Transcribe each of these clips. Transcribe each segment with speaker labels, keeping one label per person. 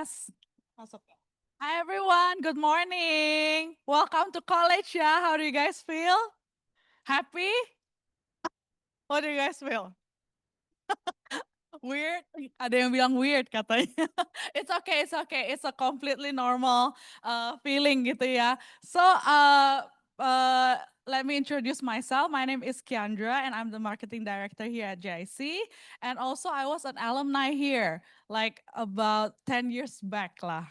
Speaker 1: Yes. Masuk. Hi everyone, good morning. Welcome to college ya. How do you guys feel? Happy? What do you guys feel? Weird? Ada yang bilang weird katanya. It's okay, it's okay. It's a completely normal feeling gitu ya. So, let me introduce myself. My name is Kiandra and I'm the marketing director here at JIC. And also I was an alumni here like about 10 years back lah.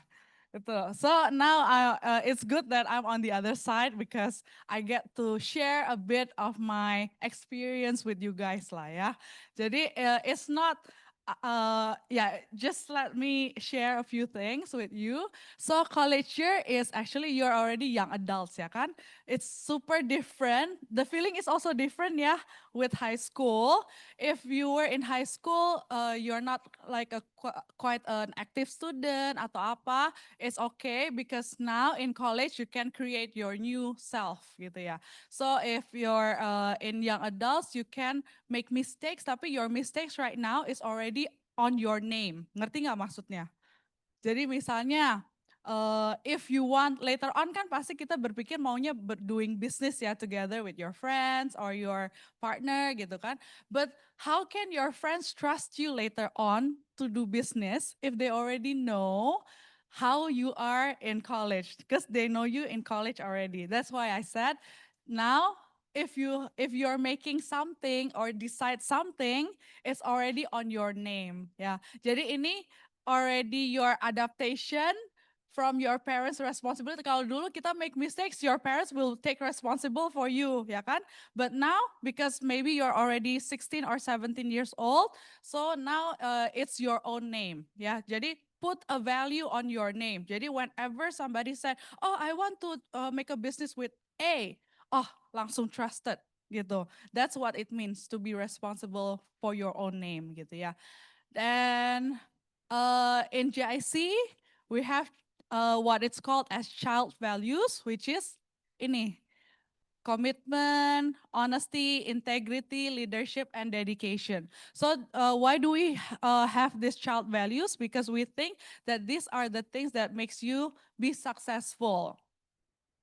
Speaker 1: Betul. So now it's good that I'm on the other side because I get to share a bit of my experience with you guys lah ya. Jadi it's not yeah, just let me share a few things with you. So college year is actually you're already young adults ya kan. It's super different. The feeling is also different ya with high school. If you were in high school, you're not like quite an active student atau apa, it's okay because now in college you can create your new self gitu ya. So if you're in young adults, you can make mistakes, tapi your mistakes right now is already on your name. Ngerti nggak maksudnya? Jadi misalnya, if you want later on kan pasti kita berpikir maunya doing business ya together with your friends or your partner gitu kan. But how can your friends trust you later on to do business if they already know how you are in college? Because they know you in college already. That's why I said now if you're making something or decide something, it's already on your name ya. Jadi ini already your adaptation from your parents' responsibility. Kalau dulu kita make mistakes, your parents will take responsible for you, ya kan? But now, because maybe you're already 16 or 17 years old, so now it's your own name, ya. Jadi put a value on your name. Jadi whenever somebody said, oh I want to make a business with A, oh langsung trusted gitu. That's what it means to be responsible for your own name gitu ya. And in JIC, we have what it's called as child values, which is ini, commitment, honesty, integrity, leadership, and dedication. So why do we have these child values? Because we think that these are the things that makes you be successful.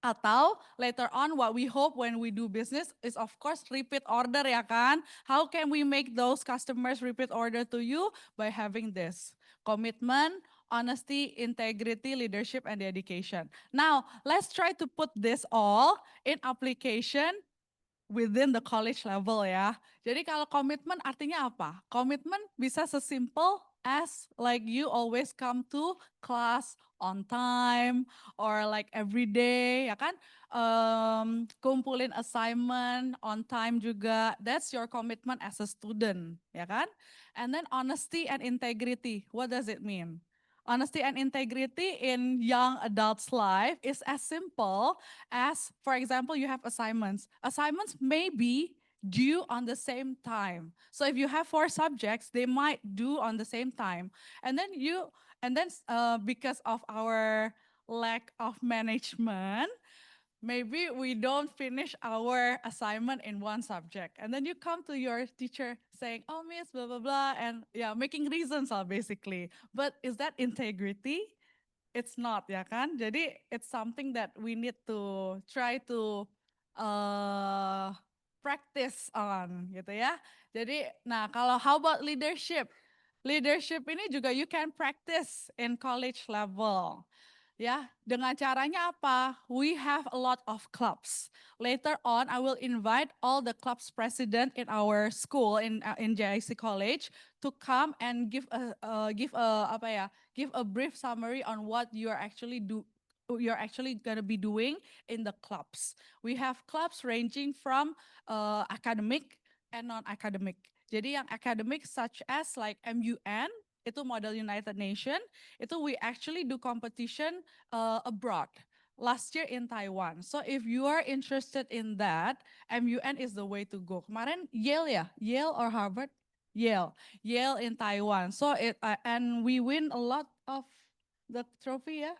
Speaker 1: Atau later on what we hope when we do business is of course repeat order ya kan. How can we make those customers repeat order to you? By having this commitment, honesty, integrity, leadership, and dedication. Now let's try to put this all in application within the college level ya. Jadi kalau komitmen artinya apa? Komitmen bisa sesimpel as like you always come to class on time or like every day ya kan. Kumpulin assignment on time juga. That's your commitment as a student ya kan. And then honesty and integrity. What does it mean? Honesty and integrity in young adults' life is as simple as, for example, you have assignments. Assignments may be due on the same time. So if you have 4 subjects, they might due on the same time. And then because of our lack of management, maybe we don't finish our assignment in one subject. And then you come to your teacher saying, oh miss, blah, blah, blah, and yeah, making reasons basically. But is that integrity? It's not ya kan. Jadi it's something that we need to try to practice on gitu ya. Jadi nah kalau how about leadership? Leadership ini juga you can practice in college level. Ya, dengan caranya apa? We have a lot of clubs. Later on, I will invite all the clubs president in our school in JIC College to come and give a brief summary on what you're actually gonna be doing in the clubs. We have clubs ranging from academic and non-academic. Jadi yang academic such as like MUN, itu model United Nation, itu we actually do competition abroad. Last year in Taiwan. So if you are interested in that, MUN is the way to go. Kemarin Yale ya? Yale or Harvard? Yale. Yale in Taiwan. So and we win a lot of the trophy ya.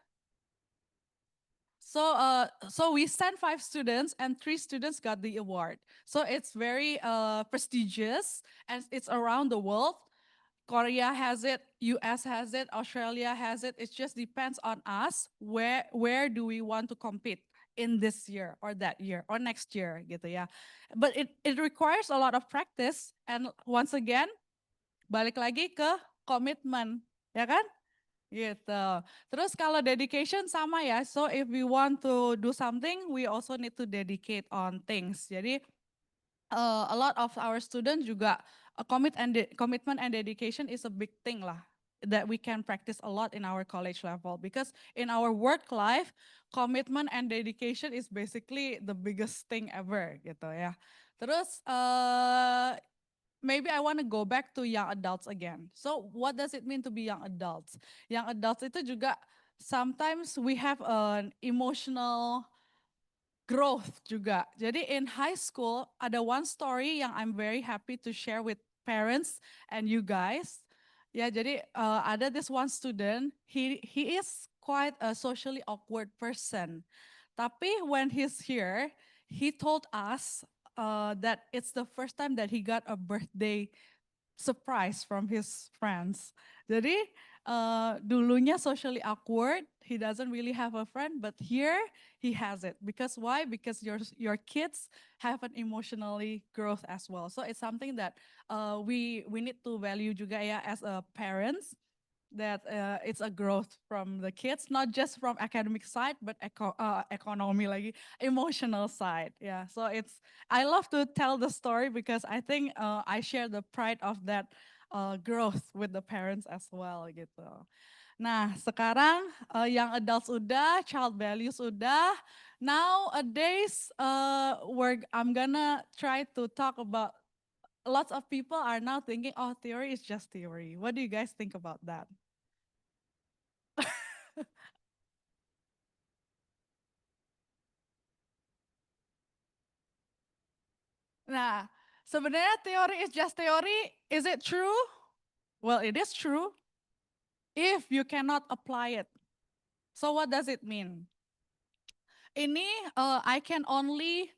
Speaker 1: So we sent 5 students and 3 students got the award. So it's very prestigious and it's around the world. Korea has it, US has it, Australia has it. It just depends on us where do we want to compete in this year or that year or next year gitu ya. But it requires a lot of practice and once again balik lagi ke komitmen, ya kan? Gitu. Terus kalau dedication sama ya. So if we want to do something, we also need to dedicate on things. Jadi a lot of our students juga commitment and dedication is a big thing lah that we can practice a lot in our college level because in our work life commitment and dedication is basically the biggest thing ever gitu ya. Terus maybe I want to go back to young adults again. So what does it mean to be young adults? Young adults itu juga sometimes we have an emotional growth juga. Jadi in high school ada one story yang I'm very happy to share with parents and you guys. Ya, jadi ada this one student, he is quite a socially awkward person. Tapi when he's here, he told us that it's the first time that he got a birthday surprise from his friends. Jadi dulunya socially awkward, he doesn't really have a friend, but here he has it. Because why? Because your kids have an emotionally growth as well. So it's something that we need to value juga ya as a parents that it's a growth from the kids, not just from academic side, but economy lagi, emotional side. Yeah, so I love to tell the story because I think I share the pride of that growth with the parents as well gitu. Nah, sekarang young adults udah, child values udah. Nowadays, I'm gonna try to talk about. Lots of people are now thinking, oh, theory is just theory. What do you guys think about that? Nah, sebenarnya teori is just theory. Is it true? Well, it is true if you cannot apply it. So what does it mean? Ini I can only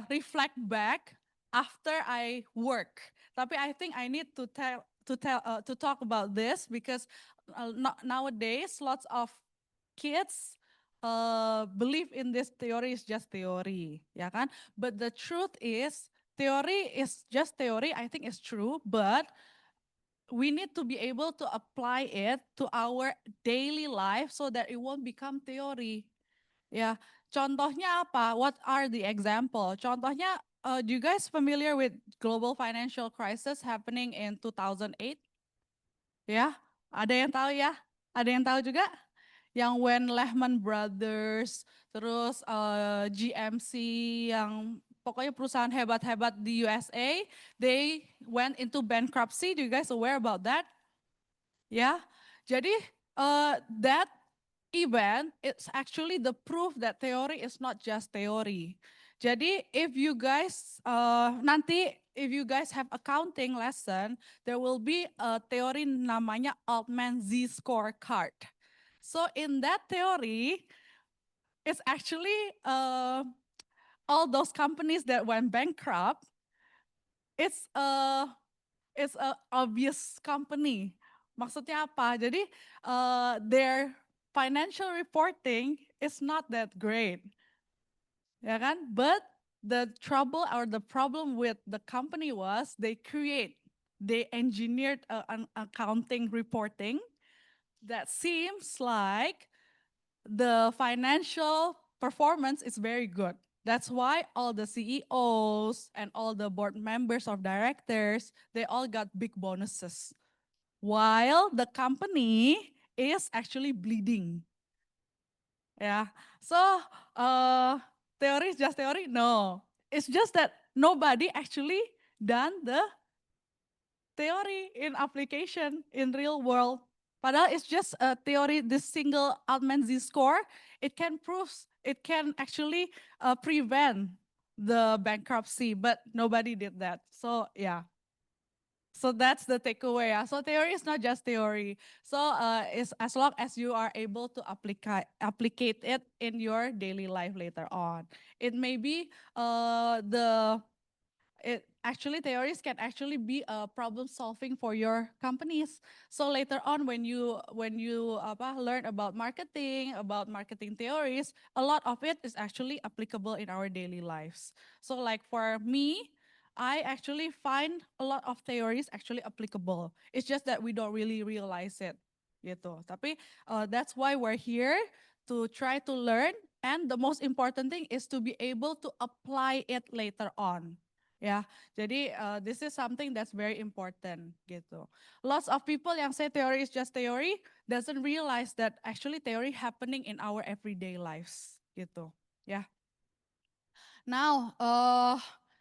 Speaker 1: reflect back after I work. Tapi I think I need to talk about this because nowadays lots of kids believe in this theory is just theory, ya kan? But the truth is theory is just theory. I think it's true, but we need to be able to apply it to our daily life so that it won't become theory. Ya, contohnya apa? What are the example? Contohnya, do you guys familiar with global financial crisis happening in 2008? Ya, ada yang tahu ya? Ada yang tahu juga? Yang when Lehman Brothers, terus GMC, yang pokoknya perusahaan hebat-hebat di USA, they went into bankruptcy. Do you guys aware about that? Ya, jadi that event it's actually the proof that theory is not just theory. Jadi if you guys nanti if you guys have accounting lesson, there will be a teori namanya Altman Z scorecard. So in that theory, it's actually all those companies that went bankrupt. It's a obvious company. Maksudnya apa? Jadi their financial reporting is not that great, ya kan? But the trouble or the problem with the company was they engineered an accounting reporting that seems like the financial performance is very good. That's why all the CEOs and all the board members of directors, they all got big bonuses. While the company is actually bleeding. Yeah. So theory is just theory? No. It's just that nobody actually done the theory in application in real world. Padahal it's just a theory, this single Altman Z score, it can actually prevent the bankruptcy, but nobody did that. So yeah. So that's the takeaway. Yeah. So theory is not just theory. So it's as long as you are able to applicate it in your daily life later on. It may be the actually theories can actually be a problem solving for your companies. So later on when you learn about marketing theories, a lot of it is actually applicable in our daily lives. So like for me, I actually find a lot of theories actually applicable. It's just that we don't really realize it gitu. Tapi that's why we're here to try to learn, and the most important thing is to be able to apply it later on. Ya, jadi this is something that's very important gitu. Lots of people yang say theory is just theory doesn't realize that actually theory happening in our everyday lives gitu. Ya. Now,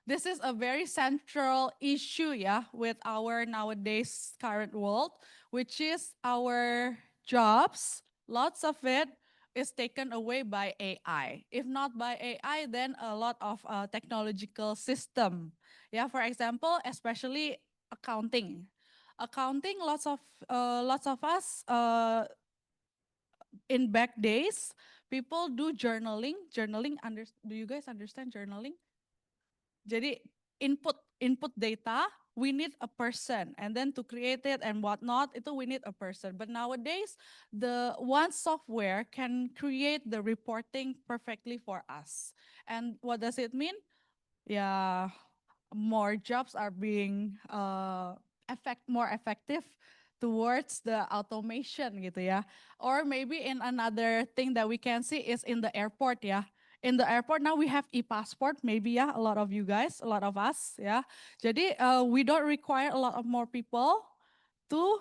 Speaker 1: this is a very central issue, yeah, with our nowadays current world, which is our jobs. Lots of it is taken away by AI. If not by AI, then a lot of technological system. Yeah, for example, especially accounting. Accounting, lots of us in back days, people do journaling. Do you guys understand journaling? Jadi input data, we need a person, and then to create it and whatnot, itu we need a person. But nowadays, the one software can create the reporting perfectly for us. And what does it mean? Yeah, more jobs are being more effective towards the automation gitu ya. Or maybe in another thing that we can see is in the airport ya. In the airport now we have e-passport maybe ya, a lot of you guys, a lot of us ya. Jadi we don't require a lot of more people to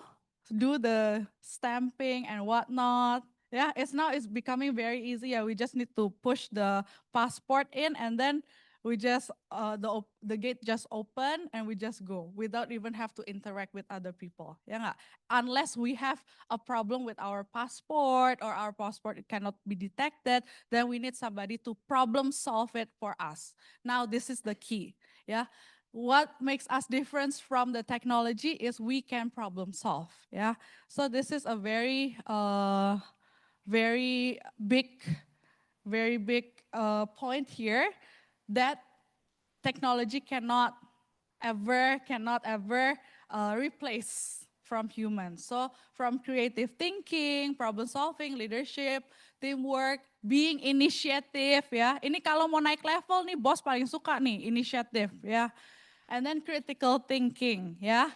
Speaker 1: do the stamping and whatnot. Yeah, it's becoming very easy. Yeah, we just need to push the passport in, and then we just the gate just open and we just go without even have to interact with other people. Ya nggak? Unless we have a problem with our passport or our passport cannot be detected, then we need somebody to problem solve it for us. Now this is the key. Yeah, what makes us different from the technology is we can problem solve. Yeah, so this is a very big point here, that technology cannot ever replace from humans. So from creative thinking, problem solving, leadership, teamwork, being initiative ya. Ini kalau mau naik level nih bos paling suka nih initiative ya. And then critical thinking ya.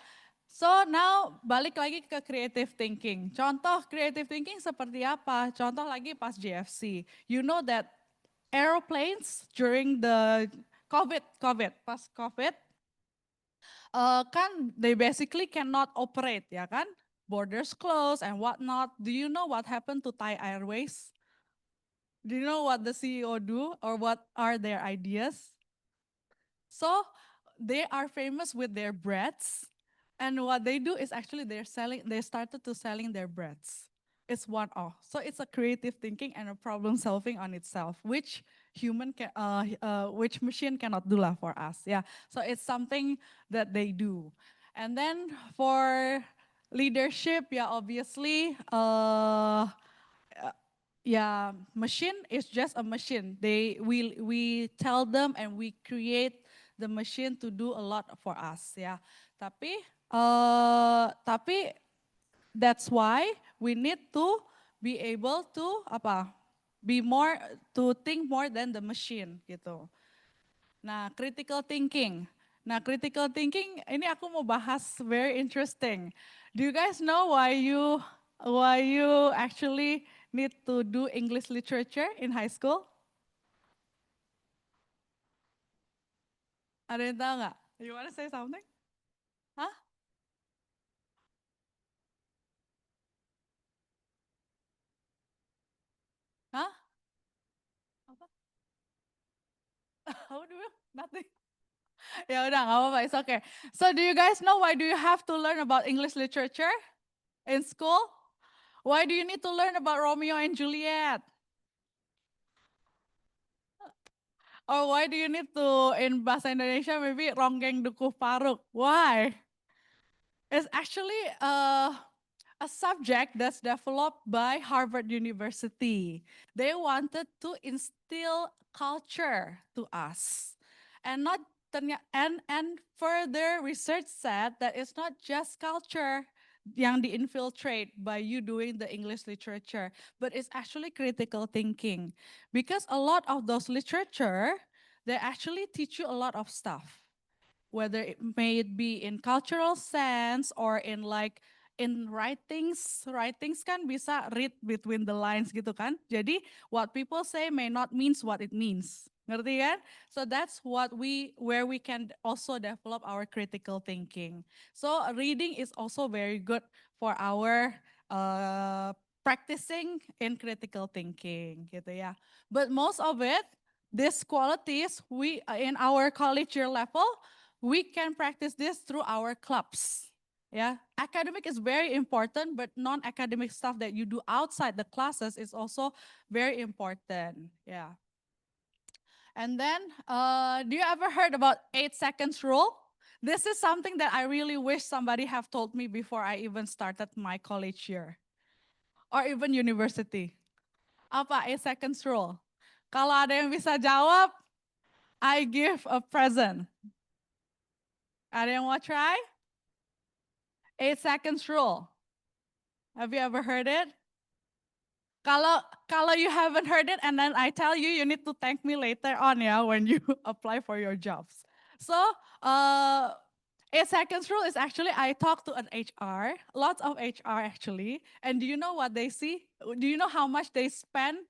Speaker 1: So now balik lagi ke creative thinking. Contoh creative thinking seperti apa? Contoh lagi pas JFC. You know that aeroplanes during the pas COVID, kan they basically cannot operate ya kan? Borders closed and whatnot. Do you know what happened to Thai Airways? Do you know what the CEO do or what are their ideas? So they are famous with their breads, and what they do is actually they started to selling their breads. It's one off. So it's a creative thinking and a problem solving on itself, which which machine cannot do lah for us. Yeah. So it's something that they do. And then for leadership, yeah, obviously, yeah, machine is just a machine. We tell them and we create the machine to do a lot for us. Yeah. Tapi that's why we need to be able to be more to think more than the machine gitu. Nah, critical thinking ini aku mau bahas very interesting. Do you guys know why you actually need to do English literature in high school? Ada yang tahu nggak? You wanna say something? Hah? Hah? Apa? How do you? Nothing. Ya udah nggak apa-apa, it's okay. So do you guys know why do you have to learn about English literature in school? Why do you need to learn about Romeo and Juliet? Or why do you need to, in bahasa Indonesia, maybe ronggeng dukuh paruk? Why? It's actually a subject that's developed by Harvard University. They wanted to instill culture to us. And not And further research said that it's not just culture yang diinfiltrate by you doing the English literature, but it's actually critical thinking. Because a lot of those literature, they actually teach you a lot of stuff, whether it may it be in cultural sense or in like in writings kan bisa read between the lines gitu kan. Jadi what people say may not means what it means. Ngerti kan? So that's where we can also develop our critical thinking. So reading is also very good for our practicing in critical thinking gitu ya. But most of it, these qualities we in our college year level, we can practice this through our clubs. Yeah, academic is very important, but non-academic stuff that you do outside the classes is also very important. Yeah. And then, do you ever heard about 8 seconds rule? This is something that I really wish somebody have told me before I even started my college year or even university. Apa 8 seconds rule? Kalau ada yang bisa jawab, I give a present. Ada yang mau try? 8 seconds rule. Have you ever heard it? Kalau you haven't heard it and then I tell you, you need to thank me later on yeah when you apply for your jobs. So uh, 8 seconds rule is actually I talked to an HR, lots of HR actually, and do you know what they see? Do you know how much they spend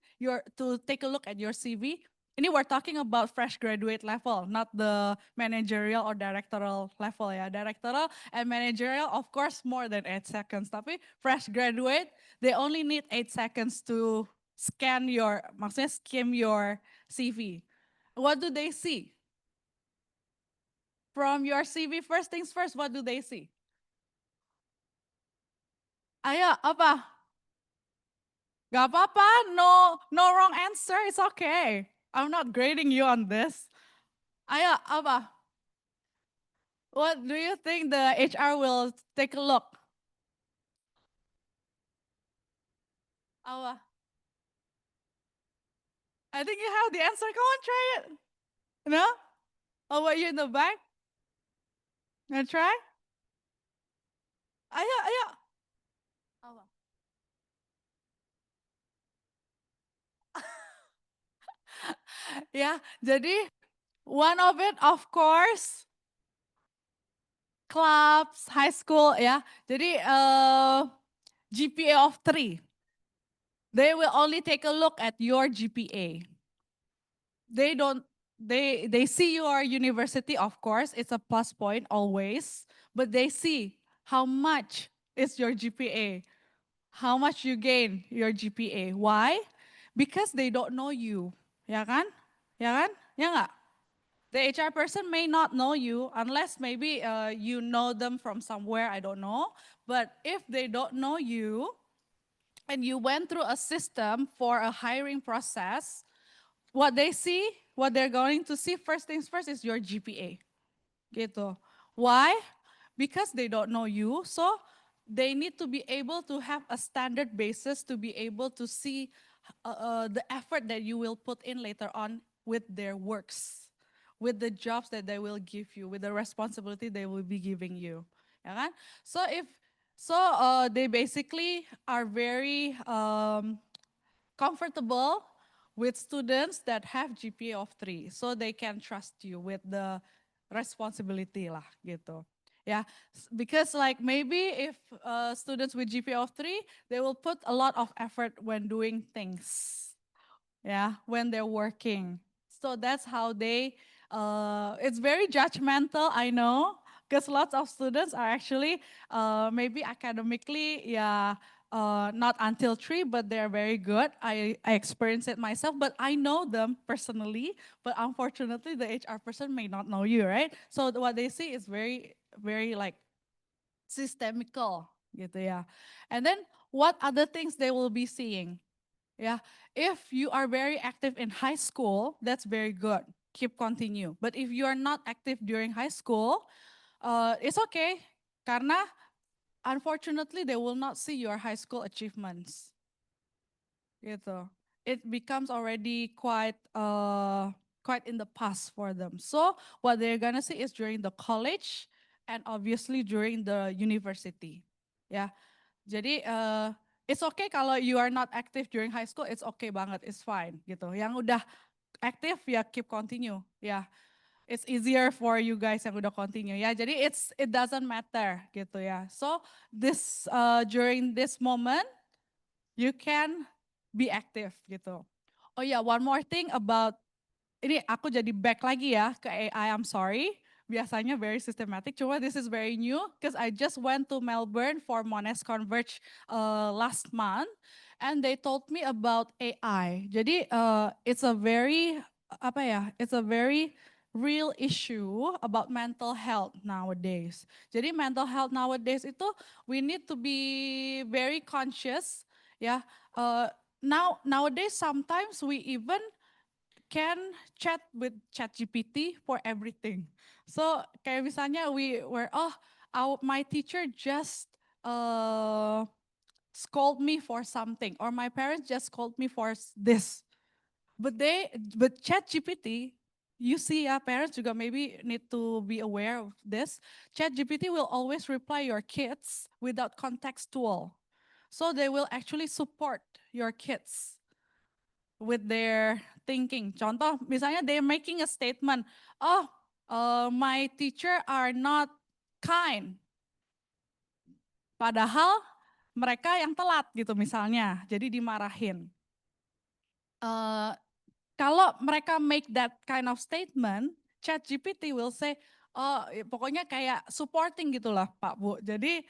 Speaker 1: to take a look at your CV? Ini we're talking about fresh graduate level, not the managerial or directorial level ya. Directorial and managerial of course more than 8 seconds, tapi fresh graduate they only need 8 seconds to maksudnya skim your CV. What do they see? From your CV, first things first, what do they see? Ayo, apa? Gak apa-apa, no wrong answer, it's okay. I'm not grading you on this. Ayo, apa? What do you think the HR will take a look? Apa? I think you have the answer. Come on, try it. No? How about you in the back? Gonna try? Ayo, ayo. Apa? Ya, jadi one of it of course clubs, high school ya. Jadi GPA of 3. They will only take a look at your GPA. They don't they see your university of course, it's a plus point always, but they see how much is your GPA. How much you gain your GPA. Why? Because they don't know you. Ya kan? Ya kan? Ya enggak? The HR person may not know you unless maybe you know them from somewhere, I don't know. But if they don't know you and you went through a system for a hiring process, what they see, what they're going to see, first things first is your GPA. Gitu. Why? Because they don't know you, so they need to be able to have a standard basis to be able to see the effort that you will put in later on with their works, with the jobs that they will give you, with the responsibility they will be giving you. Ya kan? They basically are very comfortable with students that have GPA of 3, so they can trust you with the responsibility lah gitu. Yeah, because like maybe if students with GPA of 3, they will put a lot of effort when doing things. Yeah, when they're working. So that's how it's very judgmental, I know, because lots of students are actually maybe academically, yeah, not until 3, but they're very good. I experienced it myself, but I know them personally. But unfortunately, the HR person may not know you, right? So what they see is very, very like systemical, gitu ya. And then what other things they will be seeing? Yeah, if you are very active in high school, that's very good. Keep continue. But if you are not active during high school, it's okay. Karena unfortunately, they will not see your high school achievements. Gitu. It becomes already quite quite in the past for them. So what they're gonna see is during the college and obviously during the university. Ya, jadi it's okay kalau you are not active during high school, it's okay banget, it's fine gitu. Yang udah aktif ya keep continue ya. It's easier for you guys yang udah continue ya. Jadi it doesn't matter gitu ya. So this during this moment you can be active gitu. Oh ya, one more thing about ini aku jadi back lagi ya ke AI, I'm sorry. Biasanya very systematic, cuma this is very new because I just went to Melbourne for Monash Converge last month and they told me about AI. Jadi it's a very apa ya? It's a very real issue about mental health nowadays. Jadi mental health nowadays itu we need to be very conscious ya. Nowadays sometimes we even can chat with ChatGPT for everything. So kayak misalnya we were my teacher just scold me for something or my parents just scold me for this. But ChatGPT, you see parents juga maybe need to be aware of this. ChatGPT will always reply your kids without contextual. So they will actually support your kids with their thinking. Contoh, misalnya they're making a statement, my teacher are not kind. Padahal mereka yang telat gitu misalnya, jadi dimarahin. Kalau mereka make that kind of statement, ChatGPT will say, oh pokoknya kayak supporting gitulah Pak Bu. Jadi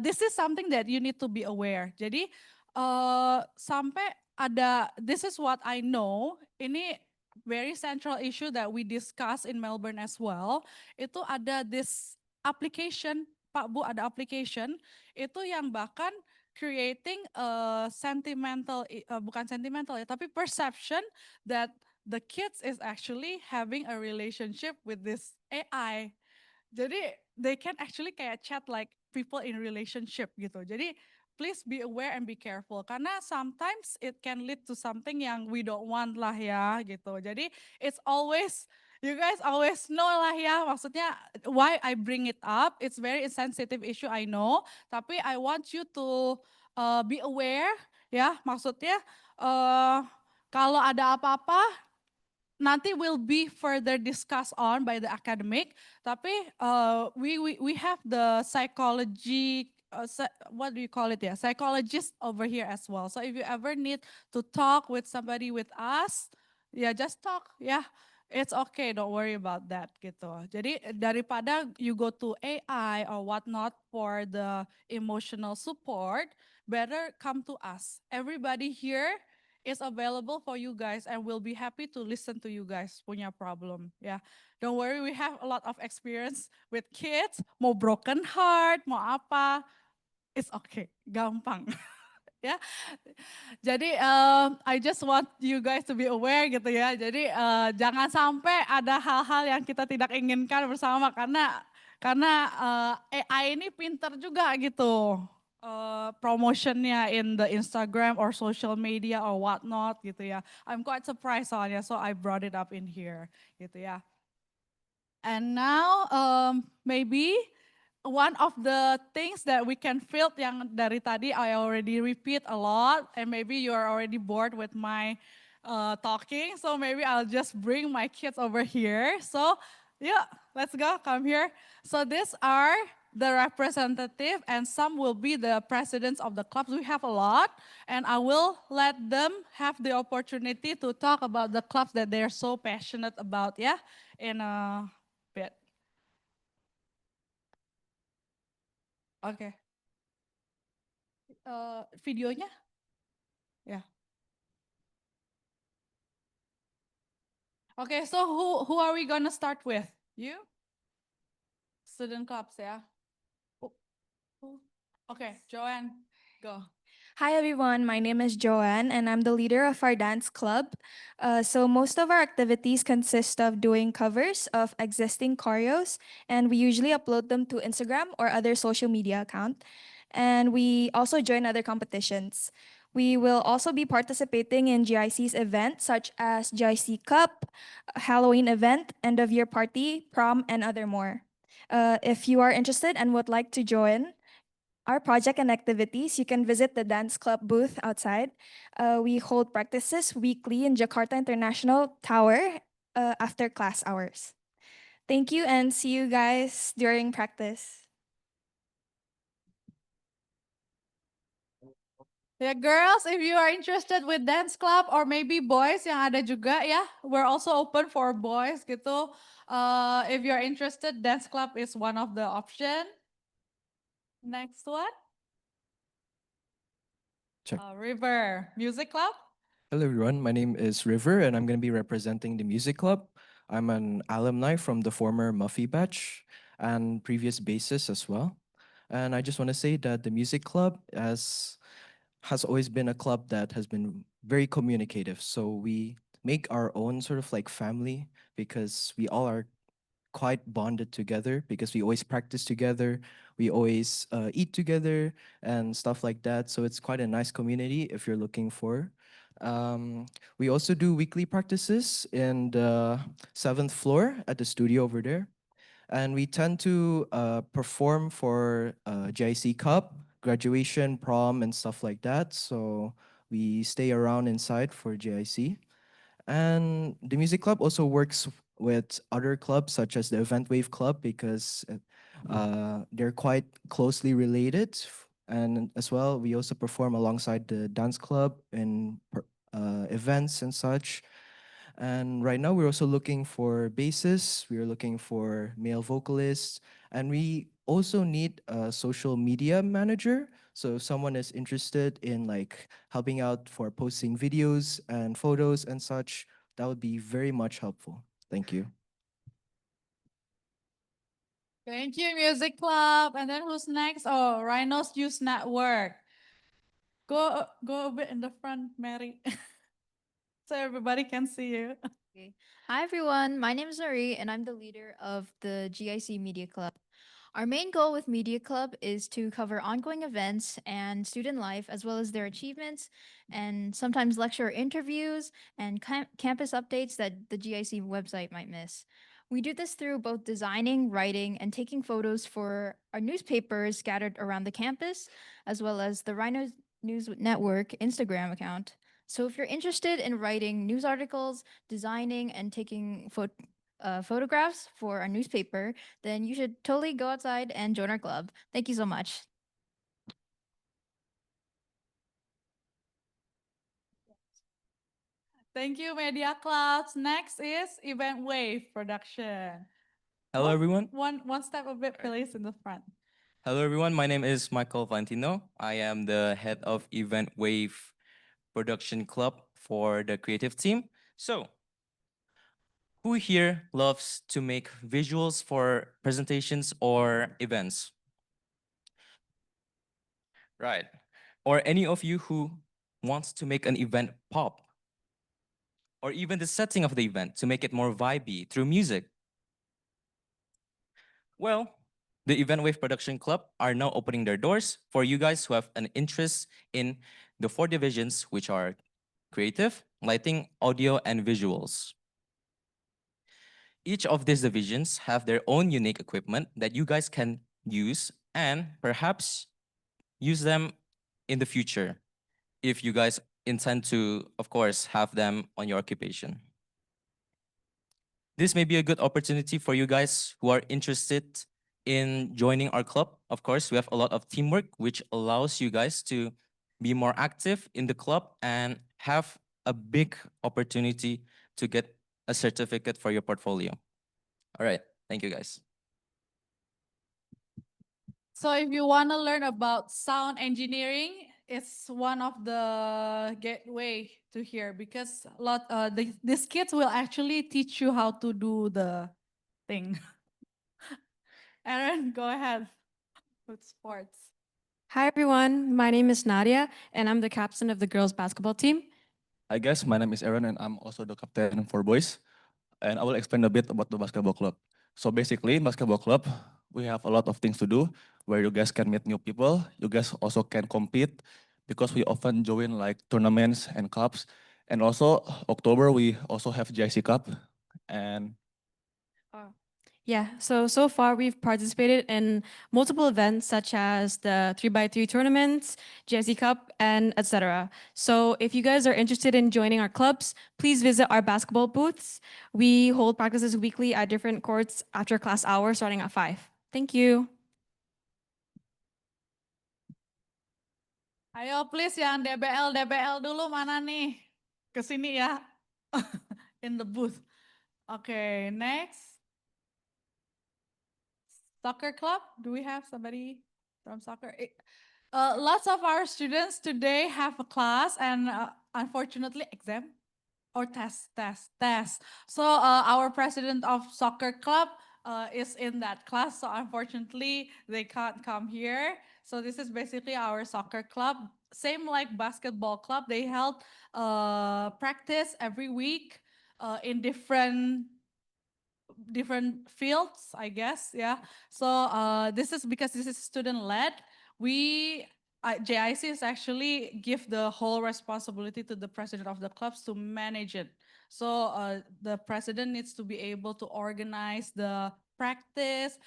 Speaker 1: this is something that you need to be aware. Jadi sampai ada, this is what I know, ini very central issue that we discuss in Melbourne as well, itu ada this application, Pak Bu ada application, itu yang bahkan creating a sentimental, bukan sentimental ya, tapi perception that the kids is actually having a relationship with this AI. Jadi they can actually kayak chat like people in relationship gitu. Jadi please be aware and be careful karena sometimes it can lead to something yang we don't want lah ya gitu. Jadi it's always, you guys always know lah ya, maksudnya why I bring it up, it's very sensitive issue I know, tapi I want you to be aware ya, maksudnya kalau ada apa-apa nanti will be further discussed on by the academic, tapi we have the psychology, what do you call it ya, psychologist over here as well. So if you ever need to talk with somebody with us, ya just talk ya. It's okay, don't worry about that gitu. Jadi daripada you go to AI or whatnot for the emotional support, better come to us. Everybody here is available for you guys and we'll be happy to listen to you guys punya problem. Yeah, don't worry, we have a lot of experience with kids. Mau broken heart, mau apa, it's okay, gampang. Ya, jadi I just want you guys to be aware gitu ya. Jadi jangan sampai ada hal-hal yang kita tidak inginkan bersama karena AI ini pinter juga gitu. Promotionnya in the Instagram or social media or whatnot gitu ya. I'm quite surprised soalnya, so I brought it up in here gitu ya. And now maybe one of the things that we can feel yang dari tadi I already repeat a lot and maybe you are already bored with my talking, so maybe I'll just bring my kids over here. So yeah, let's go, come here. So these are the representative and some will be the presidents of the clubs. We have a lot and I will let them have the opportunity to talk about the clubs that they're so passionate about ya in a bit. Oke. Videonya? Ya. Oke, so who are we gonna start with? You? Student clubs ya. Okay, Joanne, go.
Speaker 2: Hi everyone, my name is Joanne and I'm the leader of our dance club. So most of our activities consist of doing covers of existing choreos and we usually upload them to Instagram or other social media account. And we also join other competitions. We will also be participating in GIC's events such as GIC Cup, Halloween event, end of year party, prom, and other more. If you are interested and would like to join our project and activities, you can visit the dance club booth outside. We hold practices weekly in Jakarta International Tower after class hours. Thank you and see you guys during practice.
Speaker 1: Yeah, girls, if you are interested with dance club or maybe boys yang ada juga ya, we're also open for boys gitu. If you're interested, dance club is one of the option. Next one,
Speaker 3: Check.
Speaker 1: River Music Club.
Speaker 3: Hello, everyone. My name is River, and I'm going to be representing the music club. I'm an alumni from the former Muffy batch and previous bassist as well. And I just want to say that the music club has always been a club that has been very communicative. So we make our own sort of like family because we all are quite bonded together because we always practice together, we always eat together and stuff like that. So it's quite a nice community if you're looking for. We also do weekly practices in the seventh floor at the studio over there. And we tend to perform for JIC Cup, graduation, prom, and stuff like that. So we stay around inside for JIC. And the music club also works with other clubs such as the Event Wave Club because they're quite closely related. And as well, we also perform alongside the dance club in events and such. And right now, we're also looking for bassists. We're looking for male vocalists, and we also need a social media manager. So if someone is interested in like helping out for posting videos and photos and such, that would be very much helpful. Thank you.
Speaker 1: Thank you, Music Club. And then who's next? Oh, Rhinos Youth Network. Go a bit in the front, Mary, so everybody can see you.
Speaker 4: Okay. Hi everyone, my name is Marie and I'm the leader of the GIC Media Club. Our main goal with Media Club is to cover ongoing events and student life as well as their achievements and sometimes lecture interviews and campus updates that the GIC website might miss. We do this through both designing, writing, and taking photos for our newspapers scattered around the campus, as well as the Rhino News Network Instagram account. So if you're interested in writing news articles, designing, and taking photographs for our newspaper, then you should totally go outside and join our club. Thank you so much.
Speaker 1: Thank you, Media Clubs. Next is Event Wave Production.
Speaker 5: Hello, everyone.
Speaker 1: One step a bit, please, in the front.
Speaker 5: Hello, everyone. My name is Michael Valentino. I am the head of Event Wave Production Club for the creative team. So, who here loves to make visuals for presentations or events? Right. Or any of you who wants to make an event pop? Or even the setting of the event to make it more vibey through music? Well, the Event Wave Production Club are now opening their doors for you guys who have an interest in the four divisions, which are creative, lighting, audio, and visuals. Each of these divisions have their own unique equipment that you guys can use and perhaps use them in the future if you guys intend to, of course, have them on your occupation. This may be a good opportunity for you guys who are interested in joining our club. Of course, we have a lot of teamwork, which allows you guys to be more active in the club and have a big opportunity to get a certificate for your portfolio. All right. Thank you, guys.
Speaker 1: So if you want to learn about sound engineering, it's one of the gateway to here because these kids will actually teach you how to do the thing. Aaron, go ahead with sports.
Speaker 6: Hi everyone, my name is Nadia and I'm the captain of the girls basketball team.
Speaker 7: Hi guys, my name is Aaron and I'm also the captain for boys. And I will explain a bit about the basketball club. So basically, in basketball club, we have a lot of things to do where you guys can meet new people. You guys also can compete because we often join like tournaments and cups. And also October we also have JIC Cup, and
Speaker 6: Yeah, so far we've participated in multiple events such as the 3x3 tournaments, JSC Cup, and etc. So if you guys are interested in joining our clubs, please visit our basketball booths. We hold practices weekly at different courts after class hours starting at 5. Thank you.
Speaker 1: Ayo please yang DBL dulu mana nih? Kesini ya. In the booth. Okay, next. Soccer club. Do we have somebody from soccer? Lots of our students today have a class and unfortunately exam or test. So our president of soccer club is in that class. So unfortunately they can't come here. So this is basically our soccer club. Same like basketball club. They held practice every week in different fields, I guess. Yeah. So this is because this is student led. We JIC is actually give the whole responsibility to the president of the clubs to manage it. So the president needs to be able to organize the practice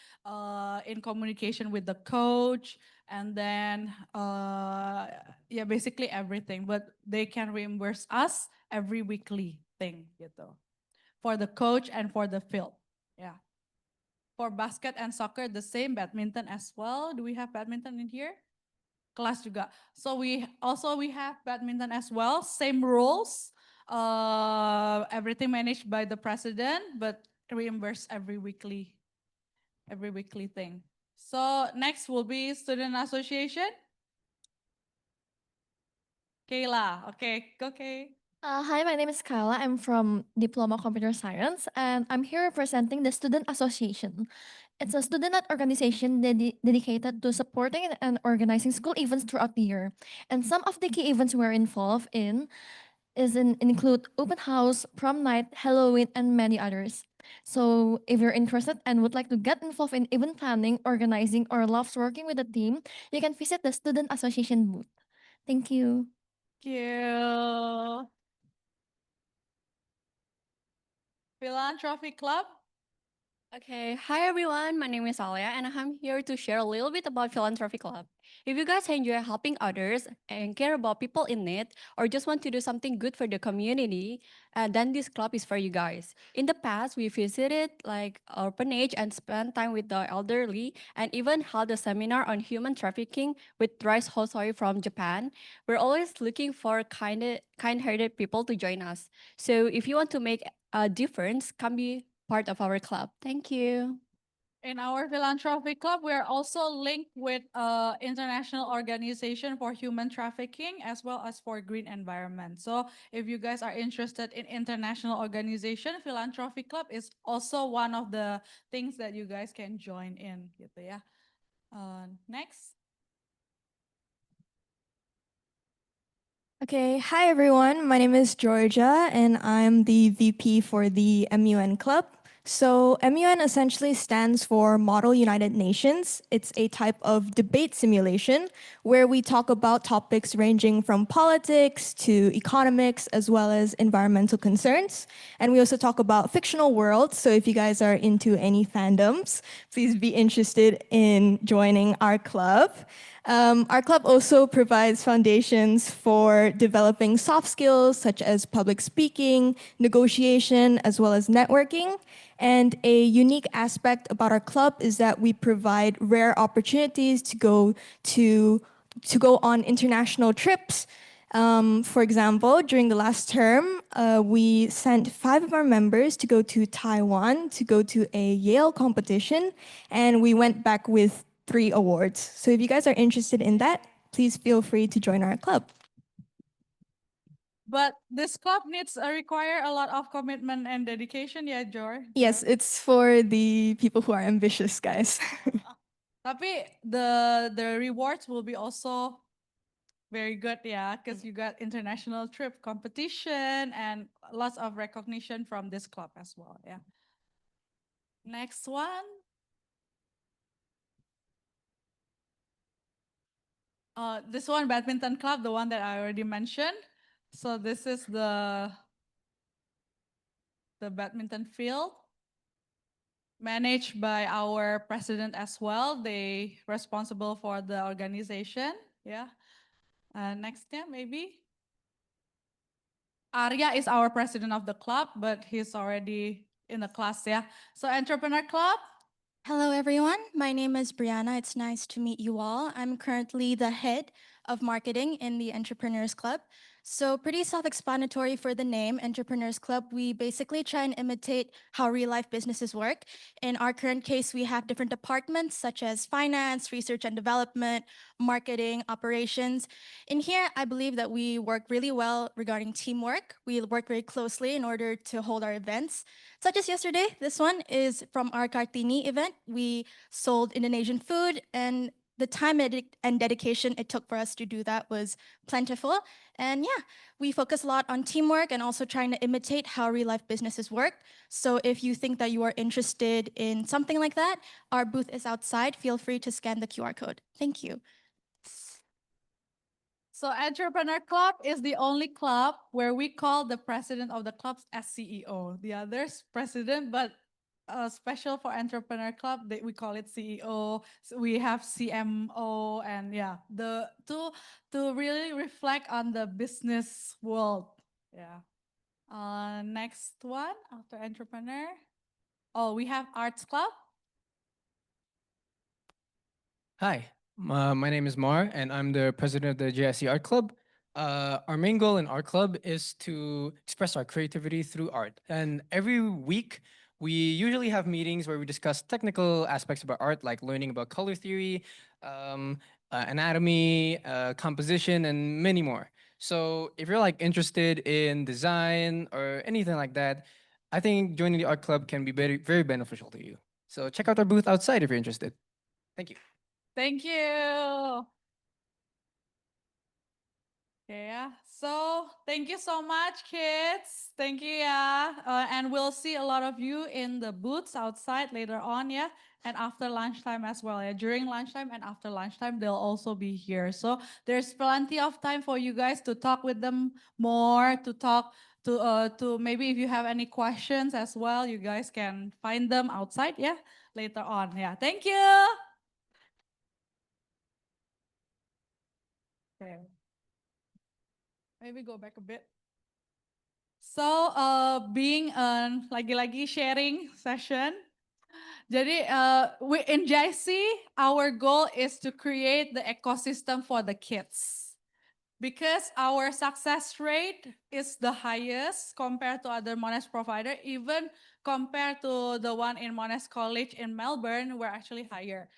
Speaker 1: in communication with the coach, and then yeah, basically everything. But they can reimburse us every weekly thing gitu for the coach and for the field. Yeah. For basket and soccer, the same. Badminton as well. Do we have badminton in here? Kelas juga. So we have badminton as well. Same rules. Everything managed by the president, but reimbursed every weekly thing. So next will be student association. Kayla. Okay.
Speaker 8: Hi, my name is Kyla. I'm from Diploma Computer Science, and I'm here representing the Student Association. It's a student-led organization dedicated to supporting and organizing school events throughout the year. And some of the key events we're involved in include open house, prom night, Halloween, and many others. So if you're interested and would like to get involved in event planning, organizing, or loves working with a team, you can visit the Student Association booth. Thank you.
Speaker 1: Thank you. Philanthropy Club.
Speaker 9: Okay, hi everyone. My name is Alia, and I'm here to share a little bit about Philanthropy Club. If you guys enjoy helping others and care about people in need, or just want to do something good for the community, then this club is for you guys. In the past, we visited like orphanage and spent time with the elderly, and even held a seminar on human trafficking with Rice Hosoi from Japan. We're always looking for kind-hearted people to join us. So if you want to make a difference, come be part of our club. Thank you.
Speaker 1: In our philanthropy club, we are also linked with international organization for human trafficking as well as for green environment. So if you guys are interested in international organization, philanthropy club is also one of the things that you guys can join in gitu ya. Next.
Speaker 2: Okay, hi everyone. My name is Georgia and I'm the VP for the MUN Club. So, MUN essentially stands for Model United Nations. It's a type of debate simulation where we talk about topics ranging from politics to economics as well as environmental concerns. And we also talk about fictional worlds. So, if you guys are into any fandoms, please be interested in joining our club. Our club also provides foundations for developing soft skills such as public speaking, negotiation, as well as networking. And a unique aspect about our club is that we provide rare opportunities to go on international trips. For example, during the last term, we sent 5 of our members to go to Taiwan to go to a Yale competition, and we went back with 3 awards. So if you guys are interested in that, please feel free to join our club.
Speaker 1: But this club require a lot of commitment and dedication ya, Jor?
Speaker 2: Yes, it's for the people who are ambitious, guys.
Speaker 1: Tapi the rewards will be also very good, yeah, because you got international trip competition and lots of recognition from this club as well, yeah. Next one. This one, badminton club, the one that I already mentioned. So this is the badminton field managed by our president as well. They responsible for the organization. Yeah. Next, yeah, maybe. Arya is our president of the club, but he's already in the class, yeah. So entrepreneur club.
Speaker 10: Hello, everyone. My name is Brianna. It's nice to meet you all. I'm currently the head of marketing in the Entrepreneurs Club. So, pretty self explanatory for the name, Entrepreneurs Club. We basically try and imitate how real life businesses work. In our current case, we have different departments such as finance, research and development, marketing, operations. In here, I believe that we work really well regarding teamwork. We work very closely in order to hold our events. Such as yesterday, this one is from our Kartini event. We sold Indonesian food, and the time and dedication it took for us to do that was plentiful. And yeah, we focus a lot on teamwork and also trying to imitate how real life businesses work. So if you think that you are interested in something like that, our booth is outside. Feel free to scan the QR code. Thank you.
Speaker 1: So Entrepreneur Club is the only club where we call the president of the clubs as CEO. The others president, but special for Entrepreneur Club, we call it CEO. So we have CMO, and yeah, the to really reflect on the business world. Yeah. Next one after entrepreneur. Oh, we have Arts Club.
Speaker 11: Hi, my name is Mar, and I'm the president of the JIC Art Club. Our main goal in Art Club is to express our creativity through art. And every week, we usually have meetings where we discuss technical aspects about art, like learning about color theory, anatomy, composition, and many more. So if you're like interested in design or anything like that, I think joining the art club can be very, very beneficial to you. So check out our booth outside if you're interested. Thank you.
Speaker 1: Thank you. Yeah. So thank you so much, kids. Thank you. Yeah. And we'll see a lot of you in the booths outside later on. Yeah. And after lunchtime as well. Yeah. During lunchtime and after lunchtime, they'll also be here. So there's plenty of time for you guys to talk with them more, to talk to maybe if you have any questions as well, you guys can find them outside. Yeah. Later on. Yeah. Thank you. Okay. Maybe go back a bit. So, being lagi-lagi sharing session. Jadi, we in JIC, our goal is to create the ecosystem for the kids. Because our success rate is the highest compared to other Monash provider, even compared to the one in Monash College in Melbourne, we're actually higher.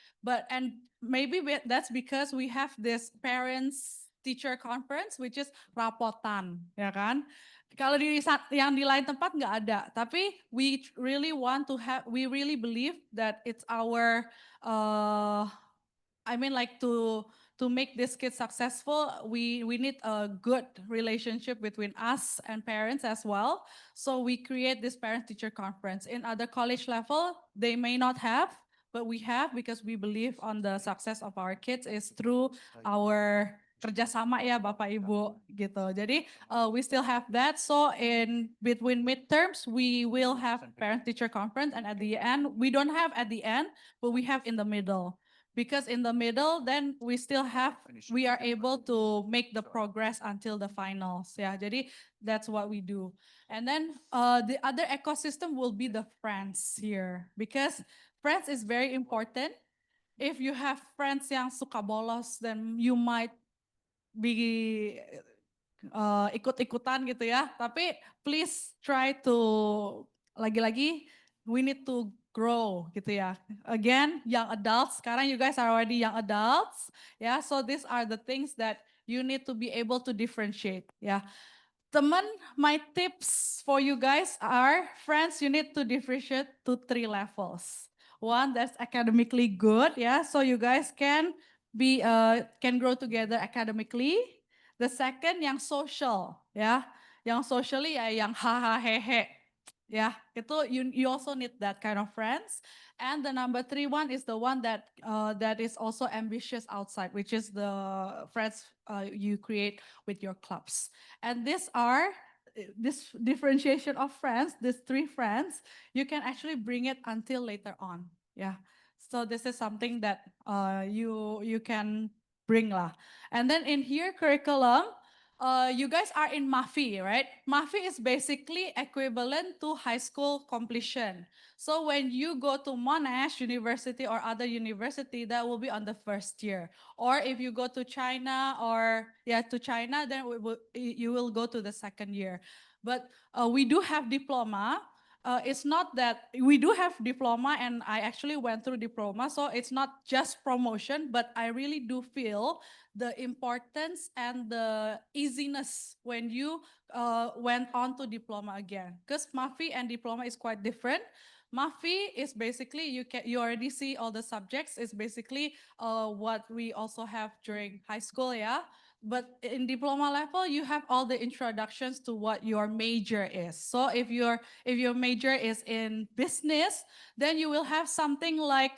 Speaker 1: And maybe that's because we have this parents teacher conference, which is rapotan, ya kan? Kalau yang di lain tempat nggak ada, tapi we really want to have, we really believe that it's our, I mean like to make this kid successful, we need a good relationship between us and parents as well. So we create this parent-teacher conference. In other college level, they may not have, but we have because we believe on the success of our kids is through our kerjasama ya Bapak Ibu gitu. Jadi we still have that. So in between midterms, we will have parent-teacher conference, and at the end, we don't have at the end, but we have in the middle. Because in the middle, then we are able to make the progress until the finals. Yeah, jadi that's what we do. And then the other ecosystem will be the friends here. Because friends is very important. If you have friends yang suka bolos, then you might be ikut-ikutan gitu ya. Tapi please try to, lagi-lagi, we need to grow gitu ya. Again, young adults, sekarang you guys are already young adults. Yeah, so these are the things that you need to be able to differentiate. Yeah. Teman, my tips for you guys are, friends, you need to differentiate to 3 levels. One, that's academically good, yeah, so you guys can grow together academically. The second, yang social, ya, yang socially ya yang haha hehe. Yeah, you also need that kind of friends. And the number three one is the one that is also ambitious outside, which is the friends you create with your clubs. And this differentiation of friends, these three friends, you can actually bring it until later on. Yeah. So this is something that you can bring lah. And then in here curriculum, you guys are in MUFY, right? MUFY is basically equivalent to high school completion. So when you go to Monash University or other university, that will be on the first year. Or if you go to China to China, then you will go to the second year. But we do have diploma. It's not that we do have diploma, and I actually went through diploma, so it's not just promotion, but I really do feel the importance and the easiness when you went on to diploma again. Because MAFI and diploma is quite different. MAFI is basically you already see all the subjects. It's basically what we also have during high school, yeah. But in diploma level, you have all the introductions to what your major is. So if your major is in business, then you will have something like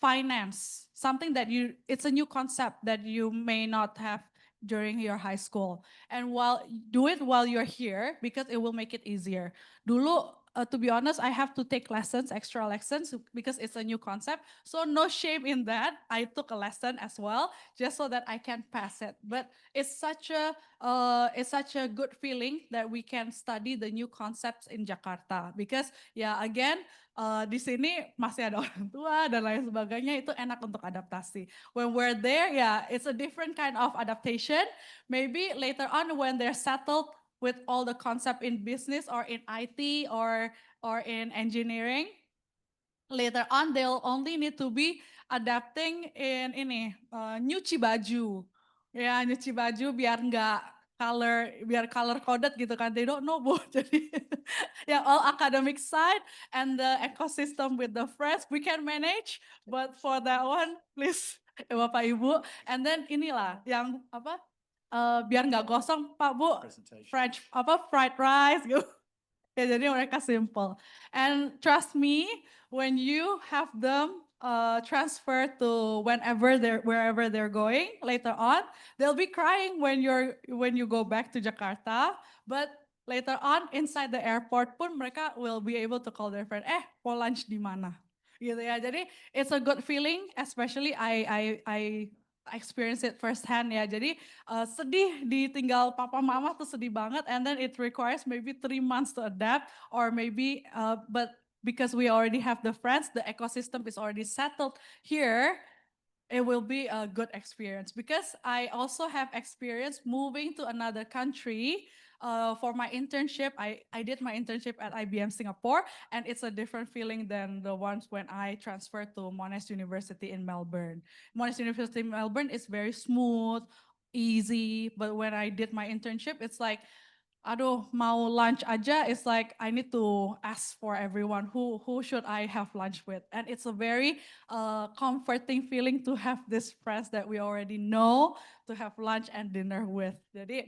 Speaker 1: finance, something that it's a new concept that you may not have during your high school. And do it while you're here because it will make it easier. Dulu, to be honest, I have to take lessons, extra lessons, because it's a new concept. So no shame in that. I took a lesson as well, just so that I can pass it. But it's such a good feeling that we can study the new concepts in Jakarta, because yeah, again, di sini masih ada orang tua dan lain sebagainya, itu enak untuk adaptasi. When we're there, yeah, it's a different kind of adaptation. Maybe later on when they're settled with all the concept in business or in IT or in engineering, later on they'll only need to be adapting in nyuci baju. Ya, nyuci baju biar color coded gitu kan. They don't know, Bu. Jadi ya, all academic side and the ecosystem with the friends we can manage, but for that one please ya Bapak Ibu. And then inilah yang biar nggak gosong Pak Bu, fried rice gitu. Ya, jadi mereka simple. And trust me, when you have them transfer to wherever they're going later on, they'll be crying when you go back to Jakarta. But later on inside the airport pun mereka will be able to call their friend, mau lunch di mana? Gitu ya. Jadi it's a good feeling, especially I experience it firsthand ya. Jadi sedih ditinggal papa mama tuh sedih banget, and then it requires maybe 3 months to adapt, or maybe but because we already have the friends, the ecosystem is already settled here, it will be a good experience. Because I also have experience moving to another country for my internship. I did my internship at IBM Singapore, and it's a different feeling than the ones when I transferred to Monash University in Melbourne. Monash University in Melbourne is very smooth, easy, but when I did my internship, it's like, aduh, mau lunch aja, it's like I need to ask for everyone who should I have lunch with. And it's a very comforting feeling to have these friends that we already know to have lunch and dinner with. Jadi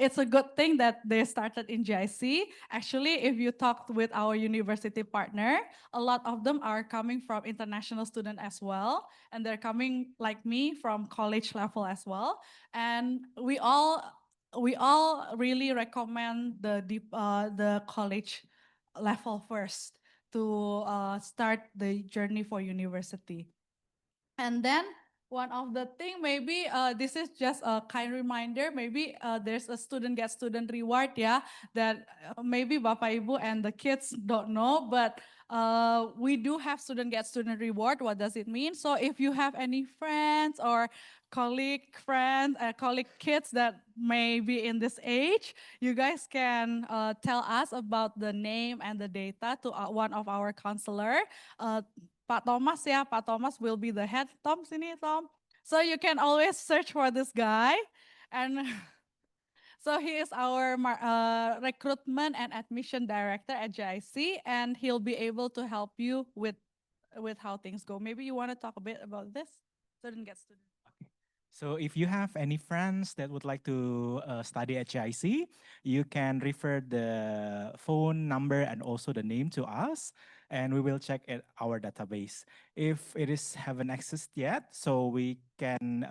Speaker 1: it's a good thing that they started in JIC. Actually, if you talked with our university partner, a lot of them are coming from international student as well, and they're coming like me from college level as well. And we all really recommend the college level first to start the journey for university. And then one of the thing, maybe this is just a kind reminder, maybe there's a student get student reward, yeah, that maybe Bapak Ibu and the kids don't know, but we do have student get student reward. What does it mean? So if you have any friends or colleague kids that may be in this age, you guys can tell us about the name and the data to one of our counselor. Pak Thomas ya, Pak Thomas will be the head. Tom, sini Tom. So you can always search for this guy. And so he is our recruitment and admission director at JIC, and he'll be able to help you with how things go. Maybe you want to talk a bit about this? Student get student.
Speaker 12: So if you have any friends that would like to study at JIC, you can refer the phone number and also the name to us, and we will check at our database. If it is haven't accessed yet, so we can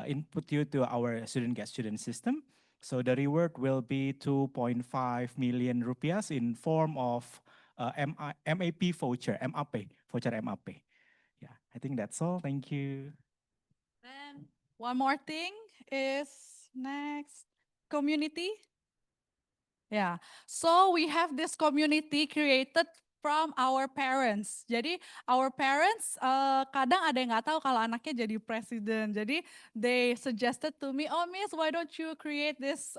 Speaker 12: input you to our student get student system. So the reward will be 2.5 million rupiahs in form of MAP voucher, MAP voucher MAP. Yeah, I think that's all. Thank you.
Speaker 1: Then one more thing is next community. Yeah, so we have this community created from our parents. Jadi our parents kadang ada yang nggak tahu kalau anaknya jadi presiden. Jadi they suggested to me, oh Miss, why don't you create this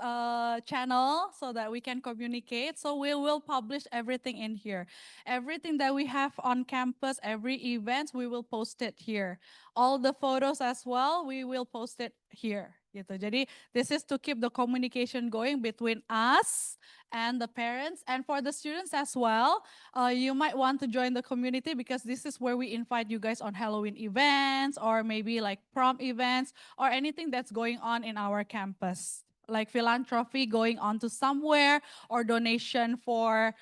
Speaker 1: channel so that we can communicate? So we will publish everything in here. Everything that we have on campus, every event, we will post it here. All the photos as well, we will post it here. Gitu. Jadi this is to keep the communication going between us and the parents and for the students as well. You might want to join the community because this is where we invite you guys on Halloween events or maybe like prom events or anything that's going on in our campus. Like philanthropy going on to somewhere or donation for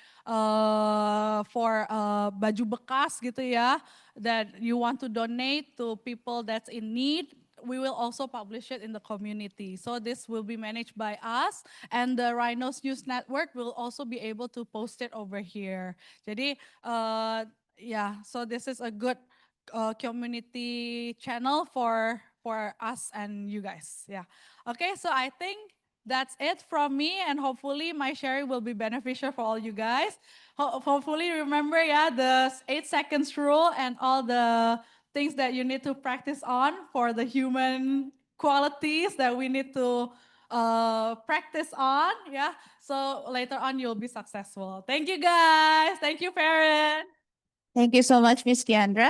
Speaker 1: baju bekas gitu ya that you want to donate to people that's in need, we will also publish it in the community. So this will be managed by us and the Rhinos News Network will also be able to post it over here. Jadi yeah, so this is a good community channel for us and you guys. Yeah. Okay, so I think that's it from me and hopefully my sharing will be beneficial for all you guys. Hopefully remember yeah the 8 seconds rule and all the things that you need to practice on for the human qualities that we need to practice on. Yeah. So later on you'll be successful. Thank you guys. Thank you, Farron.
Speaker 13: Thank you so much, Miss Kiandra.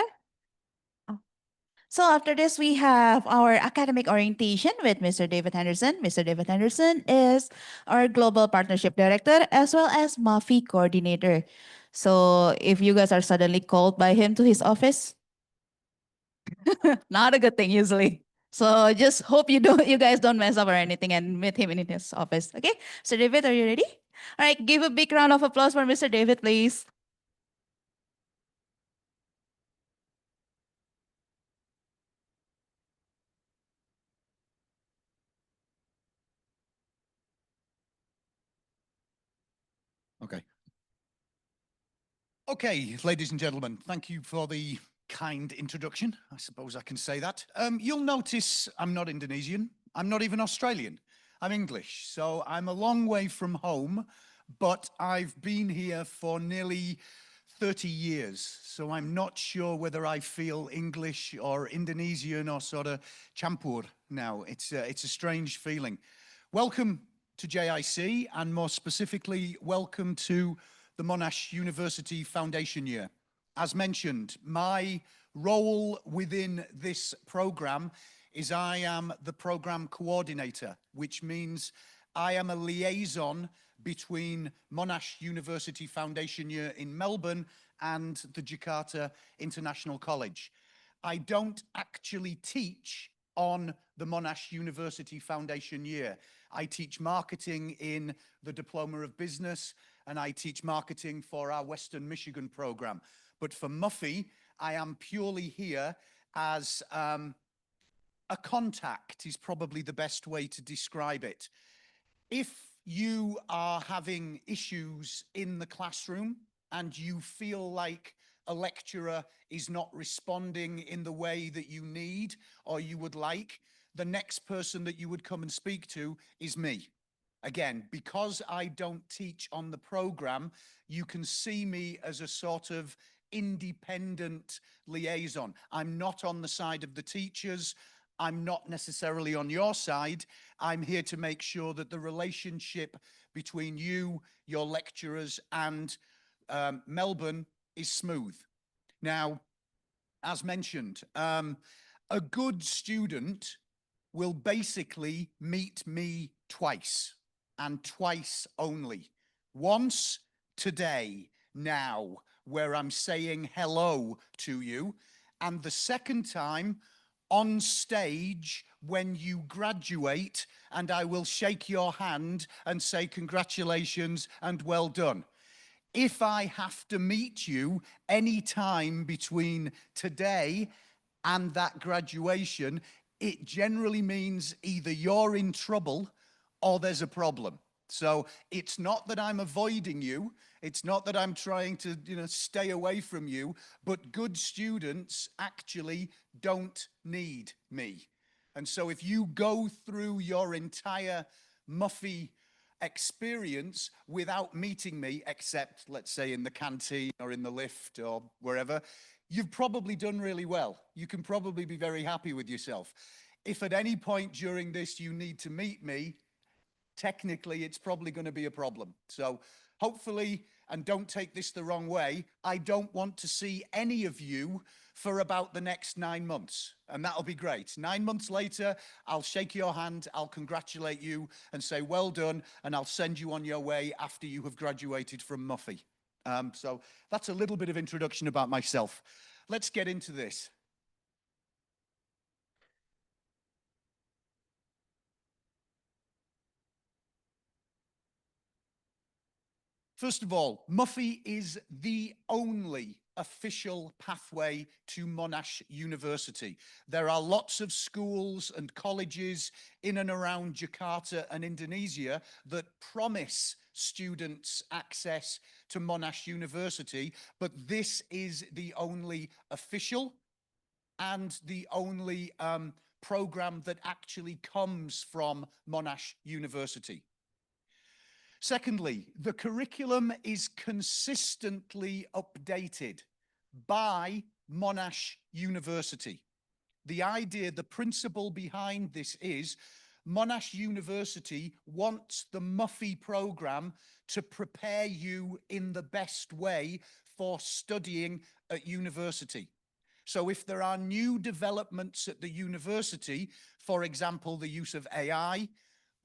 Speaker 13: So after this, we have our academic orientation with Mr. David Henderson. Mr. David Henderson is our global partnership director as well as MUFY coordinator. So if you guys are suddenly called by him to his office, not a good thing usually. So just hope you guys don't mess up or anything and meet him in his office. Okay, Mr. David, are you ready? All right, give a big round of applause for Mr. David, please.
Speaker 14: Okay. Okay, ladies and gentlemen, thank you for the kind introduction. I suppose I can say that. You'll notice I'm not Indonesian. I'm not even Australian. I'm English, so I'm a long way from home, but I've been here for nearly 30 years, so I'm not sure whether I feel English or Indonesian or sort of campur now. It's a strange feeling. Welcome to JIC, and more specifically, welcome to the Monash University Foundation Year. As mentioned, my role within this program is I am the program coordinator, which means I am a liaison between Monash University Foundation Year in Melbourne and the Jakarta International College. I don't actually teach on the Monash University Foundation Year. I teach marketing in the Diploma of Business, and I teach marketing for our Western Michigan program. But for MUFY, I am purely here as a contact is probably the best way to describe it. If you are having issues in the classroom and you feel like a lecturer is not responding in the way that you need or you would like, the next person that you would come and speak to is me. Again, because I don't teach on the program, you can see me as a sort of independent liaison. I'm not on the side of the teachers. I'm not necessarily on your side. I'm here to make sure that the relationship between you, your lecturers, and Melbourne is smooth. Now, as mentioned, a good student will basically meet me twice, and twice only. Once today, now, where I'm saying hello to you, and the second time on stage when you graduate, and I will shake your hand and say congratulations and well done. If I have to meet you any time between today and that graduation, it generally means either you're in trouble or there's a problem. So it's not that I'm avoiding you. It's not that I'm trying to, stay away from you, but good students actually don't need me. And so if you go through your entire Muffy experience without meeting me, except, let's say, in the canteen or in the lift or wherever, you've probably done really well. You can probably be very happy with yourself. If at any point during this you need to meet me, technically it's probably going to be a problem. So hopefully, and don't take this the wrong way, I don't want to see any of you for about the next 9 months. And that'll be great. 9 months later, I'll shake your hand, I'll congratulate you and say, well done, and I'll send you on your way after you have graduated from Muffy. So that's a little bit of introduction about myself. Let's get into this. First of all, Muffy is the only official pathway to Monash University. There are lots of schools and colleges in and around Jakarta and Indonesia that promise students access to Monash University, but this is the only official and the only program that actually comes from Monash University. Secondly, the curriculum is consistently updated by Monash University. The idea, the principle behind this is Monash University wants the Muffy program to prepare you in the best way for studying at university. So if there are new developments at the university, for example, the use of AI,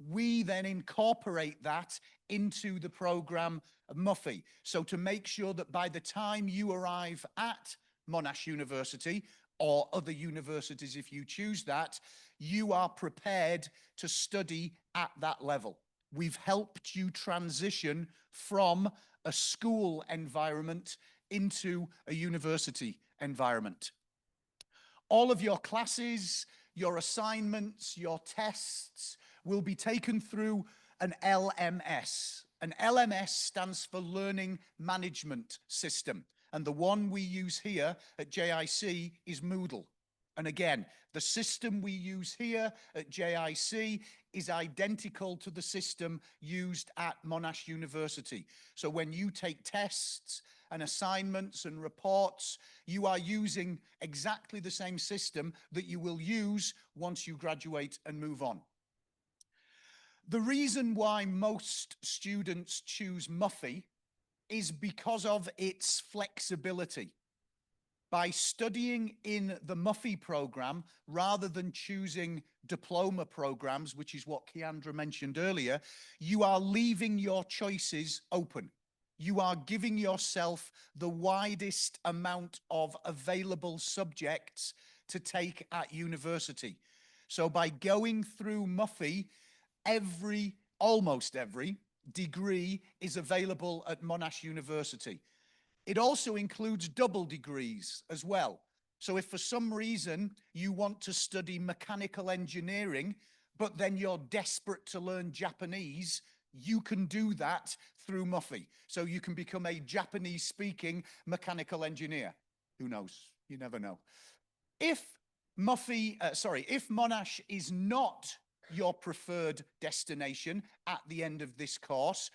Speaker 14: we then incorporate that into the program Muffy. So to make sure that by the time you arrive at Monash University, or other universities if you choose that, you are prepared to study at that level. We've helped you transition from a school environment into a university environment. All of your classes, your assignments, your tests will be taken through an LMS. An LMS stands for Learning Management System. And the one we use here at JIC is Moodle. And again, the system we use here at JIC is identical to the system used at Monash University. So when you take tests and assignments and reports, you are using exactly the same system that you will use once you graduate and move on. The reason why most students choose Muffy is because of its flexibility. By studying in the Muffy program, rather than choosing diploma programs, which is what Keandra mentioned earlier, you are leaving your choices open. You are giving yourself the widest amount of available subjects to take at university. So by going through Muffy, almost every degree is available at Monash University. It also includes double degrees as well. So if for some reason you want to study mechanical engineering, but then you're desperate to learn Japanese, you can do that through Muffy. So you can become a Japanese speaking mechanical engineer. Who knows? You never know. If Monash is not your preferred destination at the end of this course,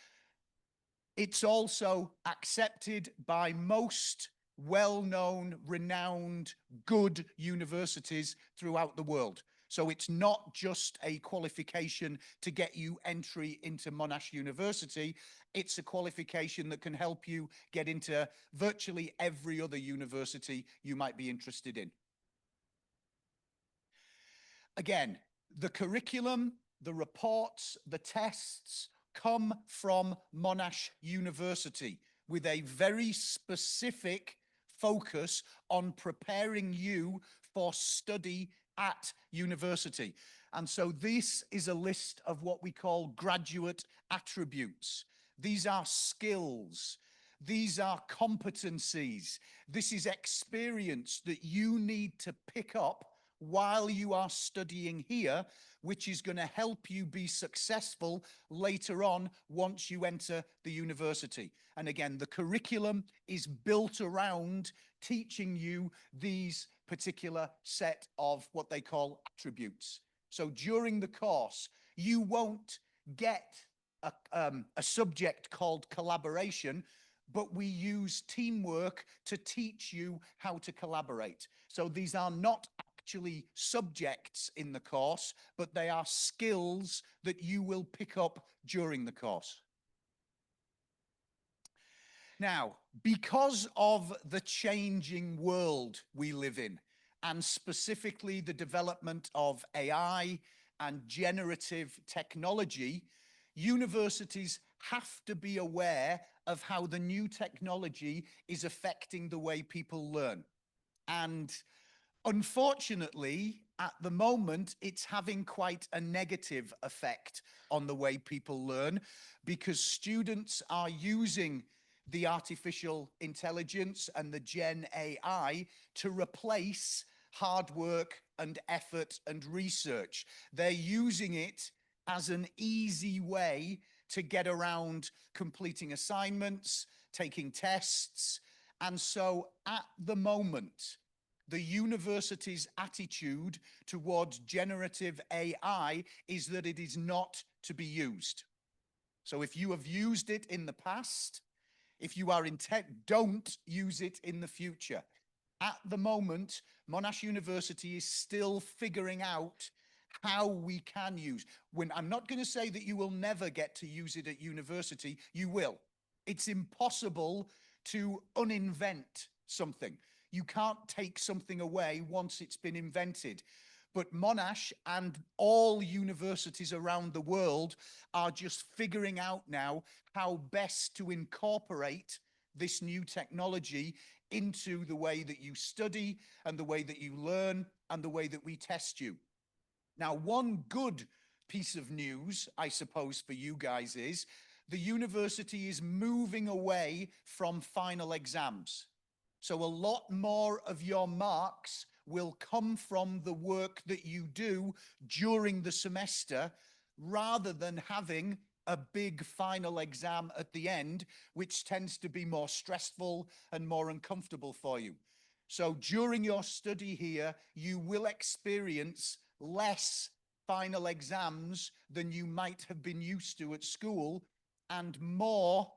Speaker 14: it's also accepted by most well-known, renowned, good universities throughout the world. So it's not just a qualification to get you entry into Monash University. It's a qualification that can help you get into virtually every other university you might be interested in. Again, the curriculum, the reports, the tests come from Monash University with a very specific focus on preparing you for study at university. And so this is a list of what we call graduate attributes. These are skills. These are competencies. This is experience that you need to pick up while you are studying here, which is going to help you be successful later on once you enter the university. And again, the curriculum is built around teaching you these particular set of what they call attributes. So during the course, you won't get a subject called collaboration, but we use teamwork to teach you how to collaborate. So these are not actually subjects in the course, but they are skills that you will pick up during the course. Now, because of the changing world we live in, and specifically the development of AI and generative technology, universities have to be aware of how the new technology is affecting the way people learn. And unfortunately, at the moment, it's having quite a negative effect on the way people learn, because students are using the artificial intelligence and the Gen AI to replace hard work and effort and research. They're using it as an easy way to get around completing assignments, taking tests. And so at the moment, the university's attitude towards generative AI is that it is not to be used. So if you have used it in the past, if you are intent, don't use it in the future. At the moment, Monash University is still figuring out how we can use. When I'm not going to say that you will never get to use it at university, you will. It's impossible to uninvent something. You can't take something away once it's been invented. But Monash and all universities around the world are just figuring out now how best to incorporate this new technology into the way that you study and the way that you learn and the way that we test you. Now, one good piece of news, I suppose, for you guys is the university is moving away from final exams. So a lot more of your marks will come from the work that you do during the semester, rather than having a big final exam at the end, which tends to be more stressful and more uncomfortable for you. So during your study here, you will experience less final exams than you might have been used to at school, and more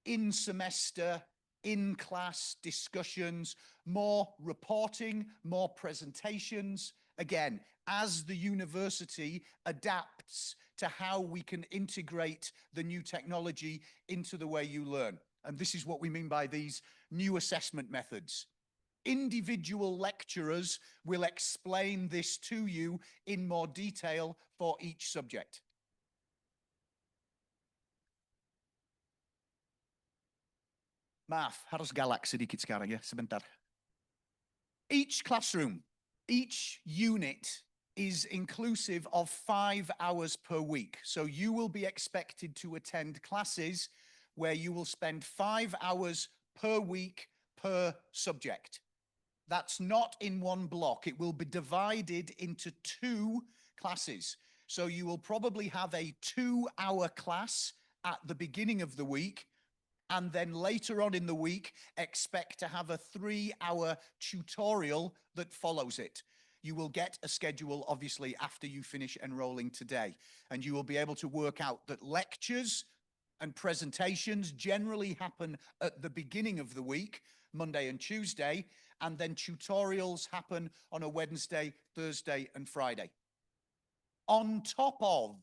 Speaker 14: in-semester, in-class discussions, more reporting, more presentations. Again, as the university adapts to how we can integrate the new technology into the way you learn. And this is what we mean by these new assessment methods. Individual lecturers will explain this to you in more detail for each subject. Maaf, harus galak sedikit sekarang ya, sebentar. Each classroom, each unit is inclusive of 5 hours per week. So you will be expected to attend classes where you will spend 5 hours per week per subject. That's not in one block. It will be divided into 2 classes. So you will probably have a 2-hour class at the beginning of the week, and then later on in the week, expect to have a 3-hour tutorial that follows it. You will get a schedule, obviously, after you finish enrolling today, and you will be able to work out that lectures and presentations generally happen at the beginning of the week, Monday and Tuesday, and then tutorials happen on a Wednesday, Thursday, and Friday. On top of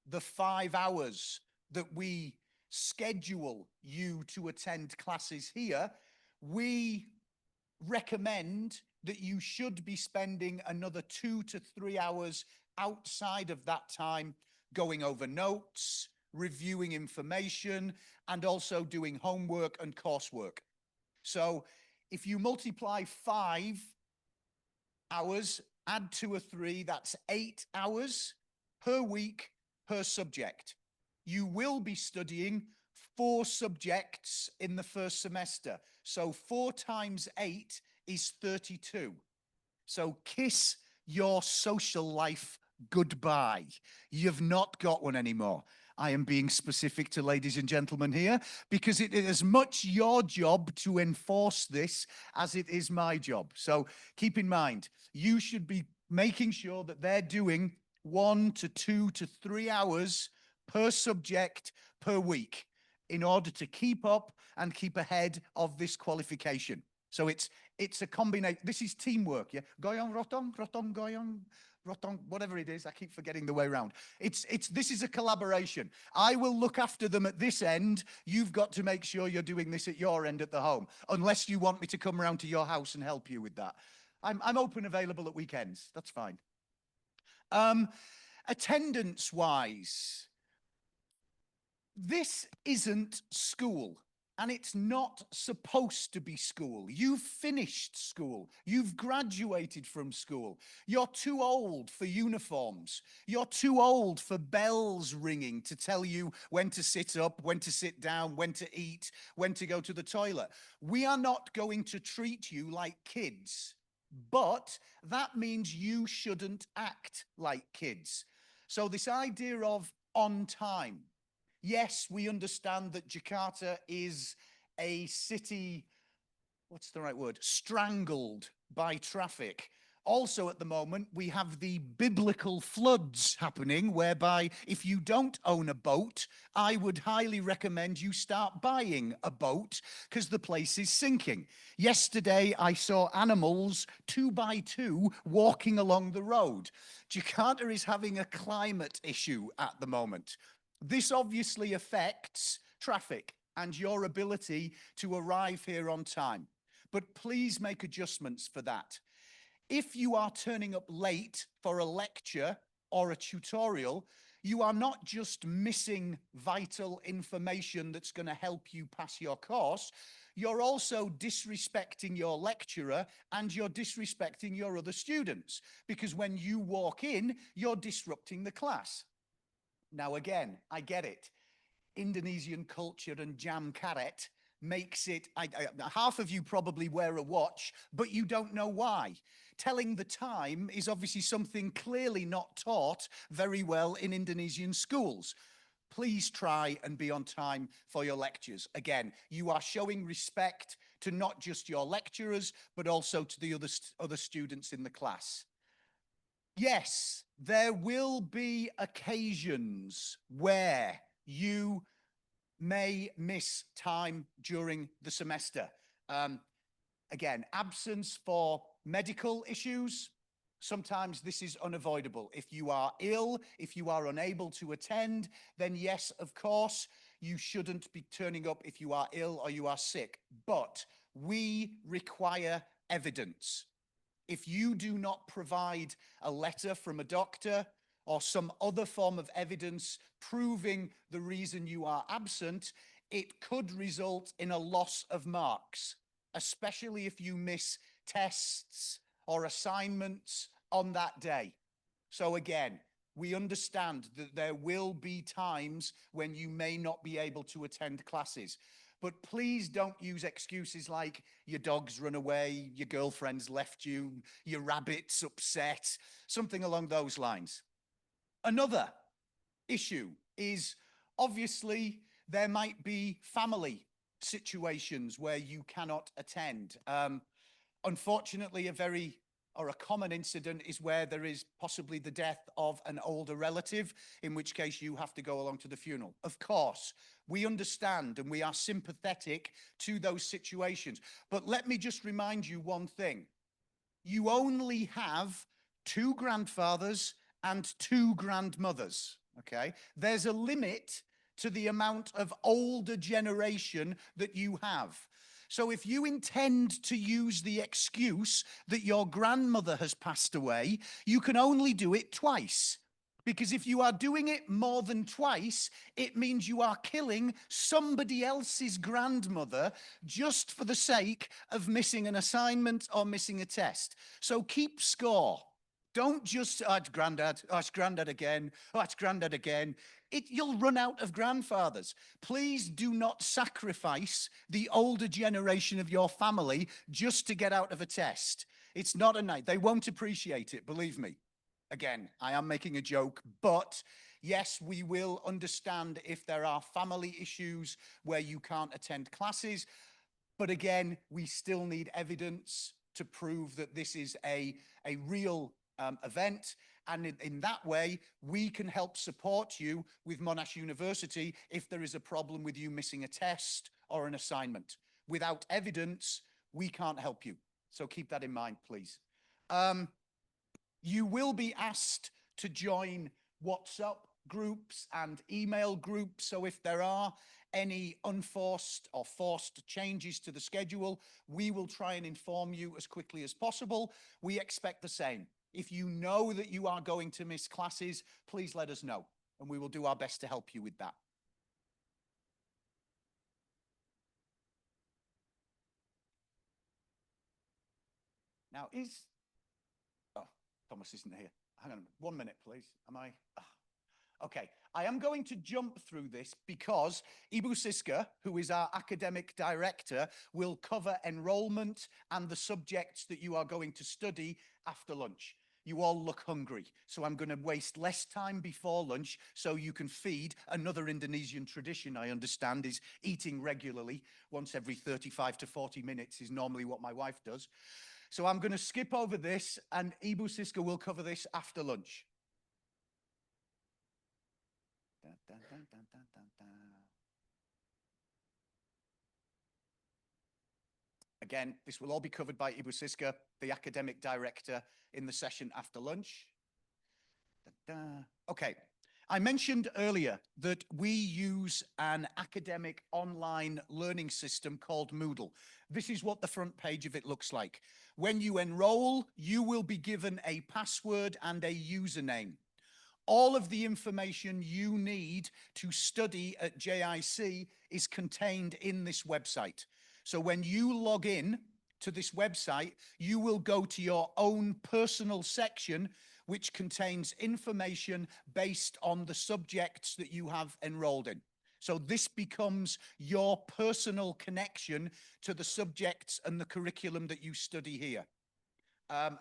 Speaker 14: the 5 hours that we schedule you to attend classes here, we recommend that you should be spending another 2 to 3 hours outside of that time going over notes, reviewing information, and also doing homework and coursework. So if you multiply 5 hours Add 2 or 3, that's 8 hours per week per subject. You will be studying 4 subjects in the first semester. So 4 times 8 is 32. So kiss your social life goodbye. You've not got one anymore. I am being specific to ladies and gentlemen here because it is as much your job to enforce this as it is my job. So keep in mind, you should be making sure that they're doing 1 to 2 to 3 hours per subject per week in order to keep up and keep ahead of this qualification. So it's a combination. This is teamwork, yeah. Goyong rotong, rotong goyong, rotong, whatever it is. I keep forgetting the way around. This is a collaboration. I will look after them at this end. You've got to make sure you're doing this at your end at the home, unless you want me to come around to your house and help you with that. I'm open, available at weekends. That's fine. Attendance-wise, this isn't school. And it's not supposed to be school. You've finished school. You've graduated from school. You're too old for uniforms. You're too old for bells ringing to tell you when to sit up, when to sit down, when to eat, when to go to the toilet. We are not going to treat you like kids, but that means you shouldn't act like kids. So this idea of on time. Yes, we understand that Jakarta is a city, what's the right word? Strangled by traffic. Also, at the moment, we have the biblical floods happening, whereby if you don't own a boat, I would highly recommend you start buying a boat because the place is sinking. Yesterday, I saw animals 2 by 2 walking along the road. Jakarta is having a climate issue at the moment. This obviously affects traffic and your ability to arrive here on time. But please make adjustments for that. If you are turning up late for a lecture or a tutorial, you are not just missing vital information that's going to help you pass your course, you're also disrespecting your lecturer and you're disrespecting your other students, because when you walk in, you're disrupting the class. Now, again, I get it. Indonesian culture and jam karet makes it, half of you probably wear a watch, but you don't know why. Telling the time is obviously something clearly not taught very well in Indonesian schools. Please try and be on time for your lectures. Again, you are showing respect to not just your lecturers, but also to the other students in the class. Yes, there will be occasions where you may miss time during the semester. Again, absence for medical issues. Sometimes this is unavoidable. If you are ill, if you are unable to attend, then yes, of course, you shouldn't be turning up if you are ill or you are sick. But we require evidence. If you do not provide a letter from a doctor or some other form of evidence proving the reason you are absent, it could result in a loss of marks, especially if you miss tests or assignments on that day. So again, we understand that there will be times when you may not be able to attend classes. But please don't use excuses like your dog's run away, your girlfriend's left you, your rabbit's upset, something along those lines. Another issue is obviously there might be family situations where you cannot attend. Unfortunately, a common incident is where there is possibly the death of an older relative, in which case you have to go along to the funeral. Of course, we understand and we are sympathetic to those situations. But let me just remind you one thing. You only have 2 grandfathers and 2 grandmothers, okay? There's a limit to the amount of older generation that you have. So if you intend to use the excuse that your grandmother has passed away, you can only do it twice. Because if you are doing it more than twice, it means you are killing somebody else's grandmother just for the sake of missing an assignment or missing a test. So keep score. Don't just, oh, it's granddad, oh, it's granddad again, oh, it's granddad again. You'll run out of grandfathers. Please do not sacrifice the older generation of your family just to get out of a test. It's not a night. They won't appreciate it, believe me. Again, I am making a joke, but yes, we will understand if there are family issues where you can't attend classes. But again, we still need evidence to prove that this is a real event. And in that way, we can help support you with Monash University if there is a problem with you missing a test or an assignment. Without evidence, we can't help you. So keep that in mind, please. You will be asked to join WhatsApp groups and email groups. So if there are any unforced or forced changes to the schedule, we will try and inform you as quickly as possible. We expect the same. If you know that you are going to miss classes, please let us know, and we will do our best to help you with that. Now, oh, Thomas isn't here. Hang on 1 minute, please. Am I? Okay, I am going to jump through this because Ibu Siska, who is our academic director, will cover enrollment and the subjects that you are going to study after lunch. You all look hungry, so I'm going to waste less time before lunch so you can feed. Another Indonesian tradition, I understand, is eating regularly. Once every 35 to 40 minutes is normally what my wife does. So I'm going to skip over this, and Ibu Siska will cover this after lunch. Dun, dun, dun, dun, dun, dun. Again, this will all be covered by Ibu Siska, the academic director, in the session after lunch. Dun, dun. Okay, I mentioned earlier that we use an academic online learning system called Moodle. This is what the front page of it looks like. When you enroll, you will be given a password and a username. All of the information you need to study at JIC is contained in this website. So when you log in to this website, you will go to your own personal section, which contains information based on the subjects that you have enrolled in. So this becomes your personal connection to the subjects and the curriculum that you study here.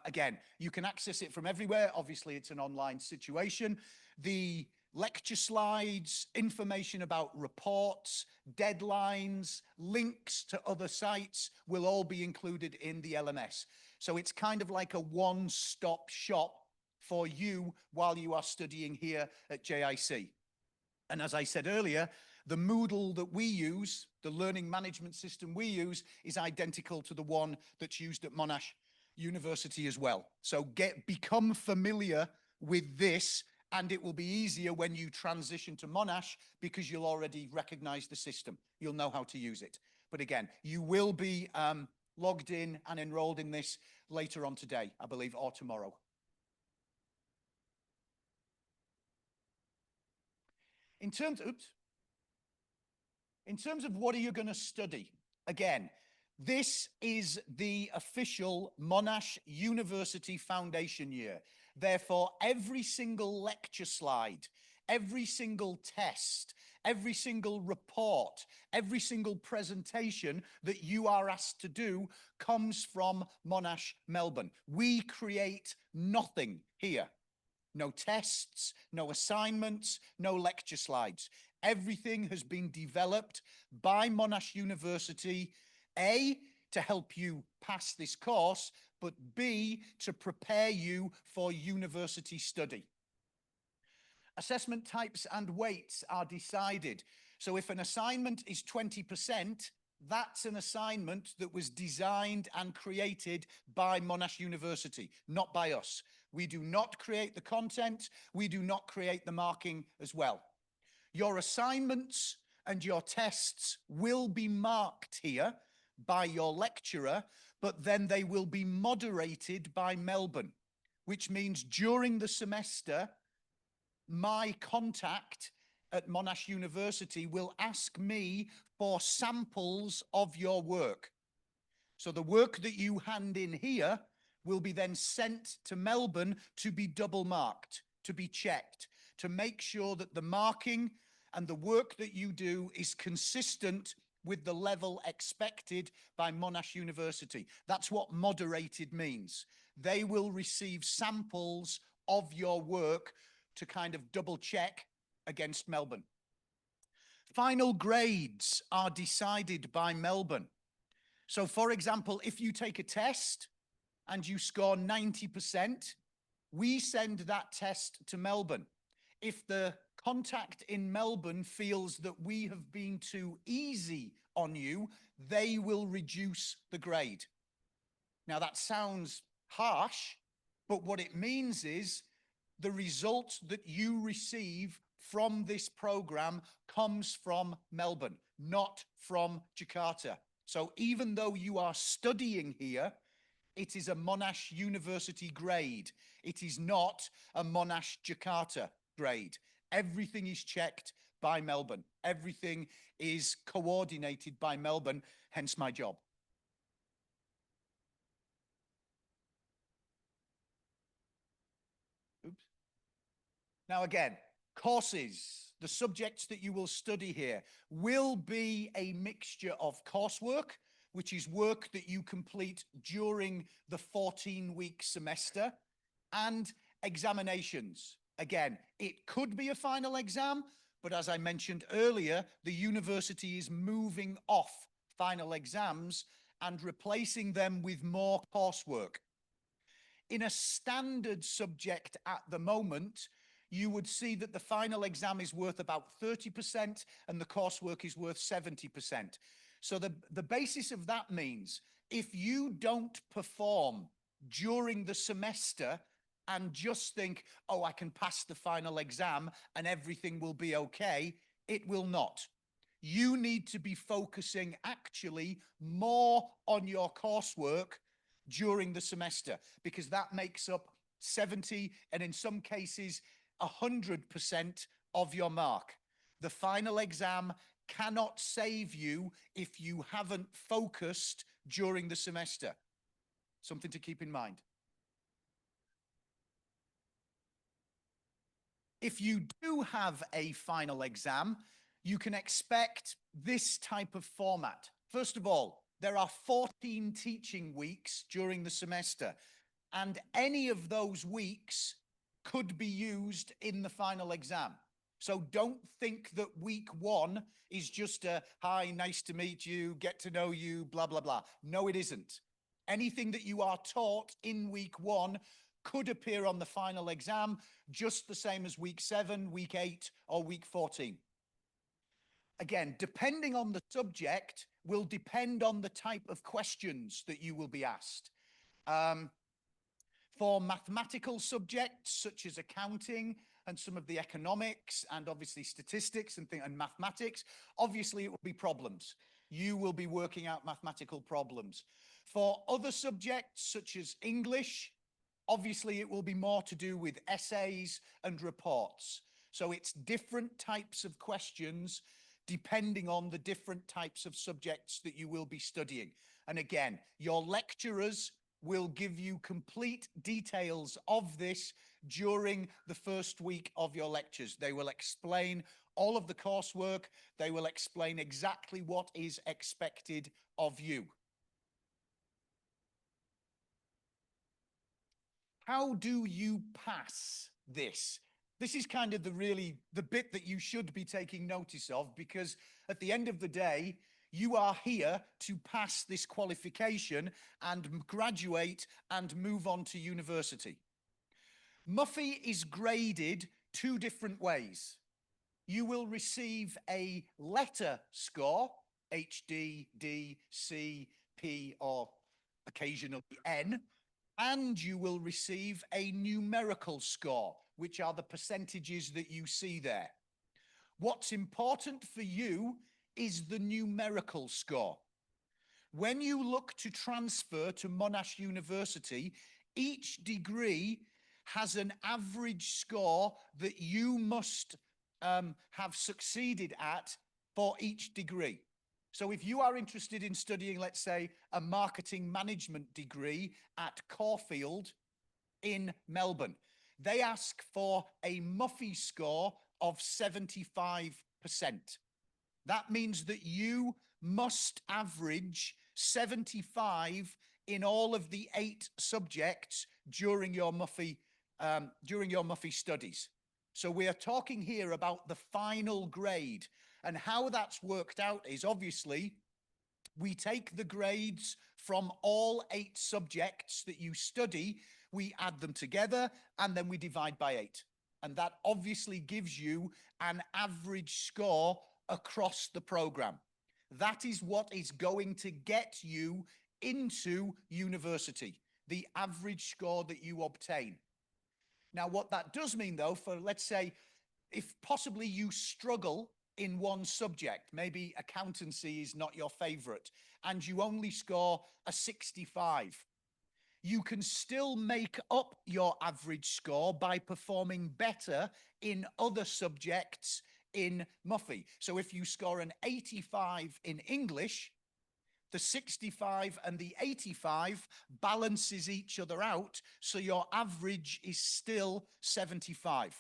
Speaker 14: Again, you can access it from everywhere. Obviously, it's an online situation. The lecture slides, information about reports, deadlines, links to other sites will all be included in the LMS. So it's kind of like a one-stop shop for you while you are studying here at JIC. And as I said earlier, the Moodle that we use, the learning management system we use, is identical to the one that's used at Monash University as well. So become familiar with this, and it will be easier when you transition to Monash because you'll already recognize the system. You'll know how to use it. But again, you will be logged in and enrolled in this later on today, I believe, or tomorrow. In terms of what are you going to study, again, this is the official Monash University Foundation year. Therefore, every single lecture slide, every single test, every single report, every single presentation that you are asked to do comes from Monash Melbourne. We create nothing here. No tests, no assignments, no lecture slides. Everything has been developed by Monash University, A, to help you pass this course, but B, to prepare you for university study. Assessment types and weights are decided. So if an assignment is 20%, that's an assignment that was designed and created by Monash University, not by us. We do not create the content. We do not create the marking as well. Your assignments and your tests will be marked here by your lecturer, but then they will be moderated by Melbourne, which means during the semester, my contact at Monash University will ask me for samples of your work. So the work that you hand in here will be then sent to Melbourne to be double marked, to be checked, to make sure that the marking and the work that you do is consistent with the level expected by Monash University. That's what moderated means. They will receive samples of your work to kind of double check against Melbourne. Final grades are decided by Melbourne. So for example, if you take a test and you score 90%, we send that test to Melbourne. If the contact in Melbourne feels that we have been too easy on you, they will reduce the grade. Now that sounds harsh, but what it means is the result that you receive from this program comes from Melbourne, not from Jakarta. So even though you are studying here, it is a Monash University grade. It is not a Monash Jakarta grade. Everything is checked by Melbourne. Everything is coordinated by Melbourne, hence my job. Oops. Now again, courses, the subjects that you will study here will be a mixture of coursework, which is work that you complete during the 14-week semester, and examinations. Again, it could be a final exam, but as I mentioned earlier, the university is moving off final exams and replacing them with more coursework. In a standard subject at the moment, you would see that the final exam is worth about 30% and the coursework is worth 70%. So the basis of that means if you don't perform during the semester and just think, oh, I can pass the final exam and everything will be okay, it will not. You need to be focusing actually more on your coursework during the semester, because that makes up 70 and in some cases 100% of your mark. The final exam cannot save you if you haven't focused during the semester. Something to keep in mind. If you do have a final exam, you can expect this type of format. First of all, there are 14 teaching weeks during the semester, and any of those weeks could be used in the final exam. So don't think that week one is just a, hi, nice to meet you, get to know you, blah, blah, blah. No, it isn't. Anything that you are taught in week one could appear on the final exam, just the same as week 7, week 8, or week 14. Again, depending on the subject will depend on the type of questions that you will be asked. For mathematical subjects such as accounting and some of the economics and obviously statistics and mathematics, obviously it will be problems. You will be working out mathematical problems. For other subjects such as English, obviously it will be more to do with essays and reports. So it's different types of questions depending on the different types of subjects that you will be studying. And again, your lecturers will give you complete details of this during the first week of your lectures. They will explain all of the coursework. They will explain exactly what is expected of you. How do you pass this? This is kind of the bit that you should be taking notice of, because at the end of the day, you are here to pass this qualification and graduate and move on to university. MUFY is graded 2 different ways. You will receive a letter score, HD, D, C, P, or occasionally N, and you will receive a numerical score, which are the percentages that you see there. What's important for you is the numerical score. When you look to transfer to Monash University, each degree has an average score that you must have succeeded at for each degree. So if you are interested in studying, let's say, a marketing management degree at Caulfield in Melbourne, they ask for a MUFY score of 75%. That means that you must average 75 in all of the 8 subjects during your MUFY studies. So we are talking here about the final grade, and how that's worked out is obviously we take the grades from all 8 subjects that you study, we add them together, and then we divide by 8. And that obviously gives you an average score across the program. That is what is going to get you into university, the average score that you obtain. Now, what that does mean, though, for let's say, if possibly you struggle in one subject, maybe accountancy is not your favorite, and you only score a 65, you can still make up your average score by performing better in other subjects in MUFY. So if you score an 85 in English, the 65 and the 85 balances each other out, so your average is still 75.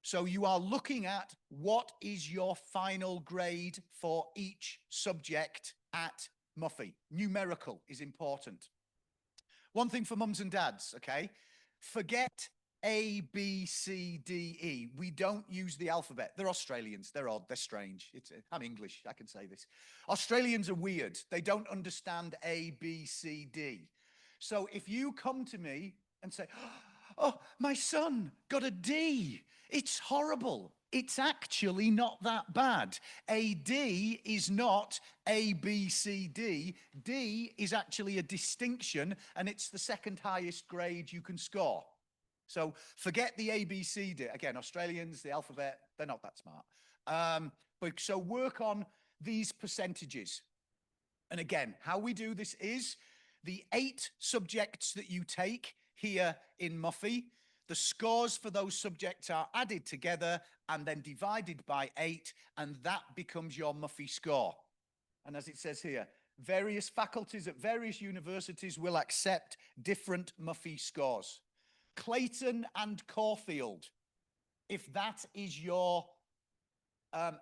Speaker 14: So you are looking at what is your final grade for each subject at MUFY. Numerical is important. One thing for mums and dads, okay? Forget A, B, C, D, E. We don't use the alphabet. They're Australians. They're odd. They're strange. I'm English. I can say this. Australians are weird. They don't understand A, B, C, D. So if you come to me and say, oh, my son got a D, it's horrible. It's actually not that bad. A D is not A, B, C, D. D is actually a distinction, and it's the second highest grade you can score. So forget the A, B, C, D. Again, Australians, the alphabet, they're not that smart. But so work on these percentages. And again, how we do this is the 8 subjects that you take here in MUFY, the scores for those subjects are added together and then divided by 8, and that becomes your MUFY score. And as it says here, various faculties at various universities will accept different MUFY scores. Clayton and Caulfield, if that is your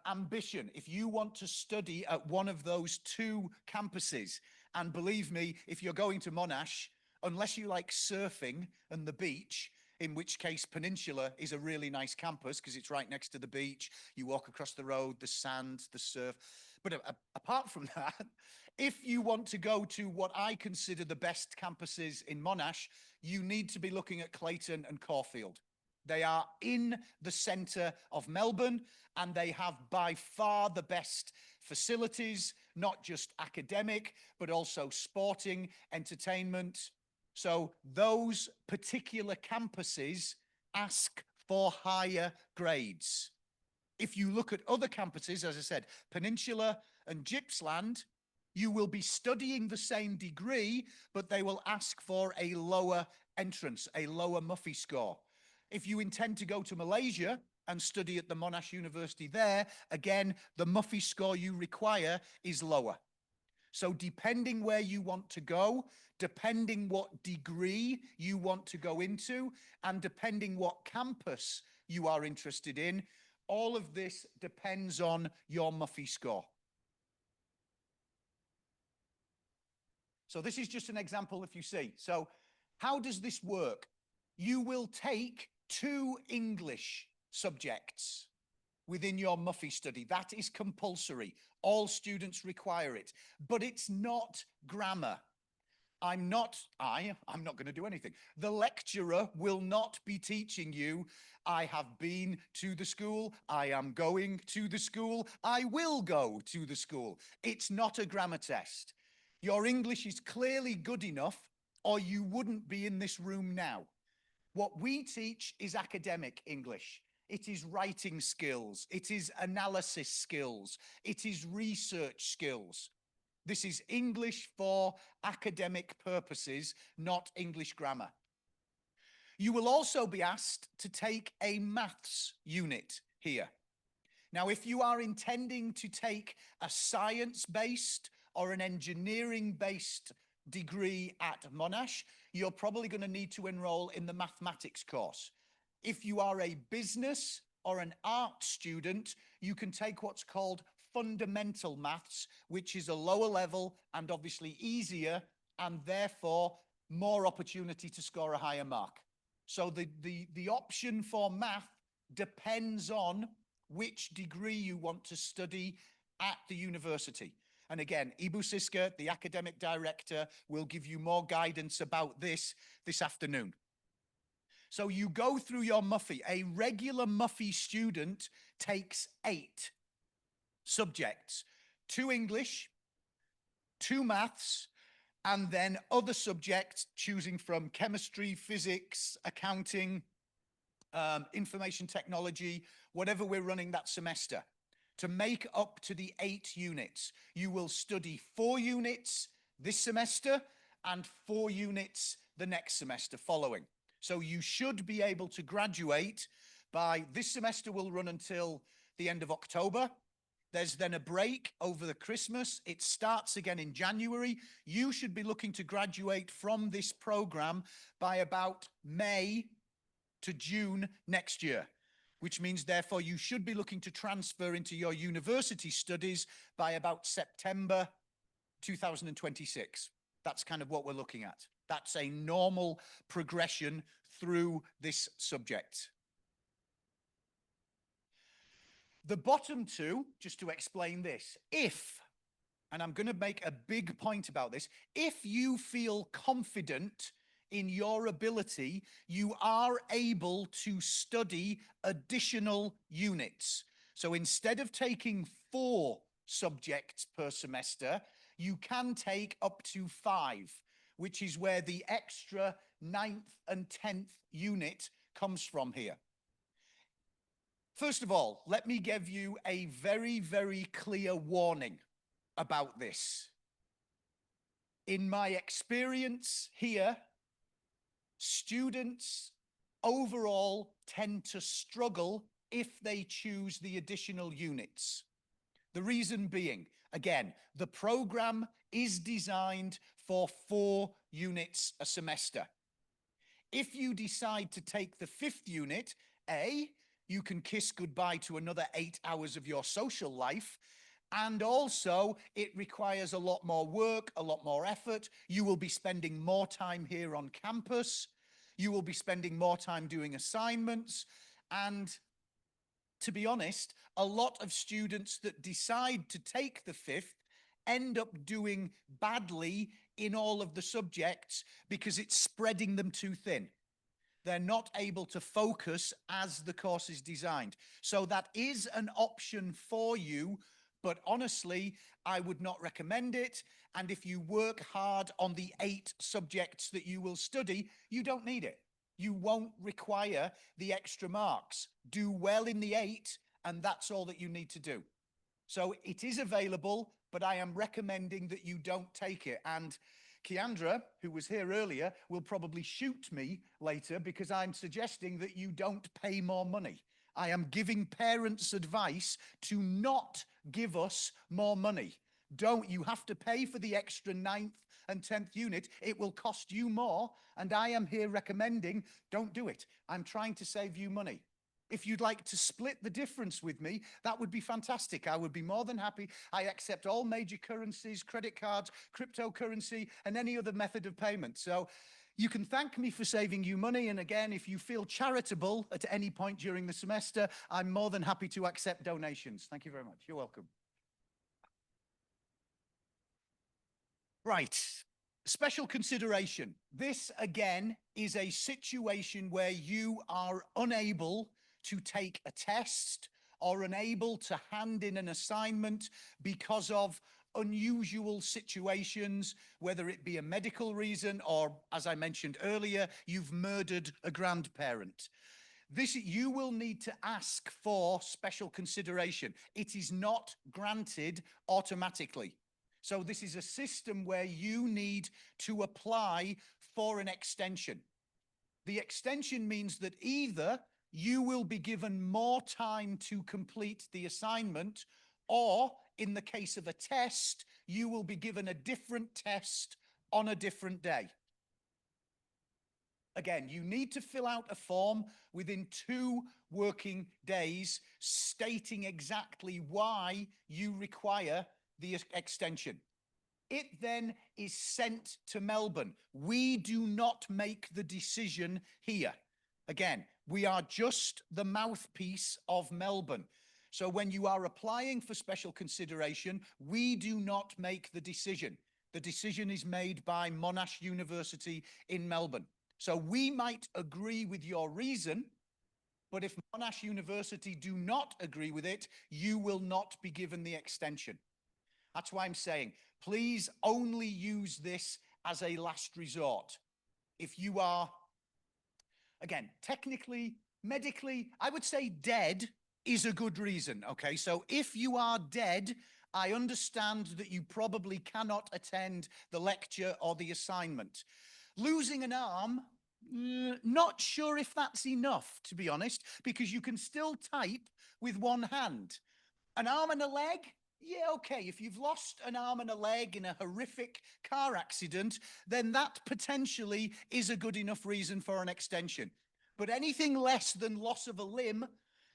Speaker 14: ambition, if you want to study at one of those 2 campuses, and believe me, if you're going to Monash, unless you like surfing and the beach, in which case Peninsula is a really nice campus because it's right next to the beach. You walk across the road, the sand, the surf. But apart from that, if you want to go to what I consider the best campuses in Monash, you need to be looking at Clayton and Caulfield. They are in the centre of Melbourne, and they have by far the best facilities, not just academic, but also sporting, entertainment. So those particular campuses ask for higher grades. If you look at other campuses, as I said, Peninsula and Gippsland, you will be studying the same degree, but they will ask for a lower entrance, a lower MUFY score. If you intend to go to Malaysia and study at the Monash University there, again, the MUFY score you require is lower. So depending where you want to go, depending what degree you want to go into, and depending what campus you are interested in, all of this depends on your MUFY score. So this is just an example if you see. So how does this work? You will take 2 English subjects within your MUFY study. That is compulsory. All students require it, but it's not grammar. I'm not going to do anything. The lecturer will not be teaching you, I have been to the school, I am going to the school, I will go to the school. It's not a grammar test. Your English is clearly good enough, or you wouldn't be in this room now. What we teach is academic English. It is writing skills. It is analysis skills. It is research skills. This is English for academic purposes, not English grammar. You will also be asked to take a maths unit here. Now, if you are intending to take a science-based or an engineering-based degree at Monash, you're probably going to need to enroll in the mathematics course. If you are a business or an art student, you can take what's called fundamental maths, which is a lower level and obviously easier, and therefore more opportunity to score a higher mark. So the option for math depends on which degree you want to study at the university. And again, Ibu Siska, the academic director, will give you more guidance about this afternoon. So you go through your MUFY. A regular MUFY student takes 8 subjects, 2 English, 2 maths, and then other subjects, choosing from chemistry, physics, accounting, information technology, whatever we're running that semester, to make up to the 8 units. You will study 4 units this semester and 4 units the next semester following. So you should be able to graduate by, this semester will run until the end of October. There's then a break over the Christmas. It starts again in January. You should be looking to graduate from this program by about May to June next year, which means therefore you should be looking to transfer into your university studies by about September 2026. That's kind of what we're looking at. That's a normal progression through this subject. The bottom 2, just to explain this, if, and I'm going to make a big point about this, if you feel confident in your ability, you are able to study additional units. So instead of taking 4 subjects per semester, you can take up to 5, which is where the extra 9th and 10th unit comes from here. First of all, let me give you a very, very clear warning about this. In my experience here, students overall tend to struggle if they choose the additional units. The reason being, again, the program is designed for 4 units a semester. If you decide to take the 5th unit, you can kiss goodbye to another 8 hours of your social life. And also, it requires a lot more work, a lot more effort. You will be spending more time here on campus. You will be spending more time doing assignments. And to be honest, a lot of students that decide to take the 5th end up doing badly in all of the subjects because it's spreading them too thin. They're not able to focus as the course is designed. So that is an option for you, but honestly, I would not recommend it. And if you work hard on the 8 subjects that you will study, you don't need it. You won't require the extra marks. Do well in the 8, and that's all that you need to do. So it is available, but I am recommending that you don't take it. And Keandra, who was here earlier, will probably shoot me later because I'm suggesting that you don't pay more money. I am giving parents advice to not give us more money. You have to pay for the extra 9th and 10th unit. It will cost you more. And I am here recommending, don't do it. I'm trying to save you money. If you'd like to split the difference with me, that would be fantastic. I would be more than happy. I accept all major currencies, credit cards, cryptocurrency, and any other method of payment. So you can thank me for saving you money. And again, if you feel charitable at any point during the semester, I'm more than happy to accept donations. Thank you very much. You're welcome. Right. Special consideration. This, again, is a situation where you are unable to take a test or unable to hand in an assignment because of unusual situations, whether it be a medical reason or, as I mentioned earlier, you've murdered a grandparent. You will need to ask for special consideration. It is not granted automatically. So this is a system where you need to apply for an extension. The extension means that either you will be given more time to complete the assignment, or in the case of a test, you will be given a different test on a different day. Again, you need to fill out a form within 2 working days stating exactly why you require the extension. It then is sent to Melbourne. We do not make the decision here. Again, we are just the mouthpiece of Melbourne. So when you are applying for special consideration, we do not make the decision. The decision is made by Monash University in Melbourne. So we might agree with your reason, but if Monash University do not agree with it, you will not be given the extension. That's why I'm saying, please only use this as a last resort. If you are, again, technically, medically, I would say dead is a good reason, okay? So if you are dead, I understand that you probably cannot attend the lecture or the assignment. Losing an arm, not sure if that's enough, to be honest, because you can still type with one hand. An arm and a leg? Yeah, okay. If you've lost an arm and a leg in a horrific car accident, then that potentially is a good enough reason for an extension. But anything less than loss of a limb,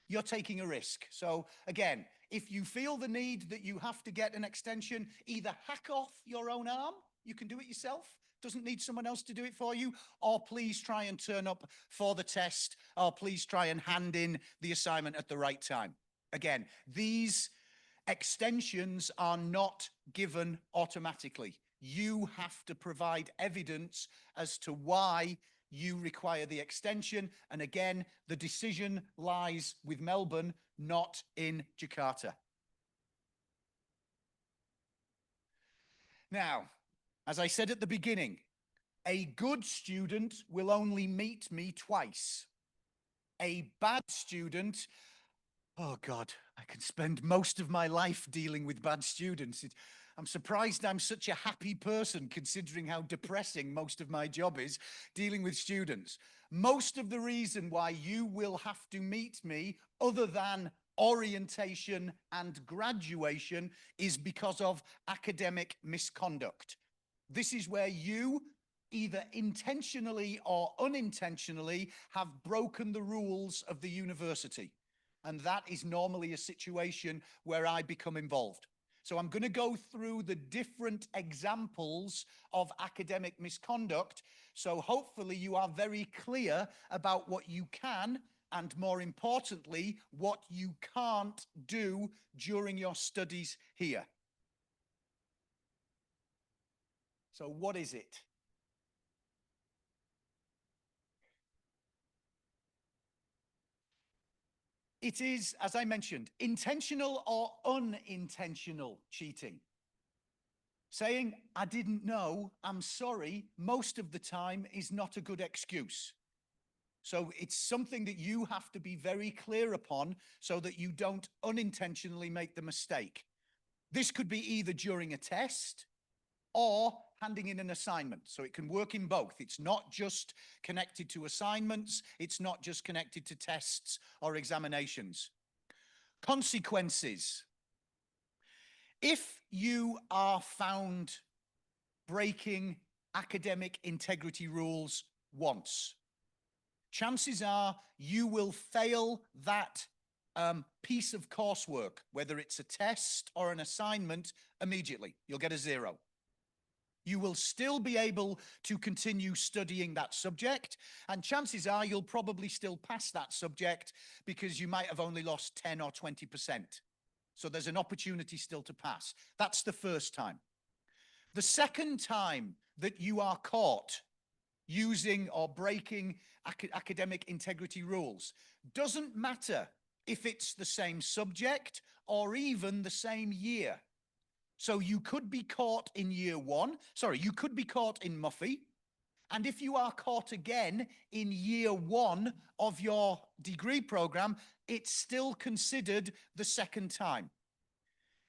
Speaker 14: you're taking a risk. So again, if you feel the need that you have to get an extension, either hack off your own arm, you can do it yourself, doesn't need someone else to do it for you, or please try and turn up for the test, or please try and hand in the assignment at the right time. Again, these extensions are not given automatically. You have to provide evidence as to why you require the extension. And again, the decision lies with Melbourne, not in Jakarta. Now, as I said at the beginning, a good student will only meet me twice. A bad student, oh God, I can spend most of my life dealing with bad students. I'm surprised I'm such a happy person considering how depressing most of my job is dealing with students. Most of the reason why you will have to meet me, other than orientation and graduation, is because of academic misconduct. This is where you, either intentionally or unintentionally, have broken the rules of the university. And that is normally a situation where I become involved. So I'm going to go through the different examples of academic misconduct. So hopefully you are very clear about what you can, and more importantly, what you can't do during your studies here. So what is it? It is, as I mentioned, intentional or unintentional cheating. Saying, I didn't know, I'm sorry, most of the time is not a good excuse. So it's something that you have to be very clear upon so that you don't unintentionally make the mistake. This could be either during a test or handing in an assignment. So it can work in both. It's not just connected to assignments. It's not just connected to tests or examinations. Consequences. If you are found breaking academic integrity rules once, chances are you will fail that piece of coursework, whether it's a test or an assignment, immediately. You'll get a 0. You will still be able to continue studying that subject, and chances are you'll probably still pass that subject because you might have only lost 10 or 20%. So there's an opportunity still to pass. That's the first time. The second time that you are caught using or breaking academic integrity rules, doesn't matter if it's the same subject or even the same year. So you could be caught in you could be caught in MUFY, and if you are caught again in year 1 of your degree program, it's still considered the second time.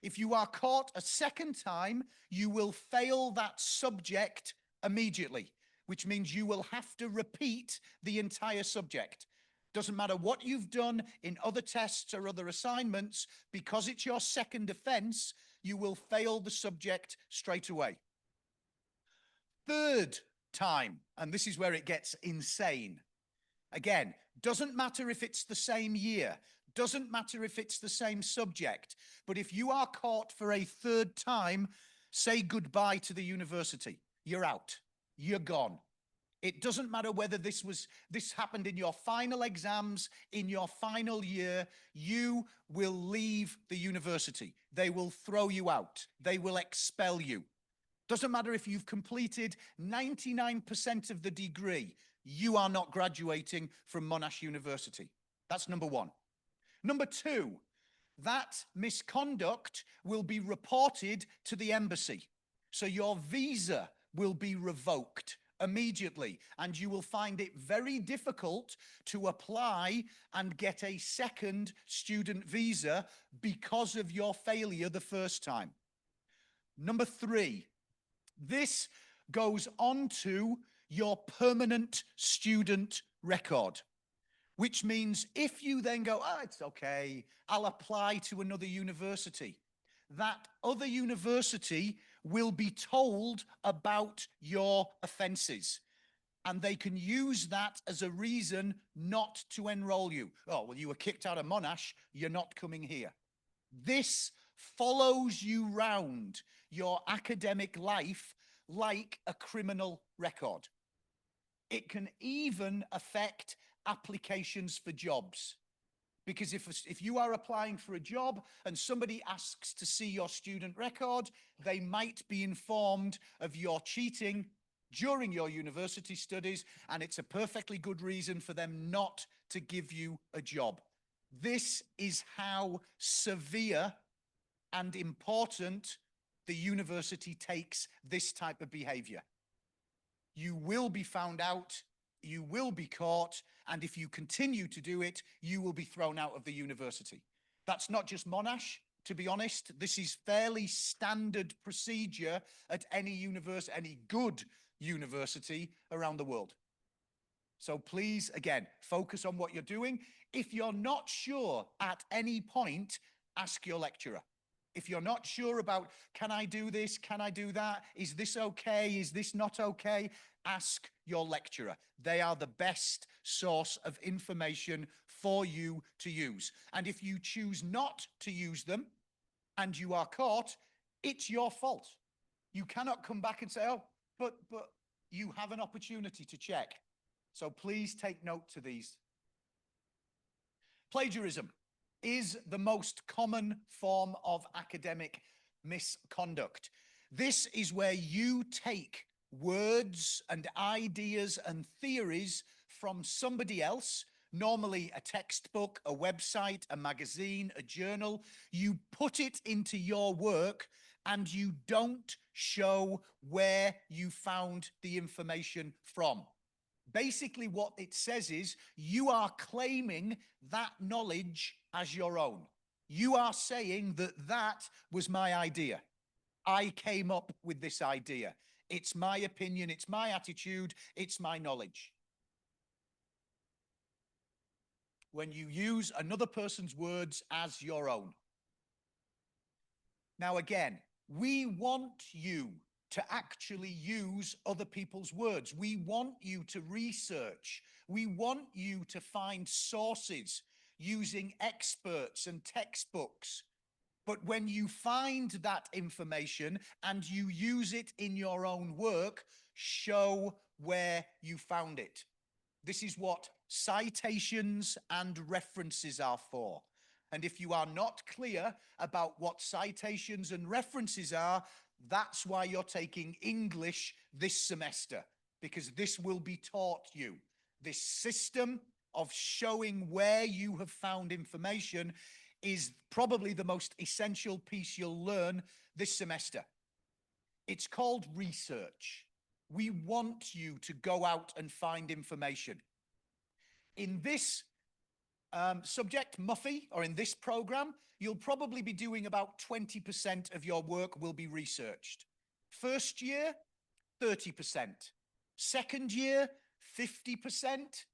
Speaker 14: If you are caught a second time, you will fail that subject immediately, which means you will have to repeat the entire subject. Doesn't matter what you've done in other tests or other assignments, because it's your second offense, you will fail the subject straight away. Third time, and this is where it gets insane. Again, doesn't matter if it's the same year, doesn't matter if it's the same subject, but if you are caught for a third time, say goodbye to the university. You're out. You're gone. It doesn't matter whether this happened in your final exams, in your final year, you will leave the university. They will throw you out. They will expel you. Doesn't matter if you've completed 99% of the degree, you are not graduating from Monash University. That's number one. Number two, that misconduct will be reported to the embassy. So your visa will be revoked immediately, and you will find it very difficult to apply and get a second student visa because of your failure the first time. Number three, this goes on to your permanent student record, which means if you then go, oh, it's okay, I'll apply to another university, that other university will be told about your offenses, and they can use that as a reason not to enroll you. Oh, well, you were kicked out of Monash, you're not coming here. This follows you round your academic life like a criminal record. It can even affect applications for jobs. Because if you are applying for a job and somebody asks to see your student record, they might be informed of your cheating during your university studies, and it's a perfectly good reason for them not to give you a job. This is how severe and important the university takes this type of behavior. You will be found out, you will be caught, and if you continue to do it, you will be thrown out of the university. That's not just Monash, to be honest. This is fairly standard procedure at any university, any good university around the world. So please, again, focus on what you're doing. If you're not sure at any point, ask your lecturer. If you're not sure about, can I do this? Can I do that? Is this okay? Is this not okay? Ask your lecturer. They are the best source of information for you to use. And if you choose not to use them and you are caught, it's your fault. You cannot come back and say, oh, but you have an opportunity to check. So please take note to these. Plagiarism is the most common form of academic misconduct. This is where you take words and ideas and theories from somebody else, normally a textbook, a website, a magazine, a journal. You put it into your work and you don't show where you found the information from. Basically, what it says is you are claiming that knowledge as your own. You are saying that that was my idea. I came up with this idea. It's my opinion, it's my attitude, it's my knowledge. When you use another person's words as your own. Now, again, we want you to actually use other people's words. We want you to research. We want you to find sources using experts and textbooks. But when you find that information and you use it in your own work, show where you found it. This is what citations and references are for. And if you are not clear about what citations and references are, that's why you're taking English this semester, because this will be taught you. This system of showing where you have found information is probably the most essential piece you'll learn this semester. It's called research. We want you to go out and find information. In this subject, MUFY, or in this program, you'll probably be doing about 20% of your work will be researched. First year, 30%. Second year, 50%.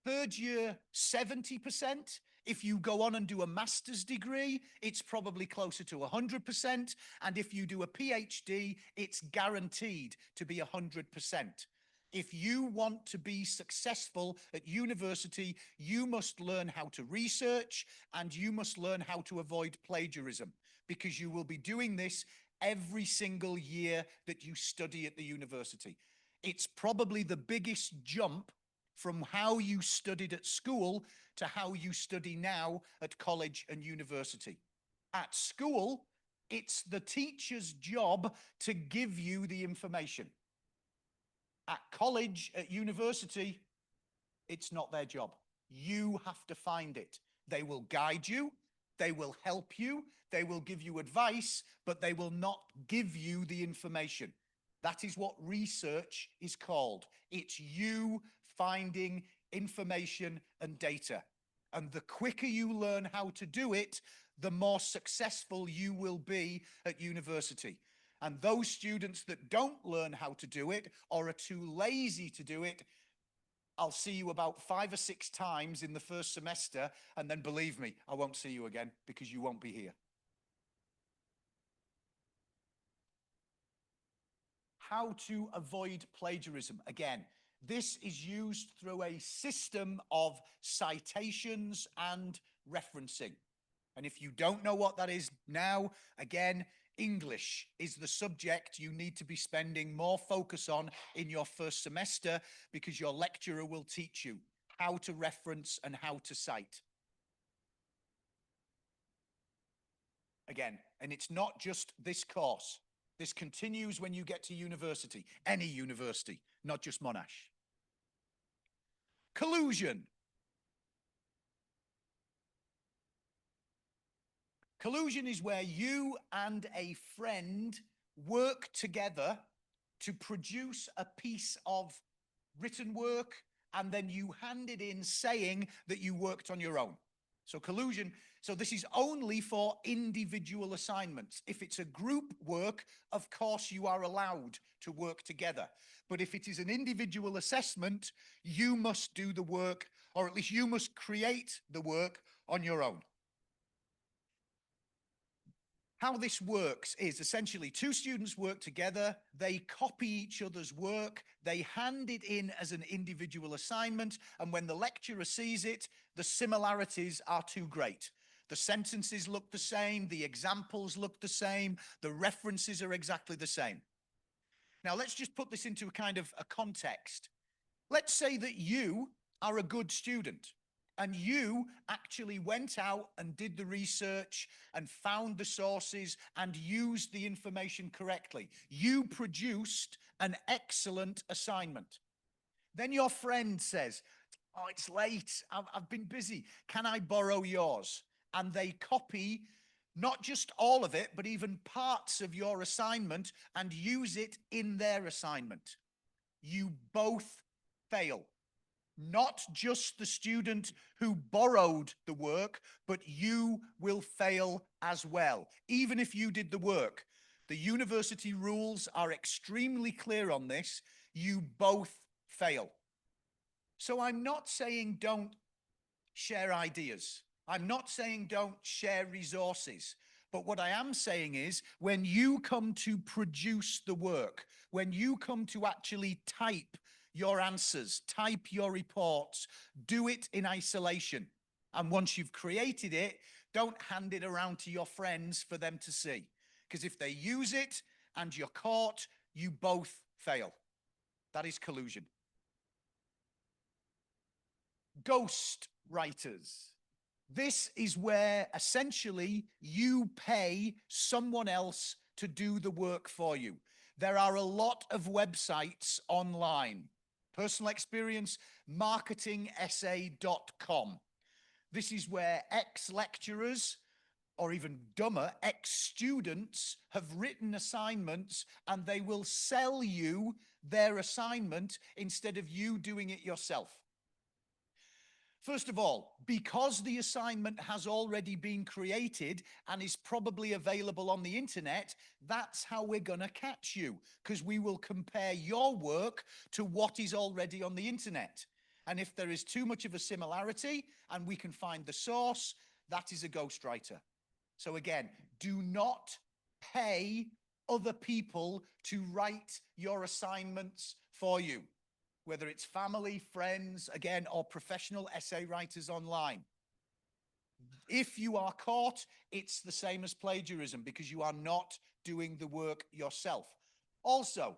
Speaker 14: Third year, 70%. If you go on and do a master's degree, it's probably closer to 100%. And if you do a PhD, it's guaranteed to be 100%. If you want to be successful at university, you must learn how to research and you must learn how to avoid plagiarism, because you will be doing this every single year that you study at the university. It's probably the biggest jump from how you studied at school to how you study now at college and university. At school, it's the teacher's job to give you the information. At college, at university, it's not their job. You have to find it. They will guide you, they will help you, they will give you advice, but they will not give you the information. That is what research is called. It's you finding information and data. And the quicker you learn how to do it, the more successful you will be at university. And those students that don't learn how to do it or are too lazy to do it, I'll see you about 5 or 6 times in the first semester, and then believe me, I won't see you again because you won't be here. How to avoid plagiarism. Again, this is used through a system of citations and referencing. And if you don't know what that is now, again, English is the subject you need to be spending more focus on in your first semester, because your lecturer will teach you how to reference and how to cite. Again, and it's not just this course. This continues when you get to university, any university, not just Monash. Collusion. Collusion is where you and a friend work together to produce a piece of written work, and then you hand it in saying that you worked on your own. So collusion, so this is only for individual assignments. If it's a group work, of course you are allowed to work together. But if it is an individual assessment, you must do the work, or at least you must create the work on your own. How this works is essentially 2 students work together, they copy each other's work, they hand it in as an individual assignment, and when the lecturer sees it, the similarities are too great. The sentences look the same, the examples look the same, the references are exactly the same. Now let's just put this into a kind of a context. Let's say that you are a good student, and you actually went out and did the research and found the sources and used the information correctly. You produced an excellent assignment. Then your friend says, "Oh, it's late. I've been busy. Can I borrow yours?" And they copy not just all of it, but even parts of your assignment and use it in their assignment. You both fail. Not just the student who borrowed the work, but you will fail as well, even if you did the work. The university rules are extremely clear on this. You both fail. So I'm not saying don't share ideas. I'm not saying don't share resources. But what I am saying is, when you come to produce the work, when you come to actually type your answers, type your reports, do it in isolation. And once you've created it, don't hand it around to your friends for them to see. Because if they use it and you're caught, you both fail. That is collusion. Ghost writers. This is where essentially you pay someone else to do the work for you. There are a lot of websites online. Personal experience, marketingessay.com. This is where ex-lecturers, or even dumber, ex-students have written assignments, and they will sell you their assignment instead of you doing it yourself. First of all, because the assignment has already been created and is probably available on the internet, that's how we're going to catch you, because we will compare your work to what is already on the internet. And if there is too much of a similarity and we can find the source, that is a ghostwriter. So again, do not pay other people to write your assignments for you, whether it's family, friends, again, or professional essay writers online. If you are caught, it's the same as plagiarism because you are not doing the work yourself. Also,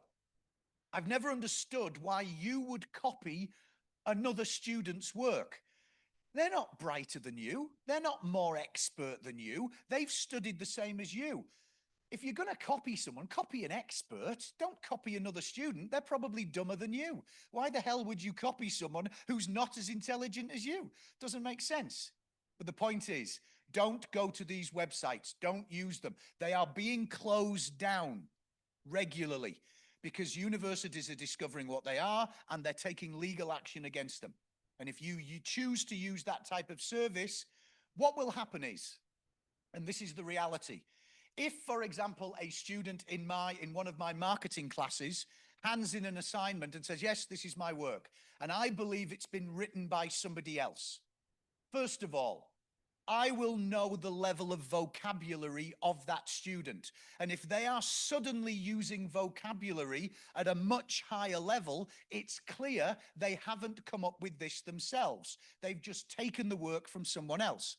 Speaker 14: I've never understood why you would copy another student's work. They're not brighter than you. They're not more expert than you. They've studied the same as you. If you're going to copy someone, copy an expert. Don't copy another student. They're probably dumber than you. Why the hell would you copy someone who's not as intelligent as you? Doesn't make sense. But the point is, don't go to these websites. Don't use them. They are being closed down regularly because universities are discovering what they are and they're taking legal action against them. And if you choose to use that type of service, what will happen is, and this is the reality, if, for example, a student in one of my marketing classes hands in an assignment and says, yes, this is my work, and I believe it's been written by somebody else, first of all, I will know the level of vocabulary of that student. And if they are suddenly using vocabulary at a much higher level, it's clear they haven't come up with this themselves. They've just taken the work from someone else.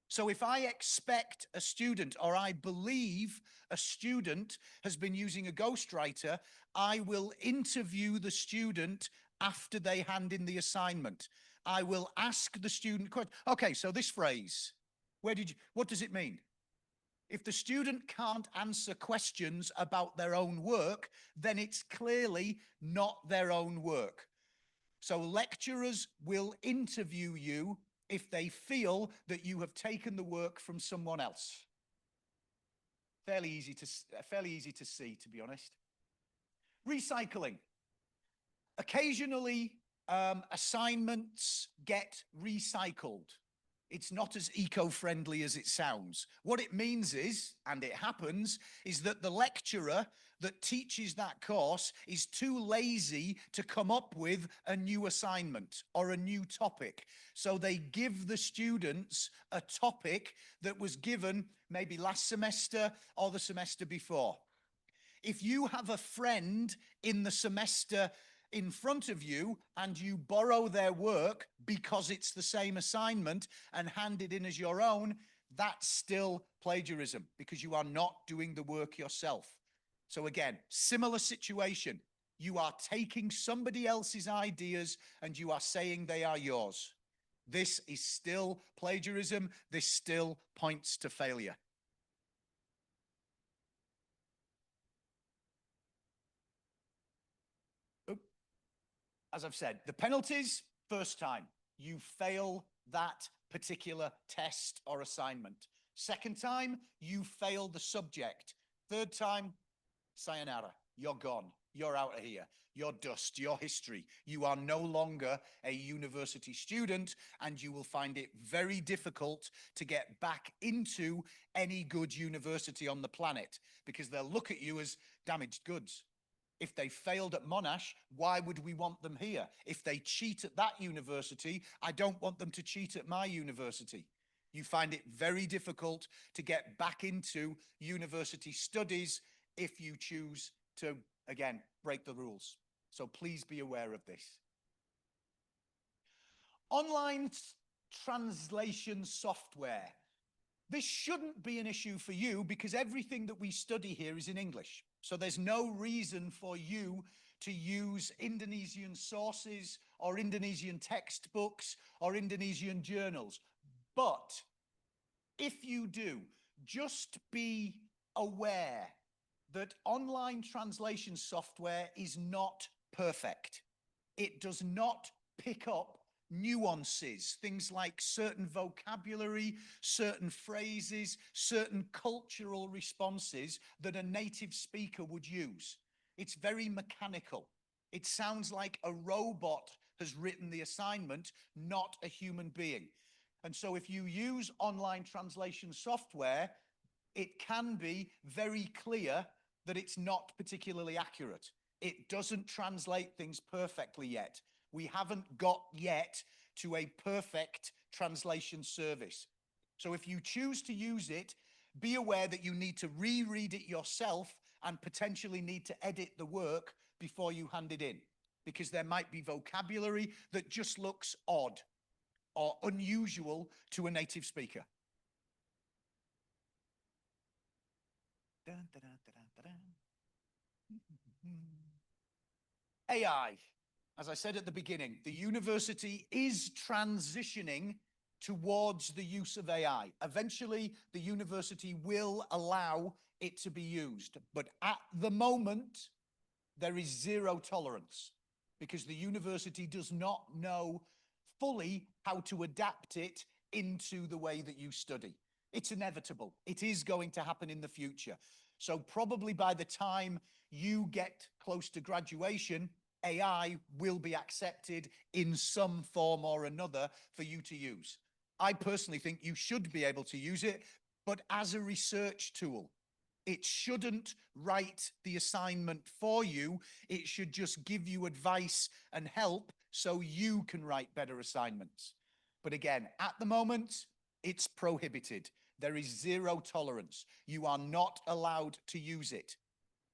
Speaker 14: So if I expect a student, or I believe a student has been using a ghostwriter, I will interview the student after they hand in the assignment. I will ask the student, okay, so this phrase, what does it mean? If the student can't answer questions about their own work, then it's clearly not their own work. So lecturers will interview you if they feel that you have taken the work from someone else. Fairly easy to see, to be honest. Recycling. Occasionally, assignments get recycled. It's not as eco-friendly as it sounds. What it means is, and it happens, is that the lecturer that teaches that course is too lazy to come up with a new assignment or a new topic. So they give the students a topic that was given maybe last semester or the semester before. If you have a friend in the semester in front of you and you borrow their work because it's the same assignment and hand it in as your own, that's still plagiarism because you are not doing the work yourself. So again, similar situation. You are taking somebody else's ideas and you are saying they are yours. This is still plagiarism. This still points to failure. As I've said, the penalties, first time, you fail that particular test or assignment. Second time, you fail the subject. Third time, sayonara, you're gone. You're out of here. You're dust. You're history. You are no longer a university student, and you will find it very difficult to get back into any good university on the planet because they'll look at you as damaged goods. If they failed at Monash, why would we want them here? If they cheat at that university, I don't want them to cheat at my university. You find it very difficult to get back into university studies if you choose to, again, break the rules. So please be aware of this. Online translation software. This shouldn't be an issue for you because everything that we study here is in English. So there's no reason for you to use Indonesian sources or Indonesian textbooks or Indonesian journals. But if you do, just be aware that online translation software is not perfect. It does not pick up nuances, things like certain vocabulary, certain phrases, certain cultural responses that a native speaker would use. It's very mechanical. It sounds like a robot has written the assignment, not a human being. And so if you use online translation software, it can be very clear that it's not particularly accurate. It doesn't translate things perfectly yet. We haven't got yet to a perfect translation service. So if you choose to use it, be aware that you need to reread it yourself and potentially need to edit the work before you hand it in, because there might be vocabulary that just looks odd or unusual to a native speaker. Dun, dun, dun, dun, dun, dun. AI. As I said at the beginning, the university is transitioning towards the use of AI. Eventually, the university will allow it to be used. But at the moment, there is zero tolerance because the university does not know fully how to adapt it into the way that you study. It's inevitable. It is going to happen in the future. So probably by the time you get close to graduation, AI will be accepted in some form or another for you to use. I personally think you should be able to use it, but as a research tool. It shouldn't write the assignment for you. It should just give you advice and help so you can write better assignments. But again, at the moment, it's prohibited. There is zero tolerance. You are not allowed to use it.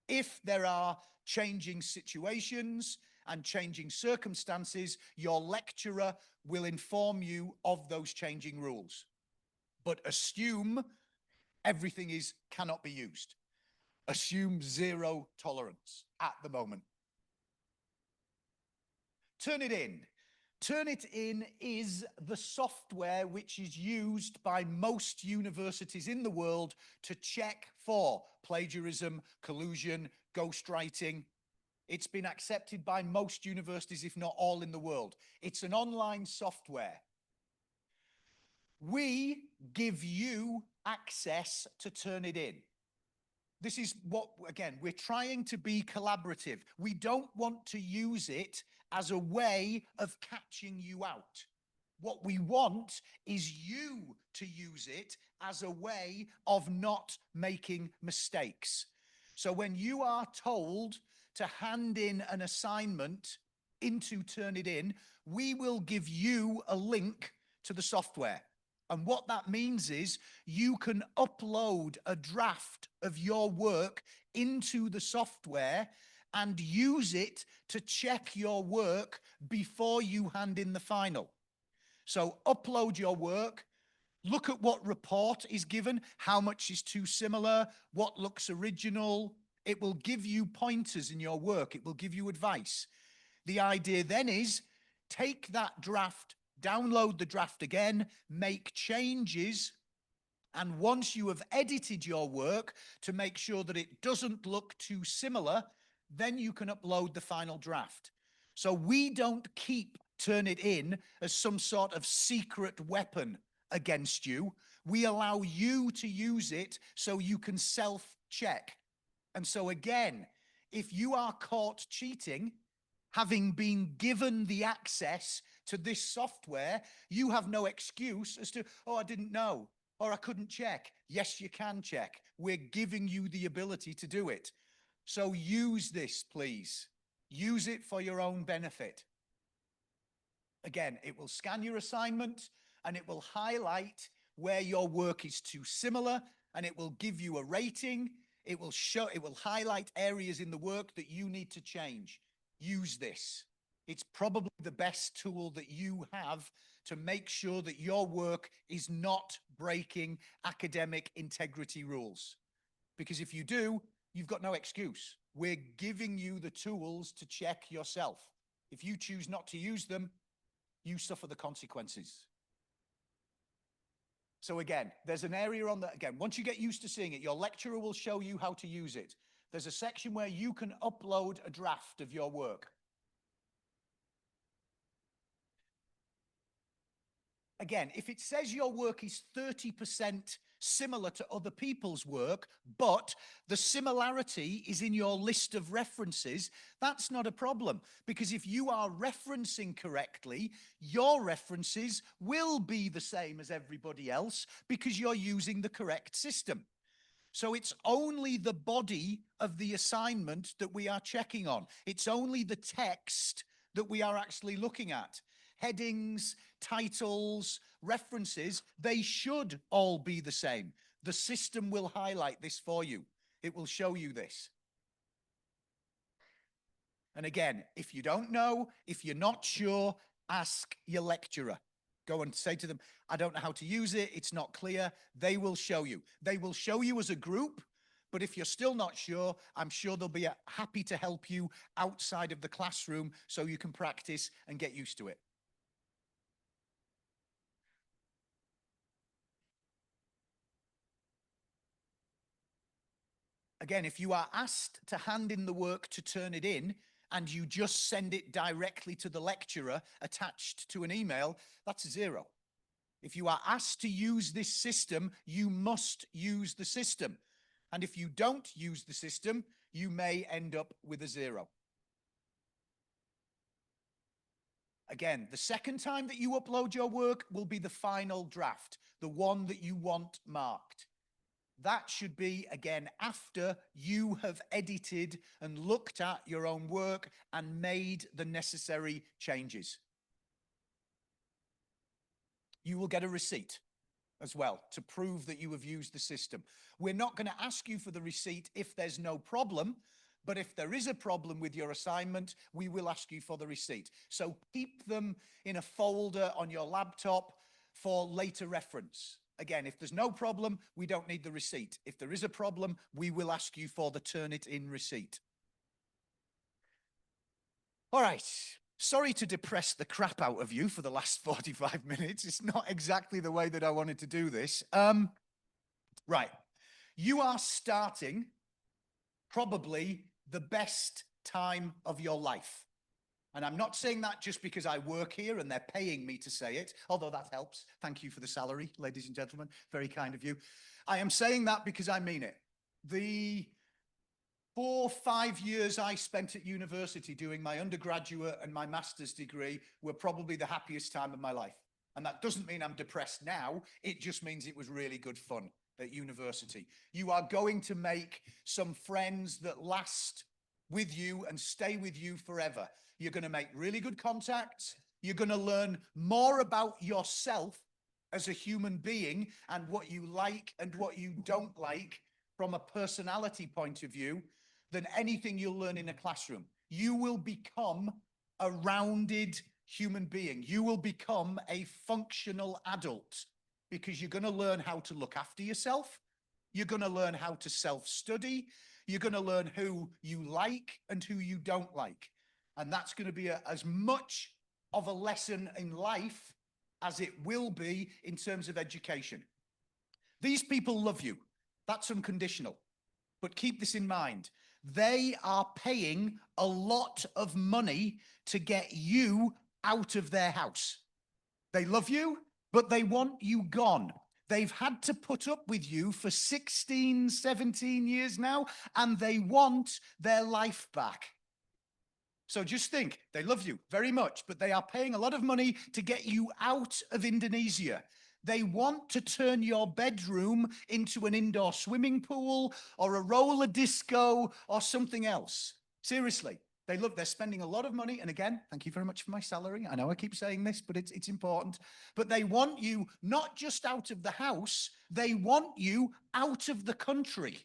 Speaker 14: If there are changing situations and changing circumstances, your lecturer will inform you of those changing rules. But assume everything cannot be used. Assume zero tolerance at the moment. Turn it in. Turn it in is the software which is used by most universities in the world to check for plagiarism, collusion, ghostwriting. It's been accepted by most universities, if not all in the world. It's an online software. We give you access to turn it in. This is what, again, we're trying to be collaborative. We don't want to use it as a way of catching you out. What we want is you to use it as a way of not making mistakes. So when you are told to hand in an assignment into Turn It In, we will give you a link to the software. And what that means is you can upload a draft of your work into the software and use it to check your work before you hand in the final. So upload your work, look at what report is given, how much is too similar, what looks original. It will give you pointers in your work. It will give you advice. The idea then is take that draft, download the draft again, make changes, and once you have edited your work to make sure that it doesn't look too similar, then you can upload the final draft. So we don't keep Turn It In as some sort of secret weapon against you. We allow you to use it so you can self-check. And so again, if you are caught cheating, having been given the access to this software, you have no excuse as to, oh, I didn't know, or I couldn't check. Yes, you can check. We're giving you the ability to do it. So use this, please. Use it for your own benefit. Again, it will scan your assignment and it will highlight where your work is too similar, and it will give you a rating. It will highlight areas in the work that you need to change. Use this. It's probably the best tool that you have to make sure that your work is not breaking academic integrity rules. Because if you do, you've got no excuse. We're giving you the tools to check yourself. If you choose not to use them, you suffer the consequences. So again, there's an area on that. Again, once you get used to seeing it, your lecturer will show you how to use it. There's a section where you can upload a draft of your work. Again, if it says your work is 30% similar to other people's work, but the similarity is in your list of references, that's not a problem. Because if you are referencing correctly, your references will be the same as everybody else because you're using the correct system. So it's only the body of the assignment that we are checking on. It's only the text that we are actually looking at. Headings, titles, references, they should all be the same. The system will highlight this for you. It will show you this. And again, if you don't know, if you're not sure, ask your lecturer. Go and say to them, I don't know how to use it. It's not clear. They will show you. They will show you as a group. But if you're still not sure, I'm sure they'll be happy to help you outside of the classroom so you can practice and get used to it. Again, if you are asked to hand in the work to turn it in and you just send it directly to the lecturer attached to an email, that's a 0. If you are asked to use this system, you must use the system. And if you don't use the system, you may end up with a 0. Again, the second time that you upload your work will be the final draft, the one that you want marked. That should be, again, after you have edited and looked at your own work and made the necessary changes. You will get a receipt as well to prove that you have used the system. We're not going to ask you for the receipt if there's no problem, but if there is a problem with your assignment, we will ask you for the receipt. So keep them in a folder on your laptop for later reference. Again, if there's no problem, we don't need the receipt. If there is a problem, we will ask you for the Turnitin receipt. All right. Sorry to depress the crap out of you for the last 45 minutes. It's not exactly the way that I wanted to do this. Right. You are starting probably the best time of your life. And I'm not saying that just because I work here and they're paying me to say it, although that helps. Thank you for the salary, ladies and gentlemen. Very kind of you. I am saying that because I mean it. The 4 or 5 years I spent at university doing my undergraduate and my master's degree were probably the happiest time of my life. And that doesn't mean I'm depressed now. It just means it was really good fun at university. You are going to make some friends that last with you and stay with you forever. You're going to make really good contacts. You're going to learn more about yourself as a human being and what you like and what you don't like from a personality point of view than anything you'll learn in a classroom. You will become a rounded human being. You will become a functional adult because you're going to learn how to look after yourself. You're going to learn how to self-study. You're going to learn who you like and who you don't like. And that's going to be as much of a lesson in life as it will be in terms of education. These people love you. That's unconditional. But keep this in mind. They are paying a lot of money to get you out of their house. They love you, but they want you gone. They've had to put up with you for 16, 17 years now, and they want their life back. So just think, they love you very much, but they are paying a lot of money to get you out of Indonesia. They want to turn your bedroom into an indoor swimming pool or a roller disco or something else. Seriously, they're spending a lot of money. And again, thank you very much for my salary. I know I keep saying this, but it's important. But they want you not just out of the house, they want you out of the country.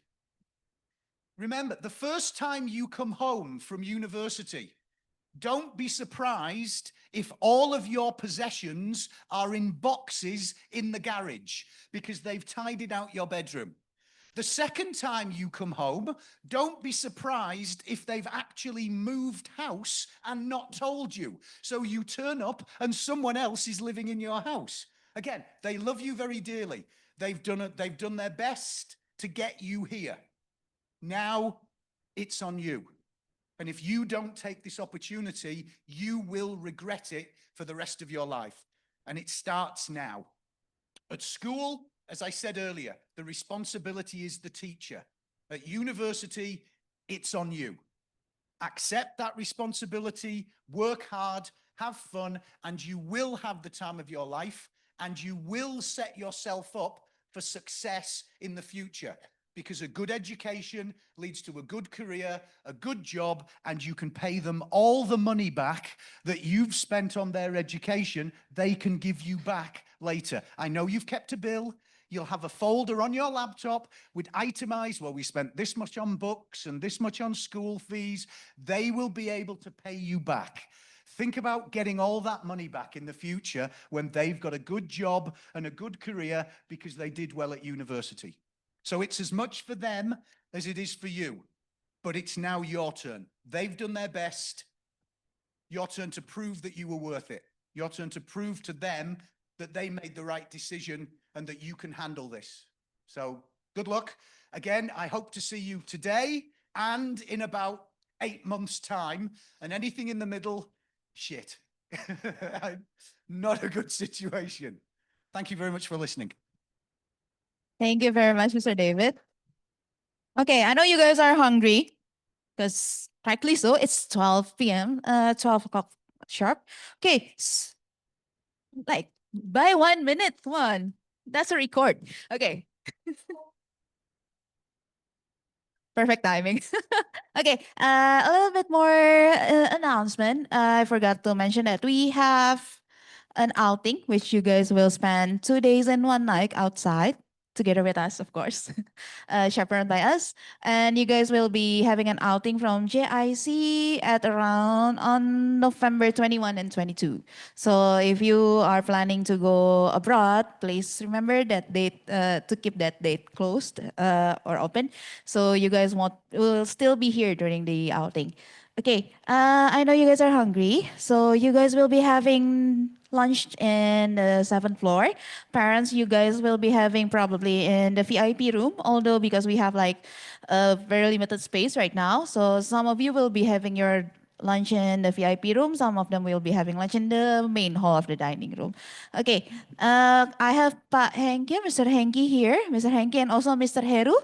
Speaker 14: Remember, the first time you come home from university, don't be surprised if all of your possessions are in boxes in the garage because they've tidied out your bedroom. The second time you come home, don't be surprised if they've actually moved house and not told you. So you turn up and someone else is living in your house. Again, they love you very dearly. They've done their best to get you here. Now it's on you. And if you don't take this opportunity, you will regret it for the rest of your life. And it starts now. At school, as I said earlier, the responsibility is the teacher. At university, it's on you. Accept that responsibility, work hard, have fun, and you will have the time of your life, and you will set yourself up for success in the future. because a good education leads to a good career, a good job, and you can pay them all the money back that you've spent on their education. They can give you back later. I know you've kept a bill. You'll have a folder on your laptop with itemized, well, we spent this much on books and this much on school fees. They will be able to pay you back. Think about getting all that money back in the future when they've got a good job and a good career because they did well at university. So it's as much for them as it is for you, but it's now your turn. They've done their best. Your turn to prove that you were worth it. Your turn to prove to them that they made the right decision and that you can handle this. So good luck. Again, I hope to see you today and in about 8 months' time, and anything in the middle, shit. Not a good situation. Thank you very much for listening.
Speaker 13: Thank you very much, Mr. David. Okay, I know you guys are hungry because rightly so. It's 12 p.m., 12 o'clock sharp. Okay, like by 1 minute, one. That's a record. Okay. Perfect timing. Okay, a little bit more announcement. I forgot to mention that we have an outing, which you guys will spend 2 days and 1 night outside together with us, of course, chaperoned by us. And you guys will be having an outing from JIC at around on November 21 and 22. So if you are planning to go abroad, please remember that date to keep that date closed or open. So you guys will still be here during the outing. Okay, I know you guys are hungry, so you guys will be having lunch in the 7th floor. Parents, you guys will be having probably in the VIP room, although because we have like a very limited space right now, so some of you will be having your lunch in the VIP room, some of them will be having lunch in the main hall of the dining room. Okay, I have Pak Henki, Mr. Henki here, Mr. Henki, and also Mr. Heru.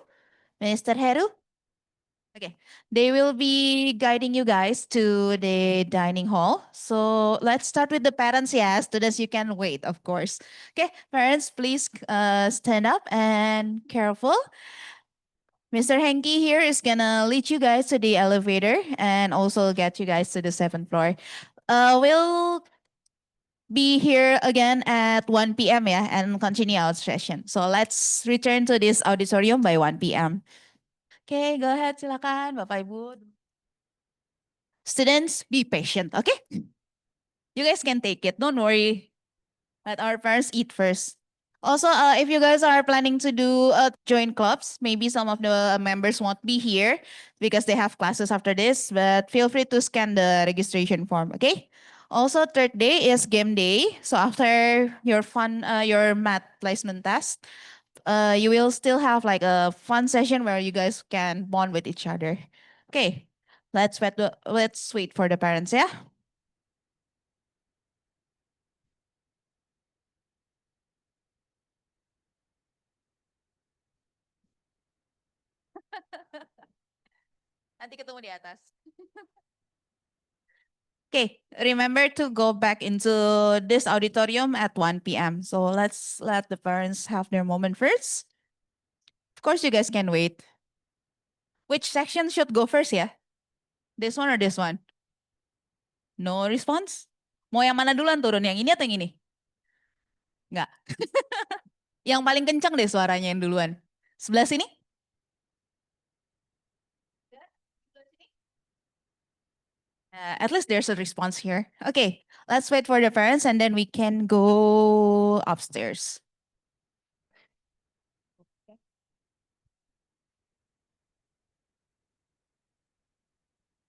Speaker 13: Mr. Heru? Okay, they will be guiding you guys to the dining hall. So let's start with the parents. Yeah, students, you can wait, of course. Okay, parents, please stand up and careful. Mr. Henki here is gonna lead you guys to the elevator and also get you guys to the 7th floor. We'll be here again at 1 p.m. Yeah, and continue our session. So let's return to this auditorium by 1 p.m. Okay, go ahead, silakan, Bapak Ibu. Students, be patient, okay? You guys can take it, don't worry. Let our parents eat first. Also, if you guys are planning to do join clubs, maybe some of the members won't be here because they have classes after this, but feel free to scan the registration form, okay? Also, third day is game day. So after your math placement test, you will still have like a fun session where you guys can bond with each other. Okay, let's wait for the parents, yeah? Nanti ketemu di atas. Okay, remember to go back into this auditorium at 1 p.m. So let's let the parents have their moment first. Of course, you guys can wait. Which section should go first, yeah? This one or this one? No response? Mau yang mana duluan turun? Yang ini atau yang ini? Enggak. Yang paling kencang deh suaranya yang duluan. Sebelah sini? At least there's a response here. Okay, let's wait for the parents and then we can go upstairs.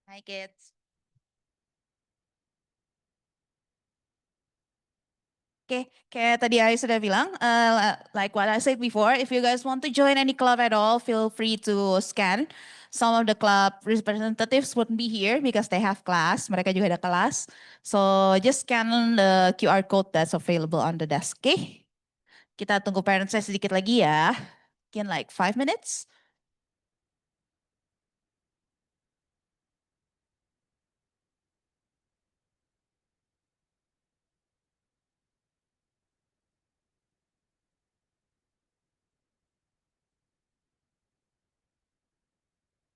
Speaker 13: Hi, kids. Oke, kayak tadi I sudah bilang, like what I said before, if you guys want to join any club at all, feel free to scan. Some of the club representatives wouldn't be here because they have class. Mereka juga ada kelas. So just scan the QR code that's available on the desk, okay? Kita tunggu parents saya sedikit lagi ya. Mungkin like 5 minutes.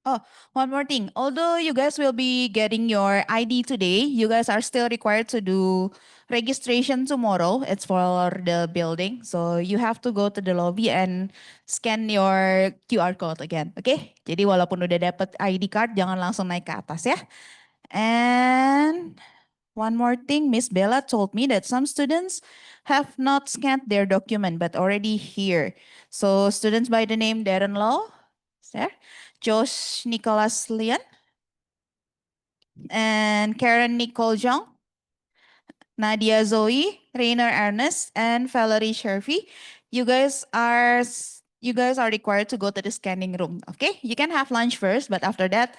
Speaker 13: Oh, one more thing. Although you guys will be getting your ID today, you guys are still required to do registration tomorrow. It's for the building. So you have to go to the lobby and scan your QR code again. Okay? Jadi walaupun udah dapet ID card, jangan langsung naik ke atas ya. And one more thing, Miss Bella told me that some students have not scanned their document but already here. So students by the name Darren Law, sir, Josh Nicholas Lian, and Karen Nicole Jong, Nadia Zoe, Rainer Ernest, and Valerie Sherfy. You guys are required to go to the scanning room. Okay, you can have lunch first, but after that,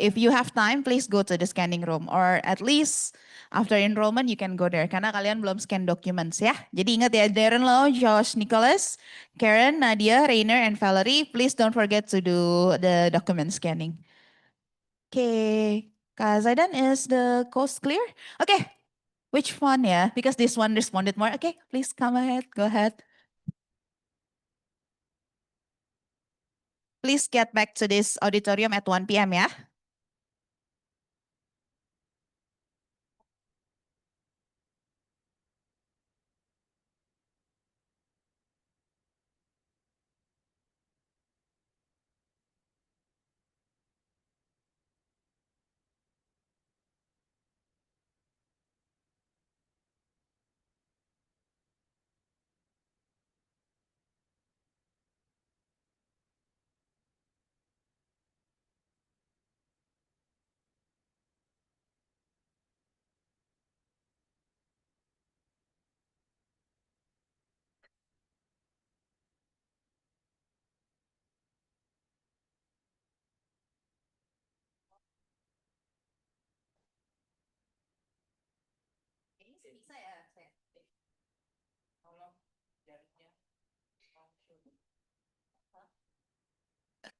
Speaker 13: if you have time, please go to the scanning room, or at least after enrollment you can go there. Karena kalian belum scan documents ya. Jadi ingat ya, Darren Low, Josh Nicholas, Karen, Nadia, Rainer, and Valerie. Please don't forget to do the document scanning. Okay, Kak Zaidan, is the coast clear? Okay, which one ya? Because this one responded more. Okay, please come ahead, go ahead. Please get back to this auditorium at 1 p.m. ya.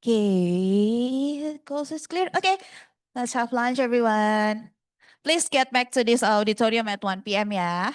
Speaker 13: Okay, coast is clear. Okay, let's have lunch, everyone. Please get back to this auditorium at 1 p.m. ya.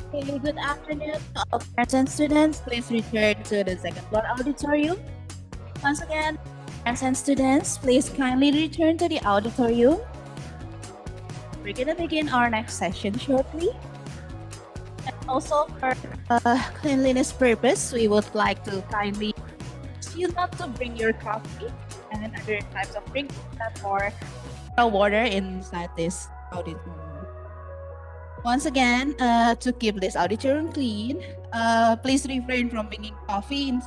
Speaker 13: Okay, good afternoon to all parents and students. Please return to the second floor auditorium. Once again, parents and students, please kindly return to the auditorium. We're gonna begin our next session shortly. And also for cleanliness purpose, we would like to kindly ask you not to bring your coffee and other types of drinks or water inside this auditorium. Once again, to keep this auditorium clean, please refrain from bringing coffee in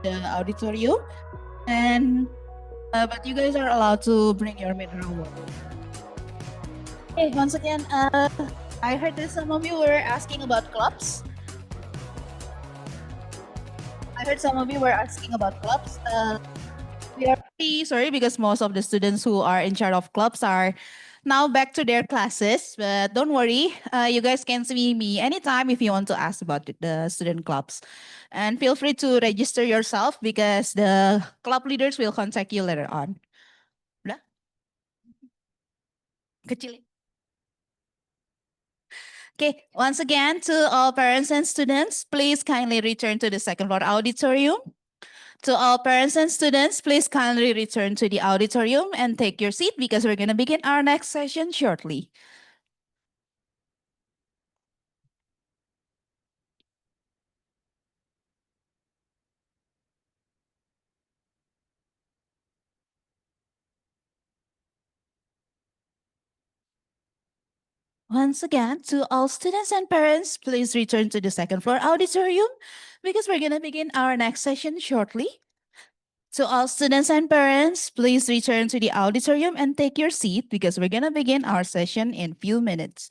Speaker 13: the auditorium, and but you guys are allowed to bring your mineral water. Okay, once again, I heard that some of you were asking about clubs. I heard some of you were asking about clubs. We are pretty sorry because most of the students who are in charge of clubs are now back to their classes. But don't worry, you guys can see me anytime if you want to ask about the student clubs. And feel free to register yourself because the club leaders will contact you later on. Udah? Kecil. Okay, once again, to all parents and students, please kindly return to the second floor auditorium. To all parents and students, please kindly return to the auditorium and take your seat because we're going to begin our next session shortly. Once again, to all students and parents, please return to the second floor auditorium because we're going to begin our next session shortly. To all students and parents, please return to the auditorium and take your seat because we're going to begin our session in few minutes.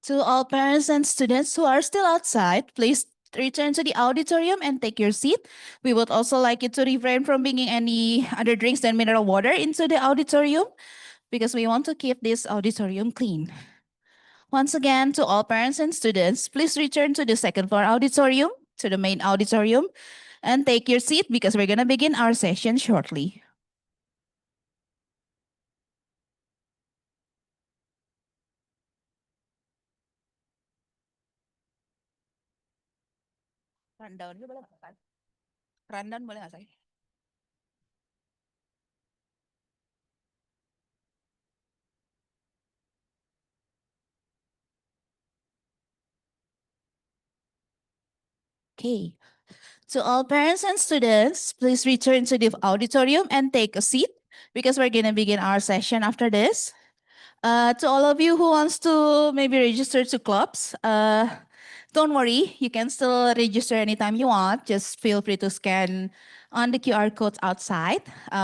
Speaker 13: To all parents and students who are still outside, please return to the auditorium and take your seat. We would also like you to refrain from bringing any other drinks than mineral water into the auditorium because we want to keep this auditorium clean. Once again, to all parents and students, please return to the second floor auditorium, to the main auditorium, and take your seat because we're going to begin our session shortly. Rundown boleh nggak, Kak? Rundown boleh nggak, saya? Okay. To all parents and students, please return to the auditorium and take a seat because we're going to begin our session after this. To all of you who wants to maybe register to clubs, don't worry, you can still register anytime you want. Just feel free to scan on the QR codes outside.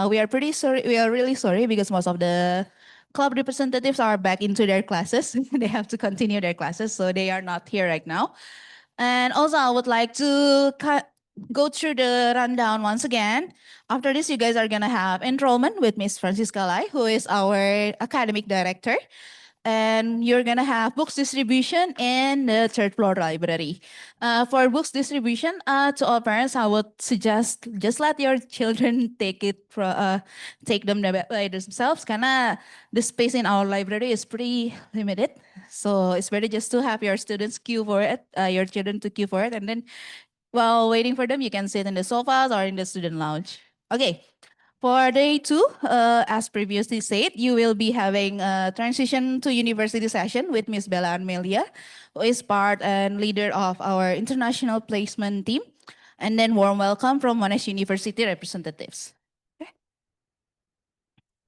Speaker 13: We are pretty sorry. We are really sorry because most of the club representatives are back into their classes. They have to continue their classes, so they are not here right now. And also, I would like to go through the rundown once again. After this, you guys are going to have enrollment with Miss Francisca Lai, who is our academic director. And you're going to have books distribution in the third floor library. For books distribution, to all parents, I would suggest just let your children take them by themselves karena the space in our library is pretty limited. So it's better just to have your students queue for it, your children to queue for it. And then while waiting for them, you can sit in the sofas or in the student lounge. Okay. For day 2, as previously said, you will be having a transition to university session with Miss Bella Amelia, who is part and leader of our international placement team. And then warm welcome from Monash University representatives.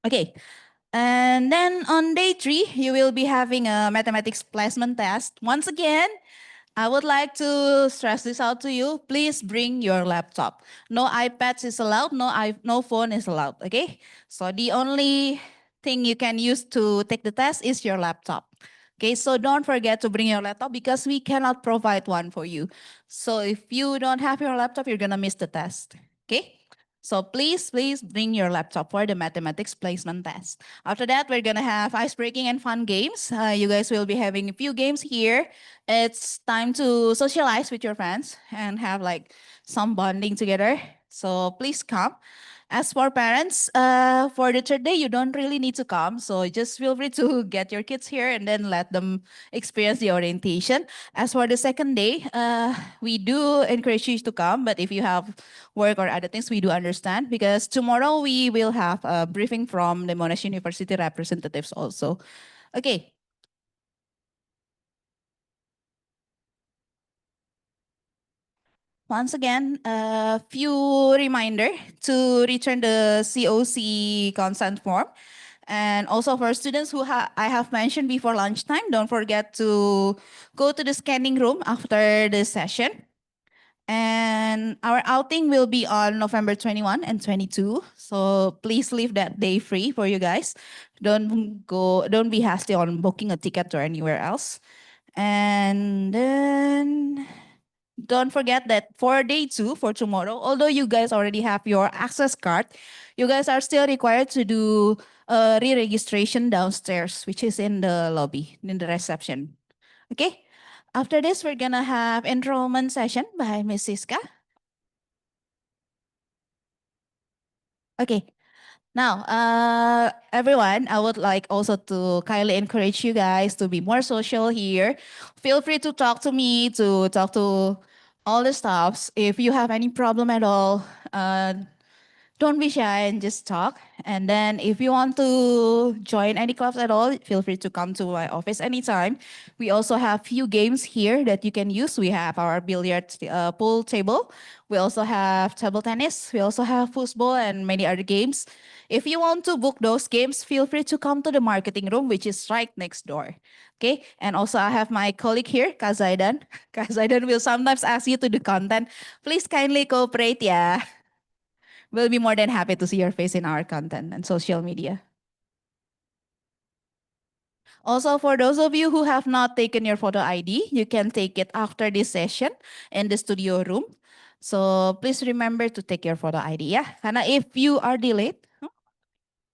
Speaker 13: Okay. And then on day 3, you will be having a mathematics placement test. Once again, I would like to stress this out to you. Please bring your laptop. No iPads is allowed, no phone is allowed, okay? So the only thing you can use to take the test is your laptop. Okay, so don't forget to bring your laptop because we cannot provide one for you. So if you don't have your laptop, you're gonna miss the test, okay? So please bring your laptop for the mathematics placement test. After that, we're gonna have ice breaking and fun games. You guys will be having a few games here. It's time to socialize with your friends and have like some bonding together. So please come. As for parents, for the third day, you don't really need to come. So just feel free to get your kids here and then let them experience the orientation. As for the second day, we do encourage you to come, but if you have work or other things, we do understand because tomorrow we will have a briefing from the Monash University representatives also. Okay. Once again, a few reminder to return the COC consent form. And also for students who I have mentioned before lunchtime, don't forget to go to the scanning room after the session. And our outing will be on November 21 and 22. So please leave that day free for you guys. Don't be hasty on booking a ticket or anywhere else. And then don't forget that for day 2, for tomorrow, although you guys already have your access card, you guys are still required to do a re-registration downstairs, which is in the lobby, in the reception. Okay? After this, we're gonna have enrollment session by Miss Siska. Okay. Now, everyone, I would like also to kindly encourage you guys to be more social here. Feel free to talk to me, to talk to all the staffs. If you have any problem at all, don't be shy and just talk. And then if you want to join any clubs at all, feel free to come to my office anytime. We also have few games here that you can use. We have our billiard pool table. We also have table tennis. We also have football and many other games. If you want to book those games, feel free to come to the marketing room, which is right next door. Okay. And also I have my colleague here, Kazaidan. Kazaidan will sometimes ask you to do content. Please kindly cooperate, yeah. We'll be more than happy to see your face in our content and social media. Also, for those of you who have not taken your photo ID, you can take it after this session in the studio room. So please remember to take your photo ID, yeah? Karena if you are delayed,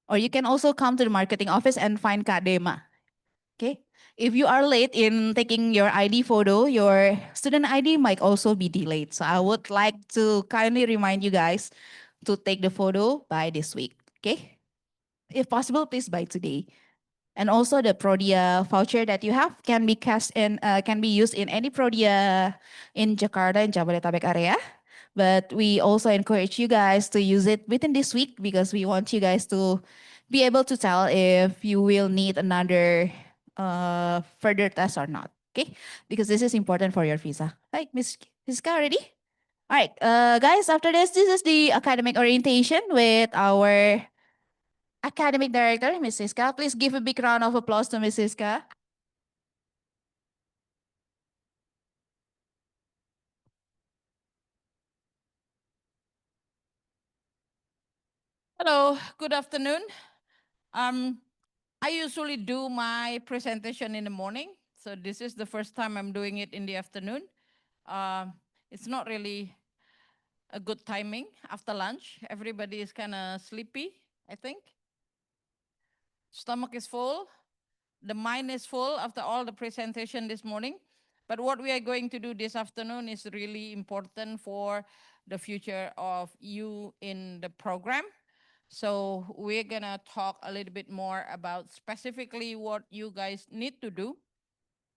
Speaker 13: or you can also come to the marketing office and find Kak Dema. Okay? If you are late in taking your ID photo, your student ID might also be delayed. So I would like to kindly remind you guys to take the photo by this week. Okay? If possible, please by today. And also the Prodia voucher that you have can be cashed in, can be used in any Prodia in Jakarta and Jabodetabek area. But we also encourage you guys to use it within this week because we want you guys to be able to tell if you will need another further test or not. Okay, because this is important for your visa. Right, Miss Ska, ready? All right, guys. After this is the academic orientation with our academic director, Miss Siska. Please give a big round of applause to Miss Siska.
Speaker 1: Hello, good afternoon. I usually do my presentation in the morning, so this is the first time I'm doing it in the afternoon. It's not really a good timing after lunch. Everybody is kind of sleepy, I think. Stomach is full. The mind is full after all the presentation this morning. But what we are going to do this afternoon is really important for the future of you in the program. So we're gonna talk a little bit more about specifically what you guys need to do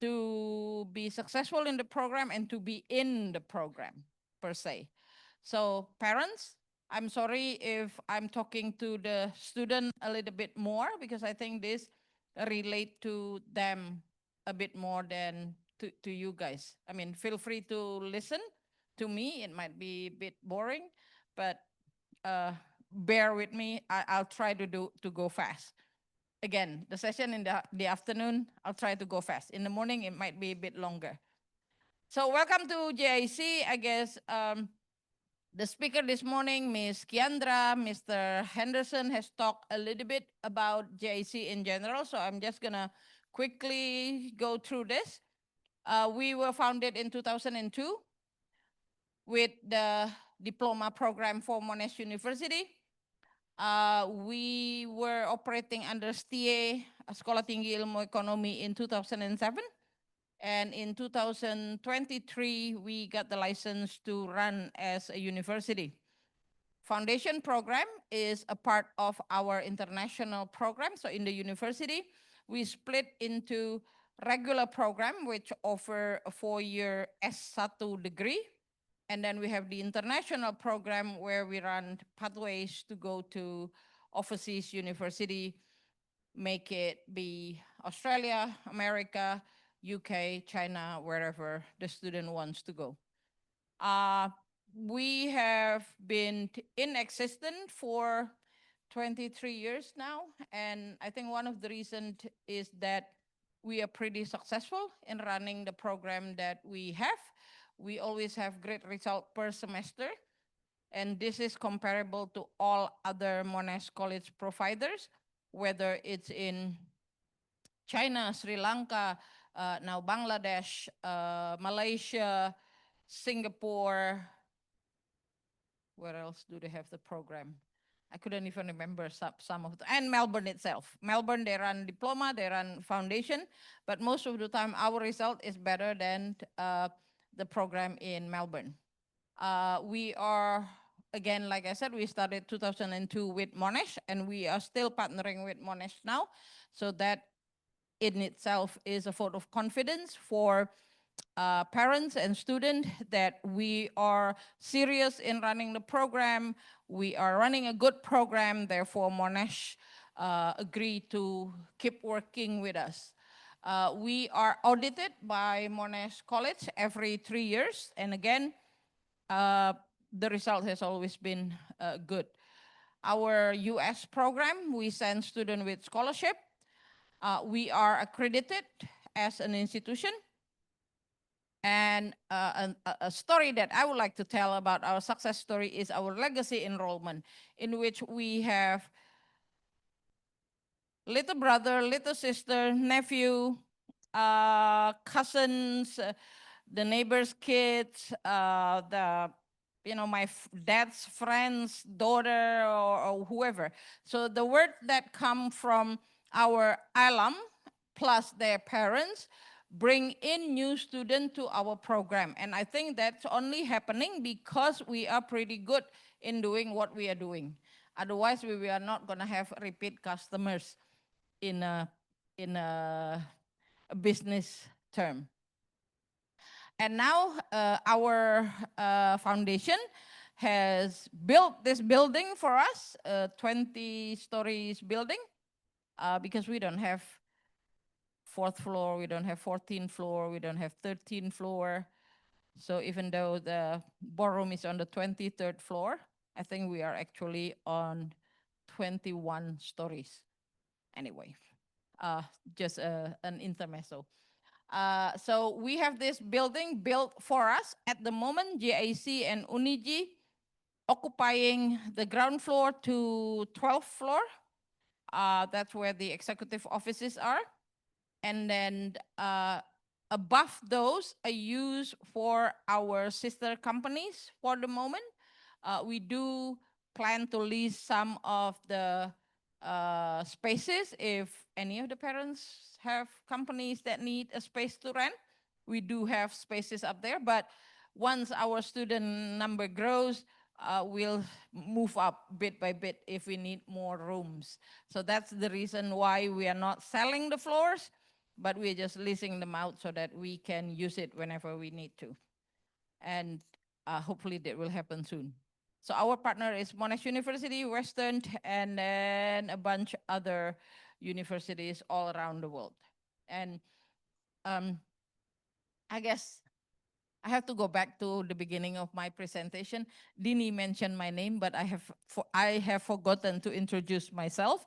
Speaker 1: to be successful in the program and to be in the program per se. So parents, I'm sorry if I'm talking to the student a little bit more because I think this relate to them a bit more than to you guys. I mean, feel free to listen to me. It might be a bit boring, but bear with me. I'll try to go fast. Again, the session in the afternoon, I'll try to go fast. In the morning, it might be a bit longer. So welcome to JIC. I guess the speaker this morning, Ms. Kiandra, Mr. Henderson has talked a little bit about JIC in general. So I'm just gonna quickly go through this. We were founded in 2002 with the
Speaker 15: diploma program for Monash University. We were operating under STIE, Sekolah Tinggi Ilmu Ekonomi, in 2007. And in 2023, we got the license to run as a university. Foundation program is a part of our international program. So in the university, we split into regular program, which offer a 4-year S1 degree. And then we have the international program where we run pathways to go to overseas university, make it be Australia, America, UK, China, wherever the student wants to go. We have been in existence for 23 years now, and I think one of the reasons is that we are pretty successful in running the program that we have. We always have great result per semester, and this is comparable to all other Monash College providers, whether it's in China, Sri Lanka, now Bangladesh, Malaysia, Singapore. Where else do they have the program? I couldn't even remember some of them. And Melbourne itself. Melbourne, they run diploma, they run foundation, but most of the time our result is better than the program in Melbourne. We are, again, like I said, we started 2002 with Monash, and we are still partnering with Monash now. So that in itself is a vote of confidence for parents and students that we are serious in running the program. We are running a good program, therefore Monash agreed to keep working with us. We are audited by Monash College every 3 years, and again, the result has always been good. Our US program, we send students with scholarship. We are accredited as an institution. And a story that I would like to tell about our success story is our legacy enrollment, in which we have little brother, little sister, nephew, cousins, the neighbors' kids, my dad's friends, daughter, or whoever. So the word that come from our alum plus their parents bring in new students to our program. And I think that's only happening because we are pretty good in doing what we are doing. Otherwise, we are not going to have repeat customers in a business term. And now our foundation has built this building for us, a 20 stories building, because we don't have 4th floor, we don't have 14th floor, we don't have 13th floor. So even though the ballroom is on the 23rd floor, I think we are actually on 21 stories. Anyway, just an intermezzo. So we have this building built for us. At the moment, JIC and Uniji occupying the ground floor to 12th floor. That's where the executive offices are. And then above those are used for our sister companies for the moment. We do plan to lease some of the spaces if any of the parents have companies that need a space to rent. We do have spaces up there, but once our student number grows, we'll move up bit by bit if we need more rooms. So that's the reason why we are not selling the floors, but we're just leasing them out so that we can use it whenever we need to. And hopefully that will happen soon. So our partner is Monash University, Western, and then a bunch other universities all around the world. And I guess I have to go back to the beginning of my presentation. Dini mentioned my name, but I have forgotten to introduce myself.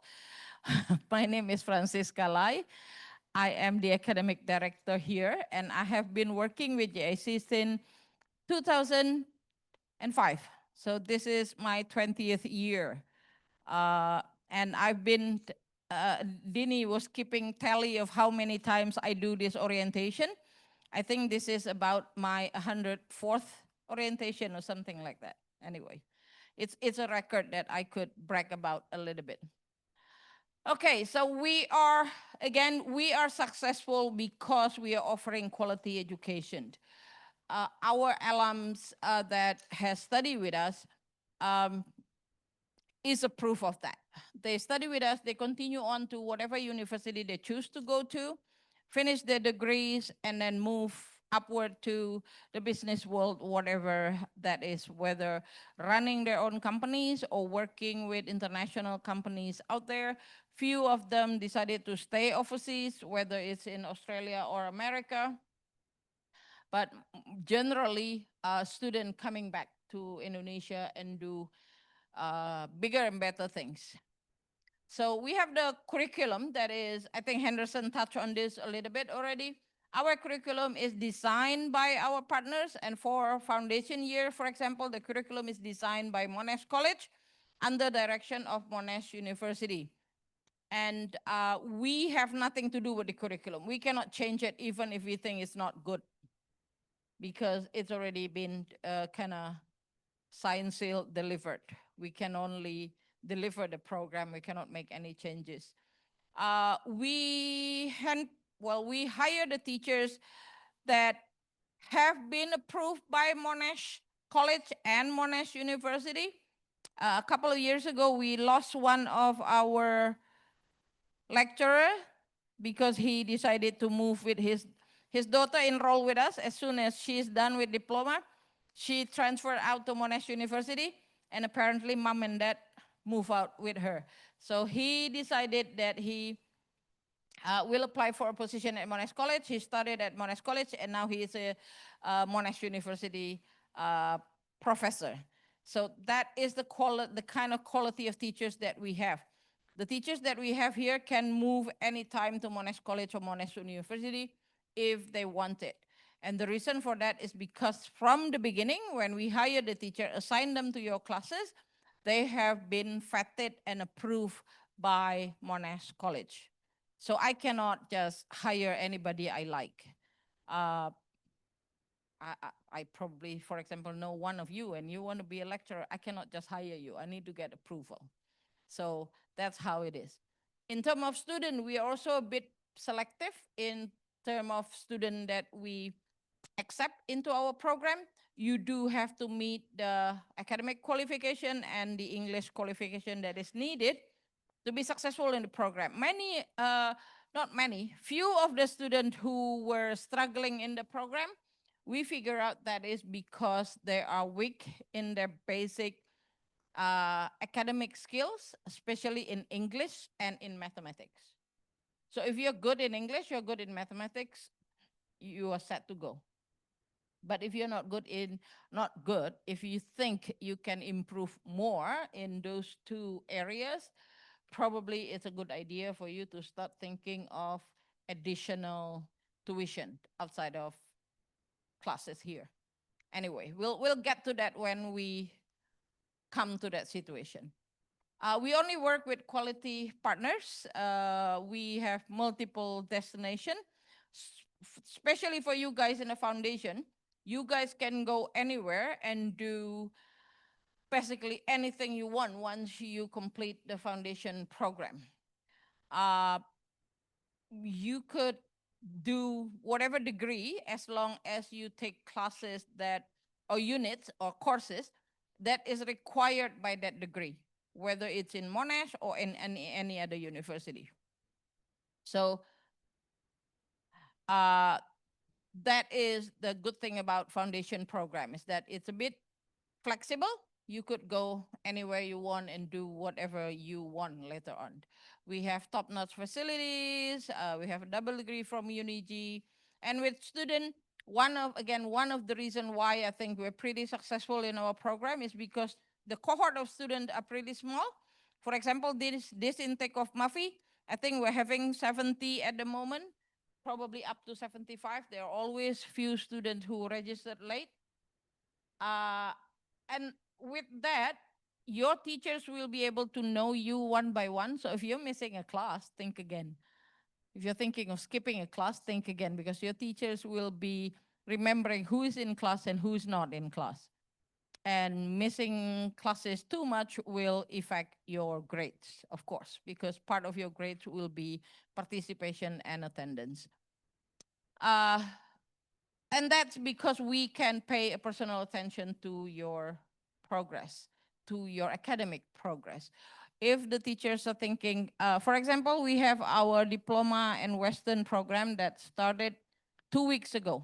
Speaker 15: My name is Francisca Lai. I am the academic director here, and I have been working with JIC since 2005. So this is my 20th year. And I've been, Dini was keeping tally of how many times I do this orientation. I think this is about my 104th orientation or something like that. Anyway, it's a record that I could brag about a little bit. Okay, so we are successful because we are offering quality education. Our alums that has studied with us um, is a proof of that. They study with us, they continue on to whatever university they choose to go to, finish their degrees, and then move upward to the business world, whatever that is, whether running their own companies or working with international companies out there. Few of them decided to stay overseas, whether it's in Australia or America. But generally, students coming back to Indonesia and do bigger and better things. So we have the curriculum that is, I think Henderson touched on this a little bit already. Our curriculum is designed by our partners, and for foundation year, for example, the curriculum is designed by Monash College under direction of Monash University. And we have nothing to do with the curriculum. We cannot change it even if we think it's not good, because it's already been kind of science seal delivered. We can only deliver the program. We cannot make any changes. We hire the teachers that have been approved by Monash College and Monash University. A couple of years ago, we lost one of our lecturer because he decided to move with his daughter enrolled with us. As soon as she's done with diploma, she transferred out to Monash University, and apparently mom and dad move out with her. So he decided that he will apply for a position at Monash College. He started at Monash College, and now he is a Monash University professor. So that is the kind of quality of teachers that we have. The teachers that we have here can move anytime to Monash College or Monash University if they want it. And the reason for that is because from the beginning, when we hire the teacher, assign them to your classes, they have been vetted and approved by Monash College. So I cannot just hire anybody I like. I probably, for example, know one of you and you want to be a lecturer. I cannot just hire you. I need to get approval. So that's how it is. In terms of student, we are also a bit selective in terms of student that we accept into our program. You do have to meet the academic qualification and the English qualification that is needed to be successful in the program. Not many, few of the students who were struggling in the program, we figure out that is because they are weak in their basic academic skills, especially in English and in mathematics. So if you're good in English, you're good in mathematics, you are set to go. But if you're not good, if you think you can improve more in those two areas, probably it's a good idea for you to start thinking of additional tuition outside of classes here. Anyway, we'll get to that when we come to that situation. We only work with quality partners. We have multiple destinations, especially for you guys in the foundation. You guys can go anywhere and do basically anything you want once you complete the foundation program. You could do whatever degree as long as you take classes that, or units or courses that is required by that degree, whether it's in Monash or in any other university. So that is the good thing about foundation program, is that it's a bit flexible. You could go anywhere you want and do whatever you want later on. We have top-notch facilities. We have a double degree from UNIG. And with student, one of the reasons why I think we're pretty successful in our program is because the cohort of students are pretty small. For example, this intake of MUFY, I think we're having 70 at the moment, probably up to 75. There are always few students who registered late. And with that, your teachers will be able to know you one by one. So if you're missing a class, think again. If you're thinking of skipping a class, think again, because your teachers will be remembering who is in class and who is not in class. And missing classes too much will affect your grades, of course, because part of your grades will be participation and attendance. Uh, and that's because we can pay a personal attention to your progress, to your academic progress. If the teachers are thinking, for example, we have our diploma and Western program that started 2 weeks ago.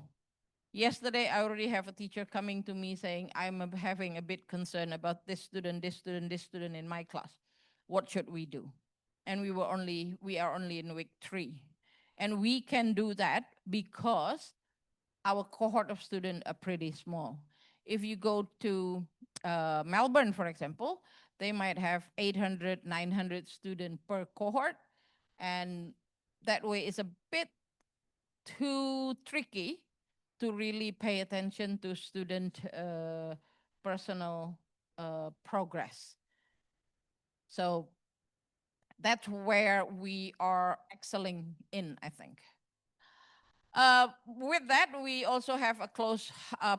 Speaker 15: Yesterday, I already have a teacher coming to me saying, having a bit concern about this student, this student, this student in my class. What should we do? And we are only in week 3. And we can do that because our cohort of students are pretty small. If you go to Melbourne, for example, they might have 800, 900 students per cohort. And that way it's a bit too tricky to really pay attention to student personal progress. So that's where we are excelling in, I think. With that, we also have a close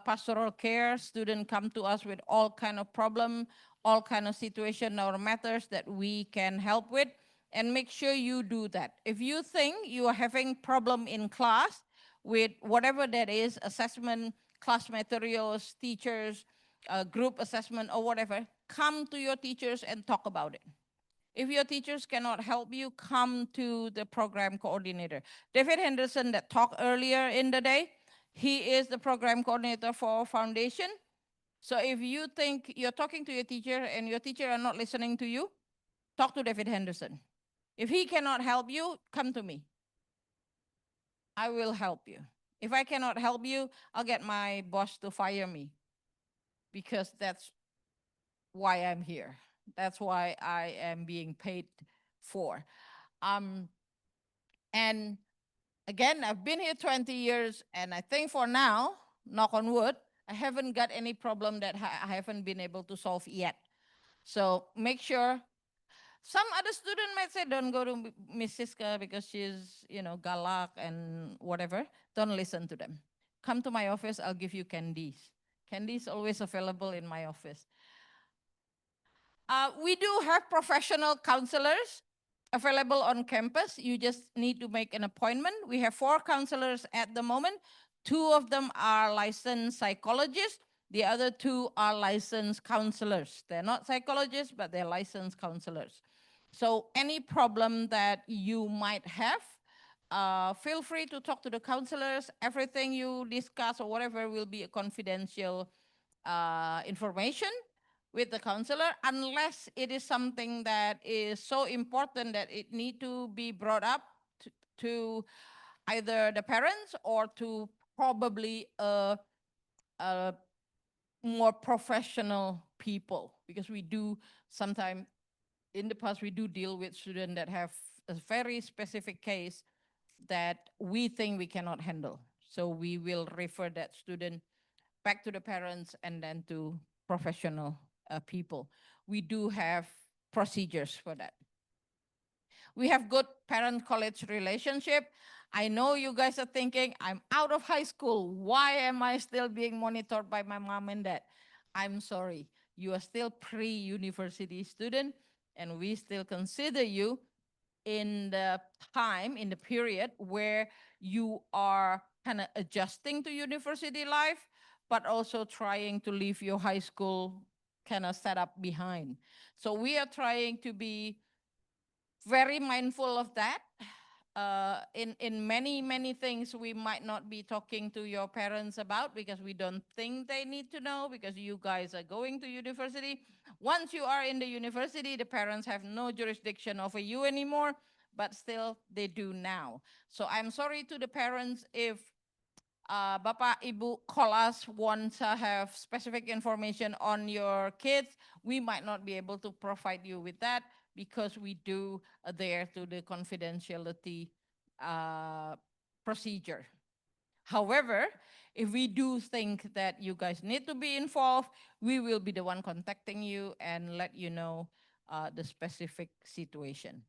Speaker 15: pastoral care. Students come to us with all kind of problem, all kind of situation or matters that we can help with, and make sure you do that. If you think you are having problem in class with whatever that is, assessment, class materials, teachers, group assessment or whatever, come to your teachers and talk about it. If your teachers cannot help you, come to the program coordinator. David Henderson that talked earlier in the day, he is the program coordinator for foundation. So if you think you're talking to your teacher and your teacher are not listening to you, talk to David Henderson. If he cannot help you, come to me. I will help you. If I cannot help you, I'll get my boss to fire me because that's why I'm here. That's why I am being paid for. Um, and again, I've been here 20 years, and I think for now, knock on wood, I haven't got any problem that I haven't been able to solve yet. So make sure. Some other student might say, don't go to Miss Siska because she's, galak and whatever. Don't listen to them. Come to my office, I'll give you candies. Candies always available in my office. We do have professional counselors available on campus. You just need to make an appointment. We have 4 counselors at the moment. 2 of them are licensed psychologists. The other 2 are licensed counselors. They're not psychologists, but they're licensed counselors. So any problem that you might have, feel free to talk to the counselors. Everything you discuss or whatever will be a confidential information with the counselor, unless it is something that is so important that it need to be brought up to either the parents or to probably a more professional people, because we do sometimes in the past we do deal with students that have a very specific case that we think we cannot handle. So we will refer that student back to the parents and then to professional people. We do have procedures for that. We have good parent-college relationship. I know you guys are thinking, I'm out of high school. Why am I still being monitored by my mom and dad? I'm sorry. You are still pre-university student, and we still consider you in the time, in the period where you are kind of adjusting to university life, but also trying to leave your high school kind of setup behind. So we are trying to be very mindful of that. In many things we might not be talking to your parents about because we don't think they need to know, because you guys are going to university. Once you are in the university, the parents have no jurisdiction over you anymore, but still they do now. So I'm sorry to the parents if Bapak Ibu call us want to have specific information on your kids. We might not be able to provide you with that because we do adhere to the confidentiality procedure. However, if we do think that you guys need to be involved, we will be the one contacting you and let you know the specific situation.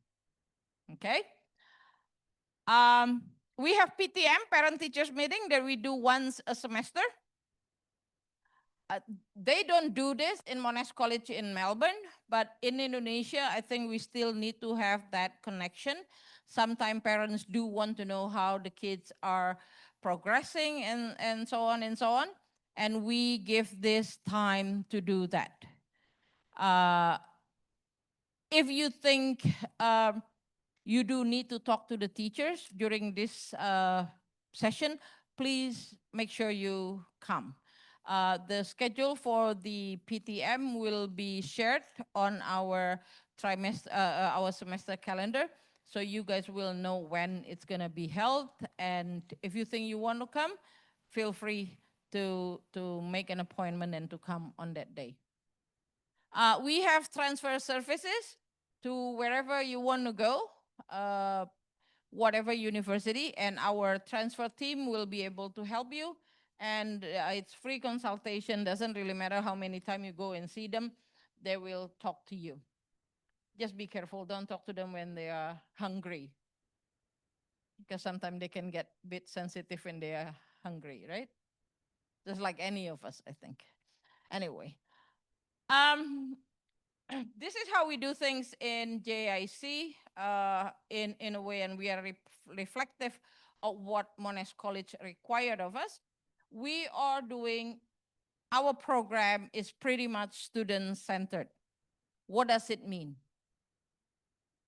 Speaker 15: Okay? We have PTM, parent teachers meeting, that we do once a semester. They don't do this in Monash College in Melbourne, but in Indonesia, I think we still need to have that connection. Sometimes parents do want to know how the kids are progressing and so on and so on. And we give this time to do that. Uh, if you think you do need to talk to the teachers during this session, please make sure you come. The schedule for the PTM will be shared on our our semester calendar, so you guys will know when it's gonna be held. And if you think you want to come, feel free to make an appointment and to come on that day. We have transfer services to wherever you want to go, whatever university, and our transfer team will be able to help you. And it's free consultation, doesn't really matter how many times you go and see them, they will talk to you. Just be careful, don't talk to them when they are hungry, because sometimes they can get a bit sensitive when they are hungry, right? Just like any of us, I think. Anyway, this is how we do things in JIC in a way, and we are reflective of what Monash College required of us. We are doing, our program is pretty much student-centered. What does it mean?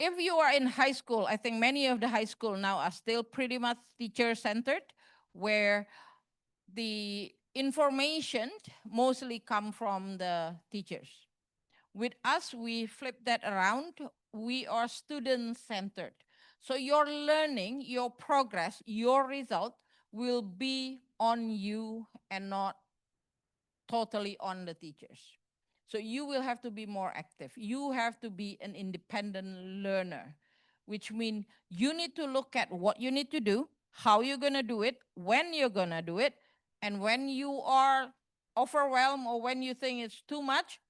Speaker 15: If you are in high school, I think many of the high school now are still pretty much teacher-centered, where the information mostly come from the teachers. With us, we flip that around. We are student-centered. So your learning, your progress, your result will be on you and not totally on the teachers. So you will have to be more active. You have to be an independent learner, which means you need to look at what you need to do, how you're going to do it, when you're going to do it, and when you are overwhelmed or when you think it's too much,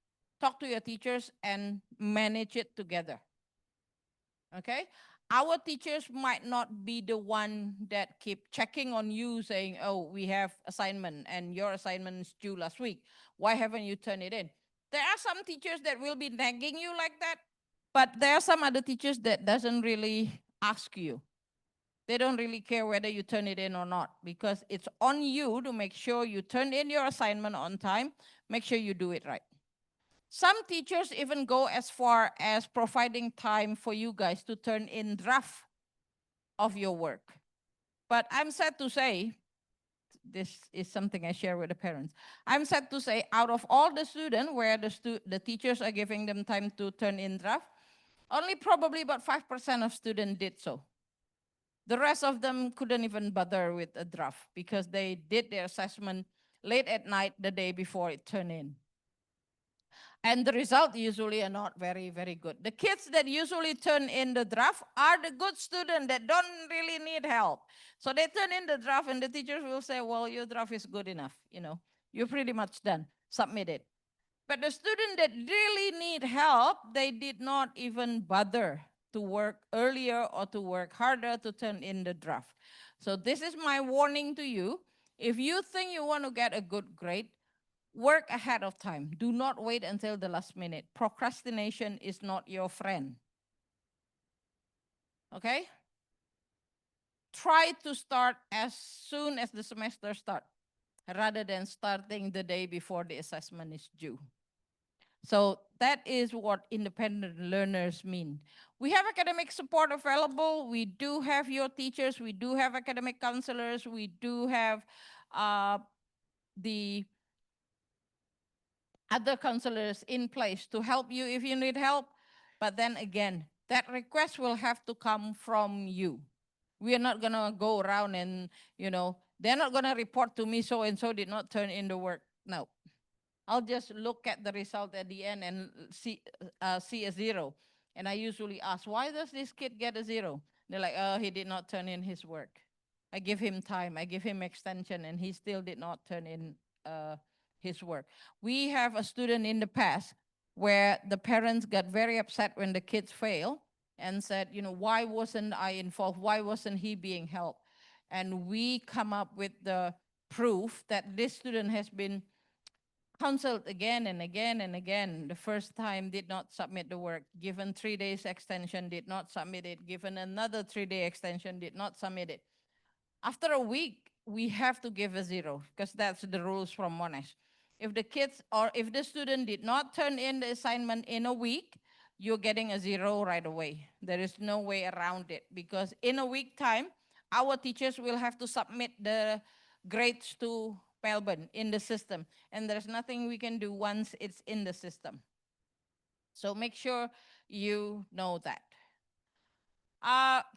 Speaker 15: talk to your teachers and manage it together. Okay? Our teachers might not be the one that keep checking on you saying, oh, we have assignment and your assignment is due last week. Why haven't you turned it in? There are some teachers that will be nagging you like that, but there are some other teachers that doesn't really ask you. They don't really care whether you turn it in or not, because it's on you to make sure you turn in your assignment on time, make sure you do it right. Some teachers even go as far as providing time for you guys to turn in draft of your work. But I'm sad to say, this is something I share with the parents. I'm sad to say, out of all the students where the teachers are giving them time to turn in draft, only probably about 5% of students did so. The rest of them couldn't even bother with a draft because they did their assessment late at night the day before it turned in. And the result usually are not very, very good. The kids that usually turn in the draft are the good students that don't really need help. So they turn in the draft and the teachers will say, well, your draft is good enough. You're pretty much done. Submit it. But the student that really need help, they did not even bother to work earlier or to work harder to turn in the draft. So this is my warning to you. If you think you want to get a good grade, work ahead of time. Do not wait until the last minute. Procrastination is not your friend. Okay? Try to start as soon as the semester starts, rather than starting the day before the assessment is due. So that is what independent learners mean. We have academic support available. We do have your teachers. We do have academic counselors. We do have the other counselors in place to help you if you need help. But then again, that request will have to come from you. We are not going to go around and, they're not going to report to me so-and-so did not turn in the work. No. I'll just look at the result at the end and see a zero. And I usually ask, why does this kid get a zero? They're like, oh, he did not turn in his work. I give him time, I give him extension, and he still did not turn in his work. We have a student in the past where the parents got very upset when the kids fail and said, why wasn't I involved? Why wasn't he being helped? And we come up with the proof that this student has been counseled again and again and again. The first time did not submit the work, given 3 days extension, did not submit it, given another 3-day extension, did not submit it. After a week, we have to give a 0 because that's the rules from Monash. If the kids or if the student did not turn in the assignment in a week, you're getting a 0 right away. There is no way around it because in a week time, our teachers will have to submit the grades to Melbourne in the system. And there's nothing we can do once it's in the system. So make sure you know that.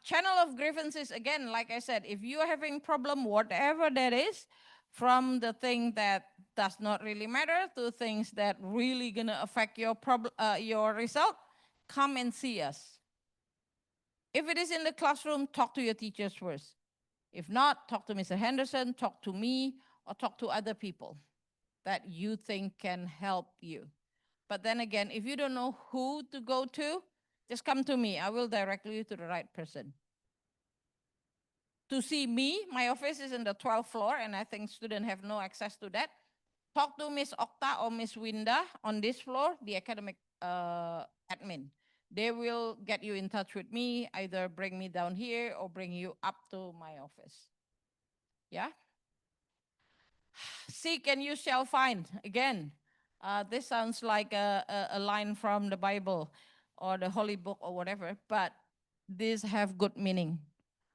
Speaker 15: Channel of grievances, again, like I said, if you're having problem, whatever that is, from the thing that does not really matter to things that really gonna affect your problem, your result, come and see us. If it is in the classroom, talk to your teachers first. If not, talk to Mr. Henderson, talk to me, or talk to other people that you think can help you. But then again, if you don't know who to go to, just come to me. I will direct you to the right person. To see me, my office is in the 12th floor, and I think students have no access to that. Talk to Miss Okta or Miss Winda on this floor, the academic admin. They will get you in touch with me, either bring me down here or bring you up to my office. Yeah? Seek and you shall find. Again, this sounds like a line from the Bible or the Holy Book or whatever, but these have good meaning.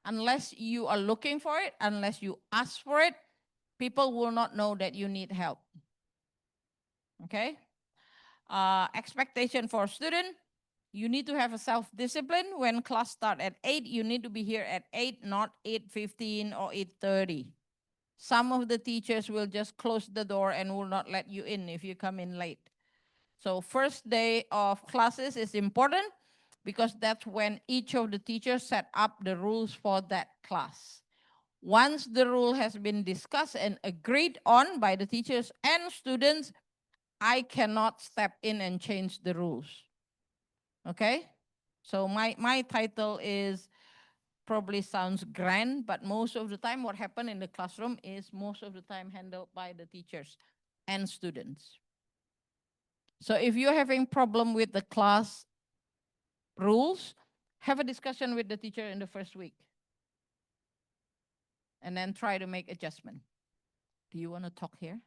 Speaker 15: Unless you are looking for it, unless you ask for it, people will not know that you need help. Okay? Expectation for student, you need to have a self-discipline. When class start at 8, you need to be here at 8, not 8:15 or 8:30. Some of the teachers will just close the door and will not let you in if you come in late. So first day of classes is important because that's when each of the teachers set up the rules for that class. Once the rule has been discussed and agreed on by the teachers and students, I cannot step in and change the rules. Okay? So my title is probably sounds grand, but most of the time what happened in the classroom is most of the time handled by the teachers and students. So if you're having problem with the class rules, have a discussion with the teacher in the first week. And then try to make adjustment. Do you want to talk here?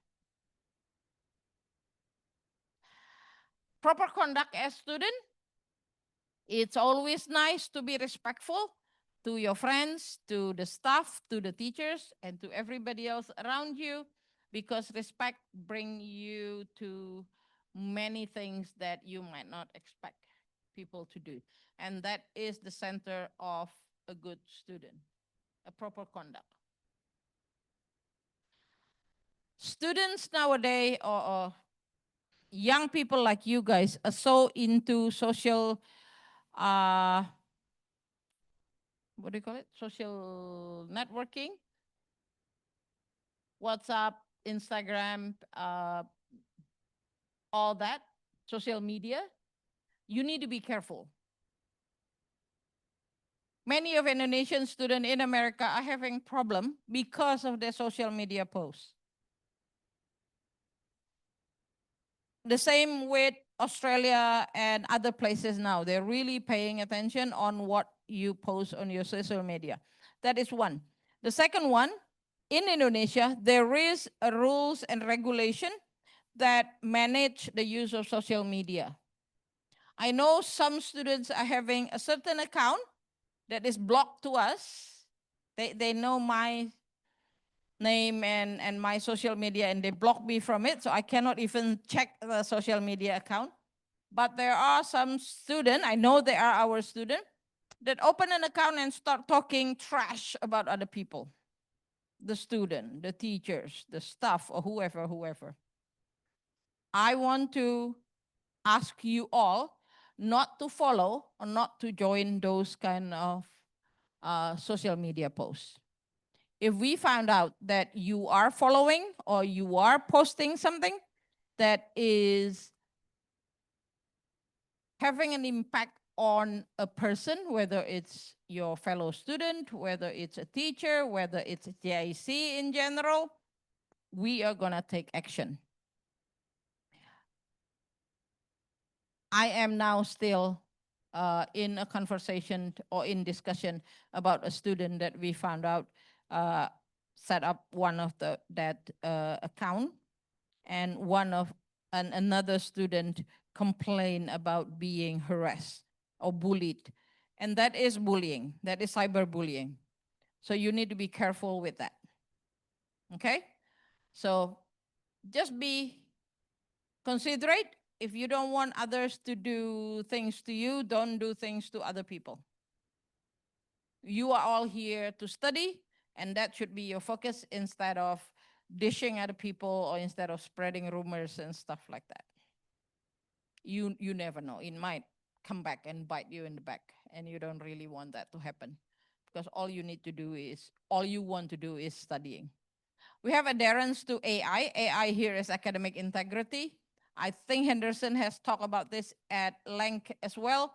Speaker 15: Proper conduct as student. It's always nice to be respectful to your friends, to the staff, to the teachers, and to everybody else around you, because respect brings you to many things that you might not expect people to do. And that is the center of a good student, a proper conduct. Students nowadays, or young people like you guys, are so into social, what do you call it? Social networking, WhatsApp, Instagram, all that, social media. You need to be careful. Many of Indonesian students in America are having problem because of their social media posts. The same with Australia and other places now. They're really paying attention on what you post on your social media. That is one. The second one, in Indonesia, there is a rules and regulation that manage the use of social media. I know some students are having a certain account that is blocked to us. They know my name and my social media and they block me from it, so I cannot even check the social media account. But there are some students, I know they are our students, that open an account and start talking trash about other people. The student, the teachers, the staff, or whoever. I want to ask you all not to follow or not to join those kind of social media posts. If we found out that you are following or you are posting something that is having an impact on a person, whether it's your fellow student, whether it's a teacher, whether it's a JIC in general, we are going to take action. I am now still in a conversation or in discussion about a student that we found out uh, set up one of that account, and another student complained about being harassed or bullied, and that is bullying. That is cyberbullying. So you need to be careful with that. Okay, so just be considerate. If you don't want others to do things to you, don't do things to other people. You are all here to study, and that should be your focus instead of dishing other people or instead of spreading rumors and stuff like that. You never know. It might come back and bite you in the back, and you don't really want that to happen, because all you want to do is studying. We have adherence to AI. AI here is academic integrity. I think Henderson has talked about this at length as well.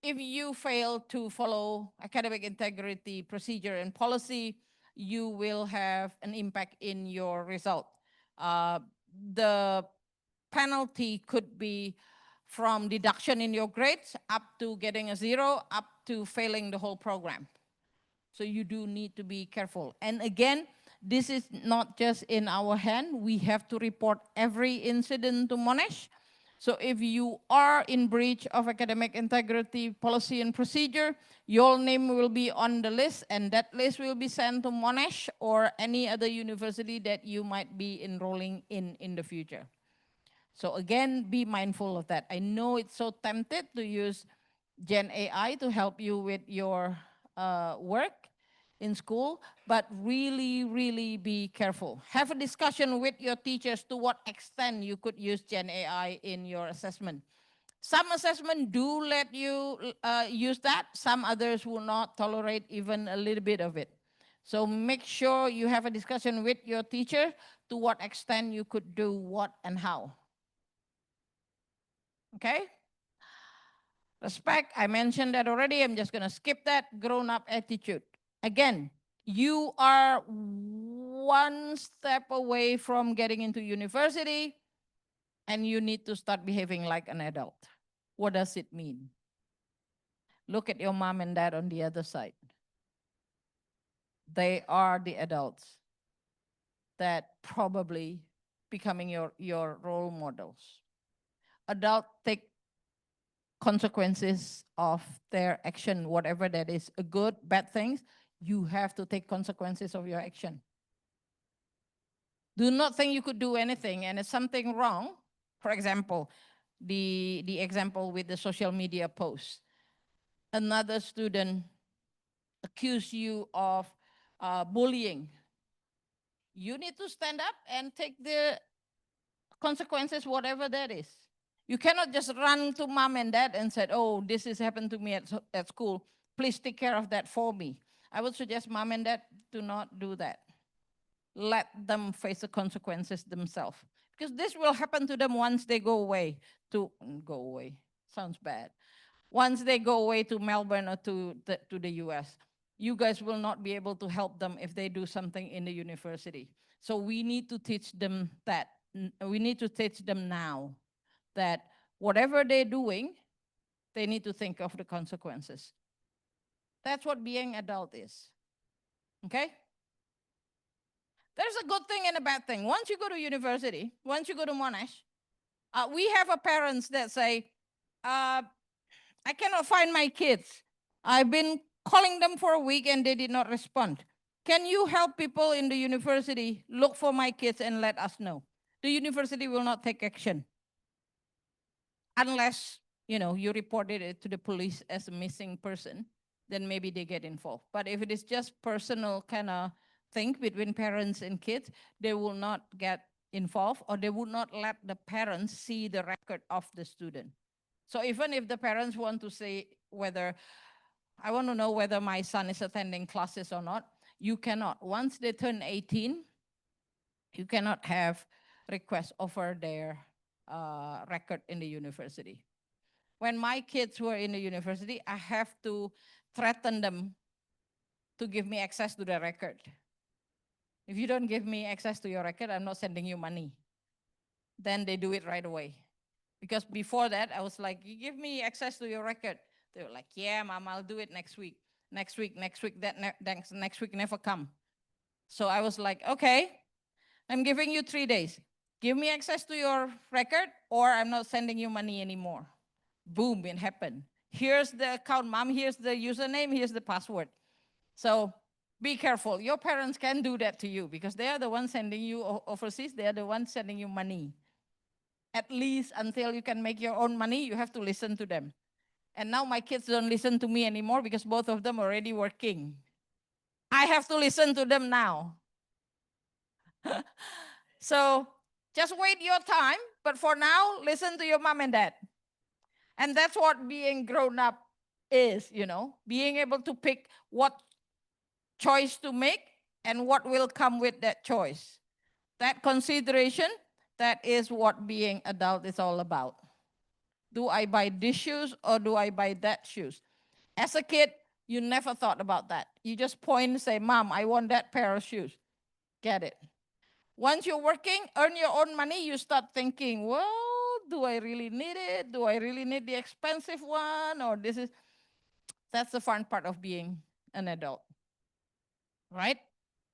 Speaker 15: If you fail to follow academic integrity procedure and policy, you will have an impact in your result. The penalty could be from deduction in your grades up to getting a 0, up to failing the whole program. So you do need to be careful. And again, this is not just in our hand. We have to report every incident to Monash. So if you are in breach of academic integrity policy and procedure, your name will be on the list, and that list will be sent to Monash or any other university that you might be enrolling in the future. So again, be mindful of that. I know it's so tempted to use Gen AI to help you with your work in school, but really, really be careful. Have a discussion with your teachers to what extent you could use Gen AI in your assessment. Some assessment do let you use that. Some others will not tolerate even a little bit of it. So make sure you have a discussion with your teacher to what extent you could do what and how. Okay? Respect, I mentioned that already. I'm just going to skip that. Grown up attitude. Again, you are one step away from getting into university, and you need to start behaving like an adult. What does it mean? Look at your mom and dad on the other side. They are the adults that probably becoming your role models. Adult take consequences of their action, whatever that is, a good, bad things, you have to take consequences of your action. Do not think you could do anything and it's something wrong. For example, the example with the social media post. Another student accuse you of bullying. You need to stand up and take the consequences, whatever that is. You cannot just run to mom and dad and say, oh, this has happened to me at school. Please take care of that for me. I would suggest mom and dad do not do that. Let them face the consequences themselves. Because this will happen to them once they go away. Sounds bad. Once they go away to Melbourne or to the US, you guys will not be able to help them if they do something in the university. So we need to teach them that. We need to teach them now that whatever they're doing, they need to think of the consequences. That's what being adult is. Okay? There's a good thing and a bad thing. Once you go to university, once you go to Monash, we have a parents that say, I cannot find my kids. I've been calling them for a week and they did not respond. Can you help people in the university look for my kids and let us know? The university will not take action unless you reported it to the police as a missing person. Then maybe they get involved. But if it is just personal kind of thing between parents and kids, they will not get involved, or they would not let the parents see the record of the student. So even if the parents want to say whether, I want to know whether my son is attending classes or not, you cannot. Once they turn 18, you cannot have requests over their record in the university. When my kids were in the university, I have to threaten them to give me access to the record. If you don't give me access to your record, I'm not sending you money. then they do it right away. Because before that, I was like, you give me access to your record. They were like, yeah, mom, I'll do it next week. Next week, next week, next week never come. So I was like, okay, I'm giving you 3 days. Give me access to your record or I'm not sending you money anymore. Boom, it happened. Here's the account, mom, here's the username, here's the password. So be careful. Your parents can do that to you because they are the ones sending you overseas. They are the ones sending you money. At least until you can make your own money, you have to listen to them. And now my kids don't listen to me anymore because both of them are already working. I have to listen to them now. So just wait your time, but for now, listen to your mom and dad. And that's what being grown up is, being able to pick what choice to make and what will come with that choice. That consideration, that is what being adult is all about. Do I buy this shoes or do I buy that shoes? As a kid, you never thought about that. You just point and say, Mom, I want that pair of shoes. Get it. Once you're working, earn your own money, you start thinking, well, do I really need it? Do I really need the expensive one? Or that's the fun part of being an adult. Right?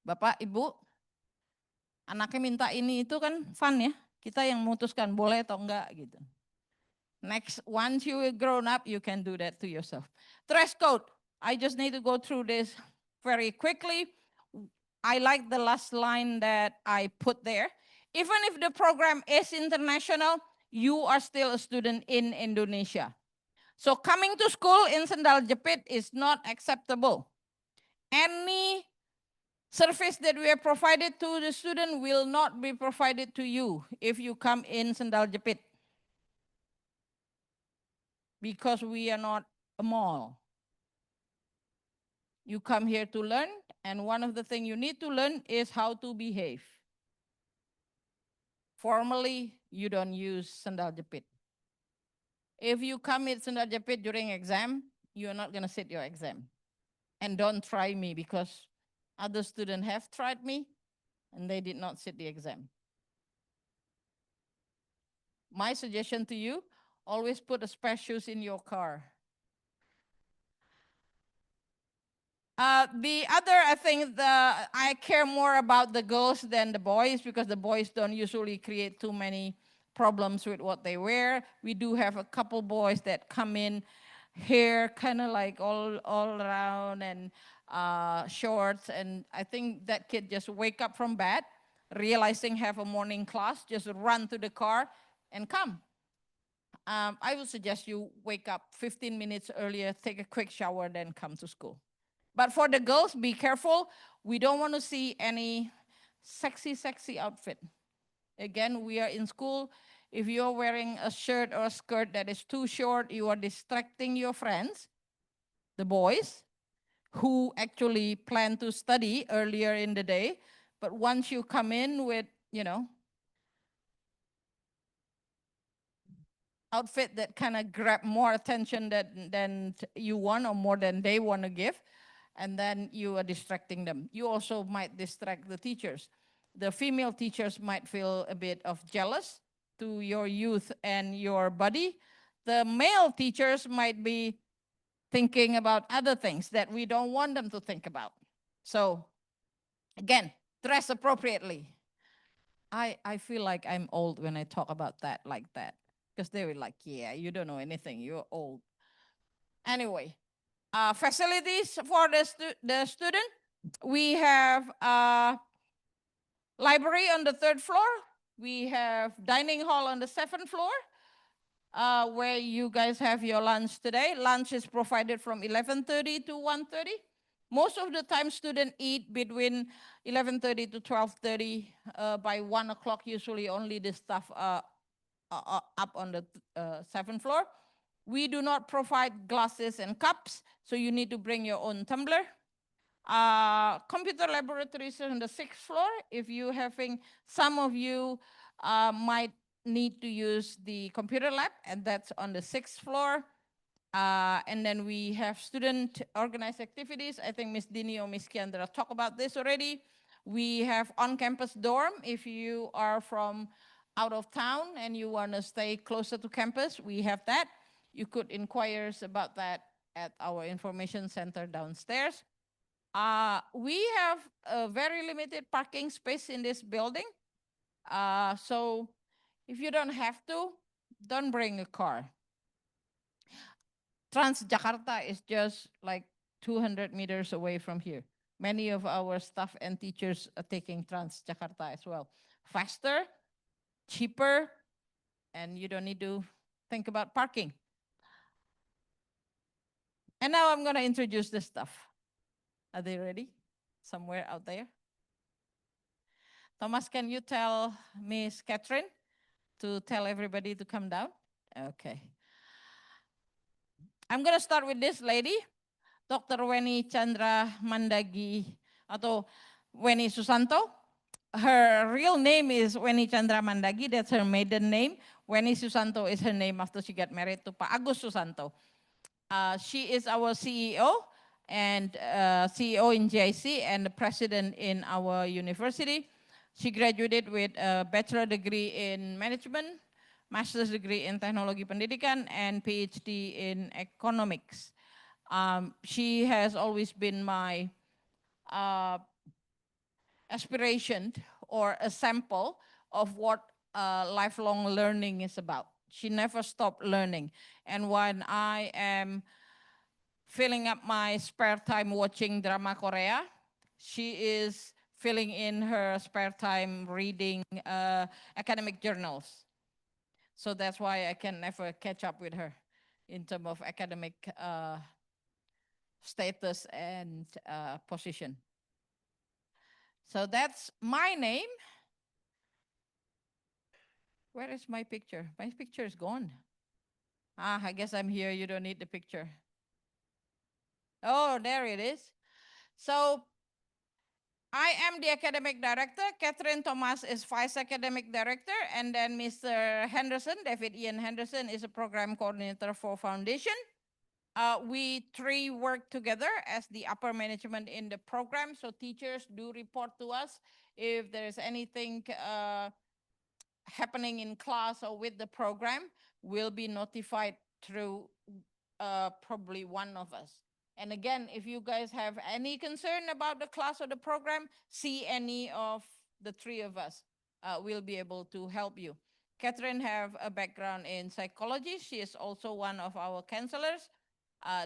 Speaker 15: Bapak, Ibu, anaknya minta ini itu kan fun ya. Kita yang memutuskan boleh atau enggak gitu. Next, once you are grown up, you can do that to yourself. Dress code. I just need to go through this very quickly. I like the last line that I put there. Even if the program is international, you are still a student in Indonesia. So coming to school in sandal jepit is not acceptable. Any service that we have provided to the student will not be provided to you if you come in sandal jepit. Because we are not a mall. You come here to learn, and one of the things you need to learn is how to behave. Formally, you don't use sandal jepit. If you come with sandal jepit during exam, you're not going to sit your exam. And don't try me because other students have tried me and they did not sit the exam. My suggestion to you, always put a spare shoes in your car. The other, I think, I care more about the girls than the boys because the boys don't usually create too many problems with what they wear. We do have a couple boys that come in hair kind of like all around and shorts. And I think that kid just wake up from bed, realizing have a morning class, just run to the car and come. I would suggest you wake up 15 minutes earlier, take a quick shower, then come to school. But for the girls, be careful. We don't want to see any sexy outfit. Again, we are in school. If you're wearing a shirt or a skirt that is too short, you are distracting your friends, the boys, who actually plan to study earlier in the day. But once you come in with, outfit that kind of grab more attention than you want or more than they want to give, and then you are distracting them. You also might distract the teachers. The female teachers might feel a bit of jealous to your youth and your body. The male teachers might be thinking about other things that we don't want them to think about. So again, dress appropriately. I feel like I'm old when I talk about that like that because they were like, yeah, you don't know anything, you're old. Anyway, facilities for the student. We have a library on the 3rd floor. We have dining hall on the 7th floor, where you guys have your lunch today. Lunch is provided from 11:30 to 1:30. Most of the time, students eat between 11:30 to 12:30. By 1 o'clock, usually only the staff up on the 7th floor. We do not provide glasses and cups, so you need to bring your own tumbler. Computer laboratories on the 6th floor. If you having, some of you might need to use the computer lab, and that's on the 6th floor. And then we have student organized activities. I think Ms. Dini or Ms. Kiandra talked about this already. We have on-campus dorm. If you are from out of town and you want to stay closer to campus, we have that. You could inquire about that at our information center downstairs. We have a very limited parking space in this building. So if you don't have to, don't bring a car. Transjakarta is just like 200 meters away from here. Many of our staff and teachers are taking Transjakarta as well. Faster, cheaper, and you don't need to think about parking. And now I'm going to introduce the staff. Are they ready? Somewhere out there? Thomas, can you tell Miss Catherine to tell everybody to come down? Okay. I'm going to start with this lady, Dr. Weni Chandra Mandagi, atau Weni Susanto. Her real name is Weni Chandra Mandagi, that's her maiden name. Weni Susanto is her name after she got married to Pak Agus Susanto. She is our CEO and CEO in JIC and the president in our university. She graduated with a bachelor degree in management, master's degree in teknologi pendidikan, and PhD in economics. She has always been my aspiration or a sample of what lifelong learning is about. She never stopped learning. And when I am filling up my spare time watching drama Korea, she is filling in her spare time reading academic journals. So that's why I can never catch up with her in terms of academic status and position. So that's my name. Where is my picture? My picture is gone. I guess I'm here. You don't need the picture. Oh, there it is. So I am the academic director. Catherine Thomas is vice academic director. And then Mr. Henderson, David Ian Henderson, is a program coordinator for foundation. We three work together as the upper management in the program. So teachers do report to us if there is anything happening in class or with the program, we'll be notified through probably one of us. And again, if you guys have any concern about the class or the program, see any of the three of us. We'll be able to help you. Catherine have a background in psychology. She is also one of our counselors.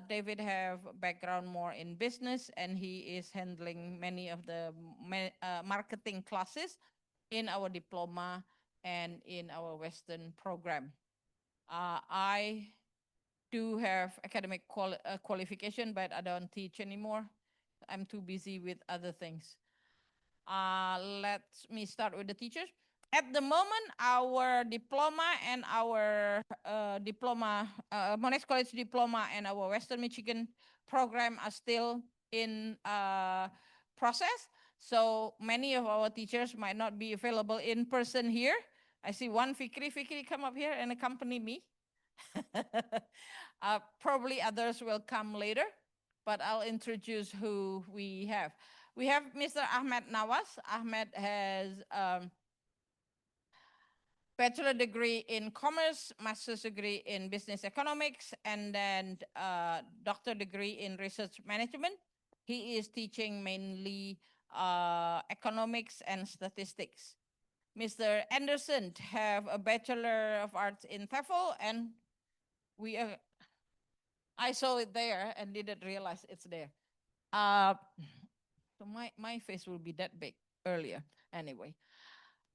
Speaker 15: David have a background more in business, and he is handling many of the marketing classes in our diploma and in our Western program. I do have academic qualification, but I don't teach anymore. I'm too busy with other things. Let me start with the teachers. At the moment, our diploma and our Monash College diploma and our Western Michigan program are still in process. So many of our teachers might not be available in person here. I see one Fikri. Fikri, come up here and accompany me. Probably others will come later, but I'll introduce who we have. We have Mr. Ahmed Nawas. Ahmed has bachelor degree in commerce, master's degree in business economics, and then doctor degree in research management. He is teaching mainly economics and statistics. Mr. Anderson have a Bachelor of Arts in TEFL, and I saw it there and didn't realize it's there. So my face will be that big earlier. Anyway,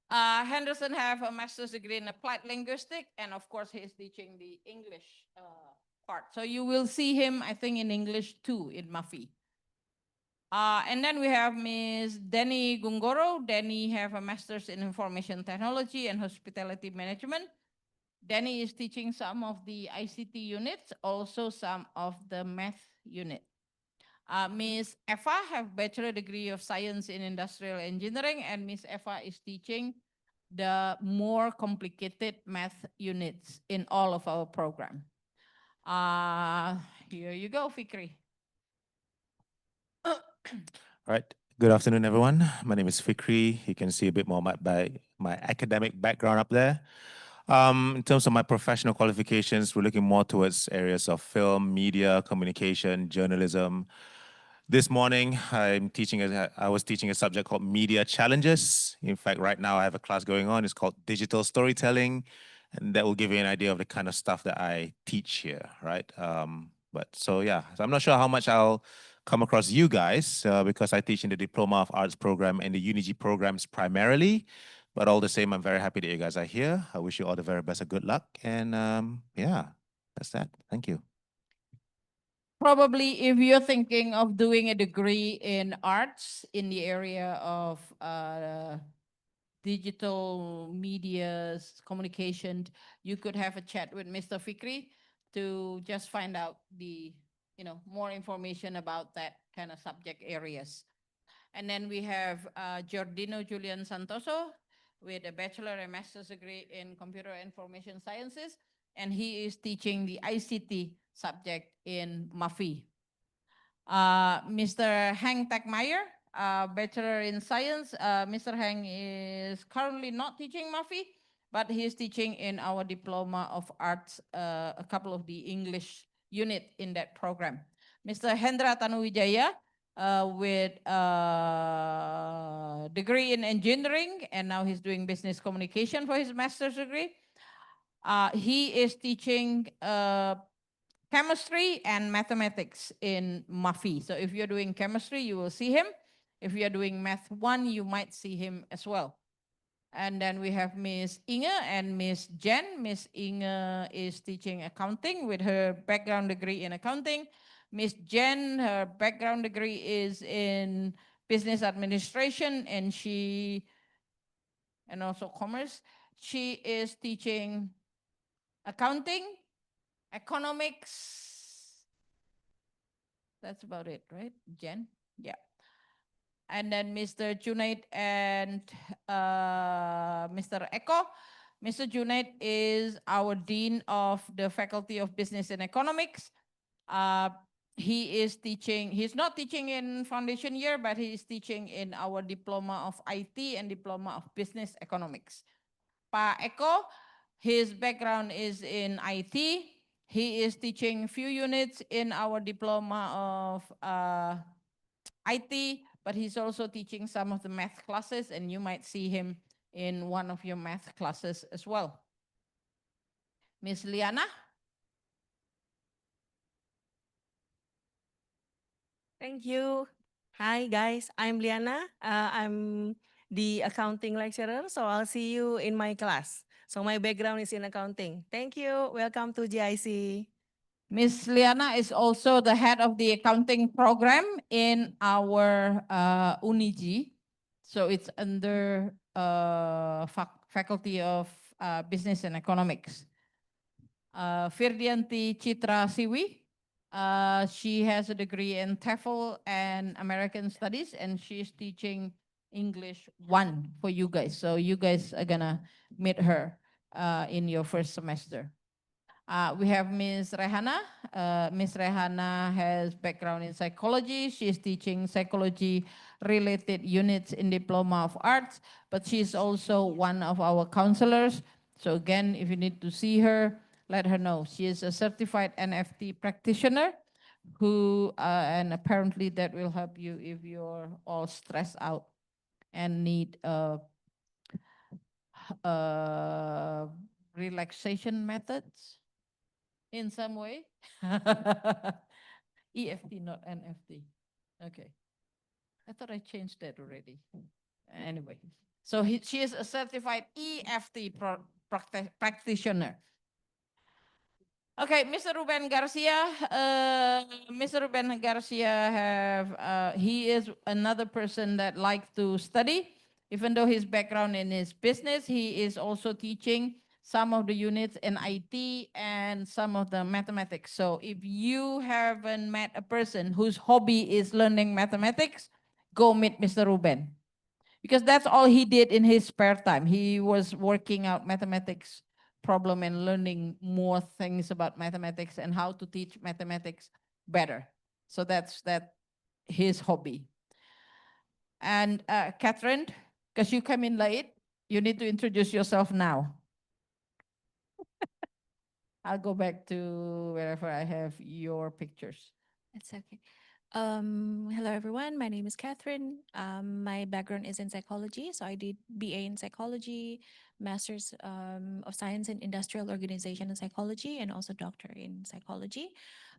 Speaker 15: Henderson have a master's degree in applied linguistics, and of course he's teaching the English part. So you will see him, I think, in English too in MUFY. And then we have Ms. Denny Gungoro. Denny have a master's in information technology and hospitality management. Denny is teaching some of the ICT units, also some of the math unit. Ms. Eva have bachelor degree of science in industrial engineering, and Ms. Eva is teaching the more complicated math units in all of our program. Here you go, Fikri.
Speaker 7: Right.
Speaker 16: Good afternoon, everyone. My name is Fikri. You can see a bit more by my academic background up there. In terms of my professional qualifications, we're looking more towards areas of film, media, communication, journalism. This morning, I was teaching a subject called Media Challenges. In fact, right now I have a class going on. It's called Digital Storytelling, and that will give you an idea of the kind of stuff that I teach here, right? So I'm not sure how much I'll come across you guys because I teach in the Diploma of Arts program and the UniG programs primarily. But all the same, I'm very happy that you guys are here. I wish you all the very best of good luck. And that's that. Thank you.
Speaker 15: Probably if you're thinking of doing a degree in arts in the area of digital media communication, you could have a chat with Mr. Fikri to just find out the more information about that kind of subject areas. And then we have Giordino Julian Santoso with a bachelor and master's degree in computer information sciences, and he is teaching the ICT subject in MUFY. Mr. Heng Tekmeyer, bachelor in science. Mr. Heng is currently not teaching MUFY, but he is teaching in our Diploma of Arts, a couple of the English unit in that program. Mr. Hendra Tanuwijaya, with a degree in engineering, and now he's doing business communication for his master's degree. He is teaching chemistry and mathematics in MUFY. So if you're doing chemistry, you will see him. If you're doing Math 1, you might see him as well. And then we have Miss Inge and Miss Jen. Miss Inge is teaching accounting with her background degree in accounting. Miss Jen, her background degree is in business administration and also commerce. She is teaching accounting, economics. That's about it, right, Jen? Yeah. And then Mr. Junaid and Mr. Eko. Mr. Junaid is our Dean of the Faculty of Business and Economics. He is teaching, he's not teaching in foundation year, but he is teaching in our Diploma of IT and Diploma of Business Economics. Pak Eko, his background is in IT. He is teaching few units in our Diploma of IT, but he's also teaching some of the math classes, and you might see him in one of your math classes as well. Miss Liana?
Speaker 17: Thank you. Hi guys, I'm Liana. I'm the accounting lecturer, so I'll see you in my class. So my background is in accounting. Thank you. Welcome to JIC.
Speaker 15: Miss Liana is also the head of the accounting program in our UNIG. So it's under Faculty of Business and Economics. Firdianti Chitra Siwi. She has a degree in TEFL and American Studies, and she's teaching English 1 for you guys. So you guys are gonna meet her in your first semester. We have Miss Rehana. Miss Rehana has background in psychology. She's teaching psychology related units in Diploma of Arts, but she's also one of our counselors. So again, if you need to see her, let her know. She is a certified NFT practitioner who, and apparently that will help you if you're all stressed out and need relaxation methods in some way. EFT, not NFT. Okay. I thought I changed that already. Anyway, so she is a certified EFT practitioner. Okay, Mr. Ruben Garcia. Mr. Ruben Garcia he is another person that likes to study. Even though his background in his business, he is also teaching some of the units in IT and some of the mathematics. So if you haven't met a person whose hobby is learning mathematics, go meet Mr. Ruben. Because that's all he did in his spare time. He was working out mathematics problem and learning more things about mathematics and how to teach mathematics better. So that's his hobby. And Catherine, because you came in late, you need to introduce yourself now. I'll go back to wherever I have your pictures.
Speaker 18: It's okay. Hello everyone. My name is Catherine. My background is in psychology, so I did BA in psychology, Masters of Science in Industrial Organization and Psychology, and also Doctor in Psychology.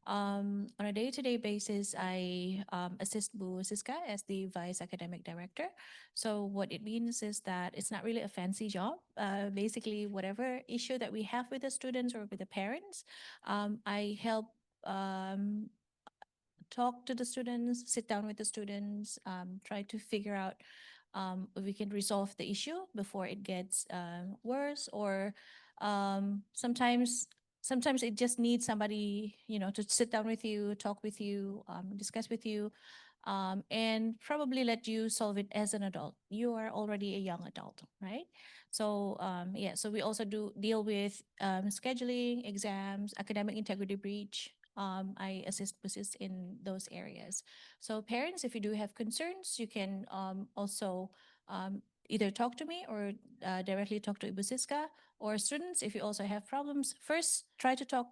Speaker 18: On a day-to-day basis, I assist Bu Siska as the Vice Academic Director. So what it means is that it's not really a fancy job. Basically, whatever issue that we have with the students or with the parents, I help talk to the students, sit down with the students, try to figure out if we can resolve the issue before it gets worse, or sometimes it just needs somebody, to sit down with you, talk with you, discuss with you, and probably let you solve it as an adult. You are already a young adult, right? So yeah, so we also do deal with scheduling, exams, academic integrity breach. I assist in those areas. So parents, if you do have concerns, you can also either talk to me or directly talk to Ibu Siska. Or students, if you also have problems, first try to talk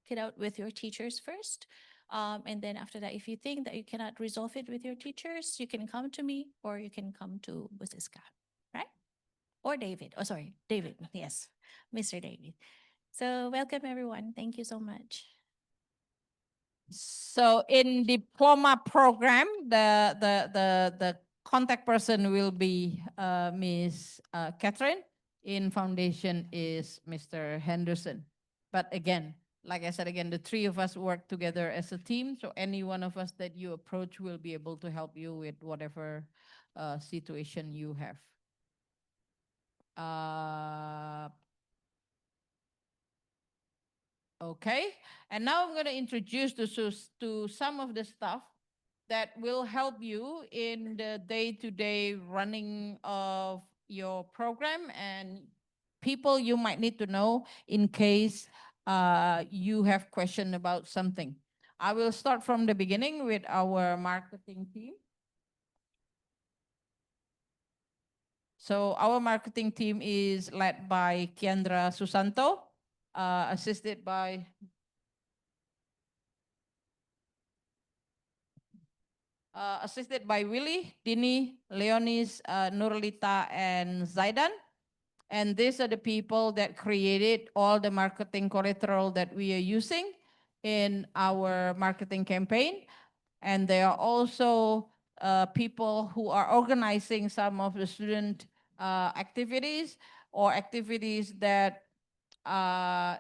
Speaker 18: it out with your teachers first. And then after that, if you think that you cannot resolve it with your teachers, you can come to me or you can come to Ibu Siska, right? Or David. Oh, sorry, David. Yes, Mr. David. So welcome everyone. Thank you so much.
Speaker 15: So in diploma program, the contact person will be Miss Catherine. In foundation is Mr. Henderson. But again, like I said again, the three of us work together as a team. So any one of us that you approach will be able to help you with whatever situation you have. Okay, and now I'm going to introduce to some of the stuff that will help you in the day-to-day running of your program and people you might need to know in case you have question about something. I will start from the beginning with our marketing team. So our marketing team is led by Kiandra Susanto, assisted by Willie, Dini, Leonis, Nurlita, and Zaidan. And these are the people that created all the marketing collateral that we are using in our marketing campaign. And they are also people who are organizing some of the student activities or activities that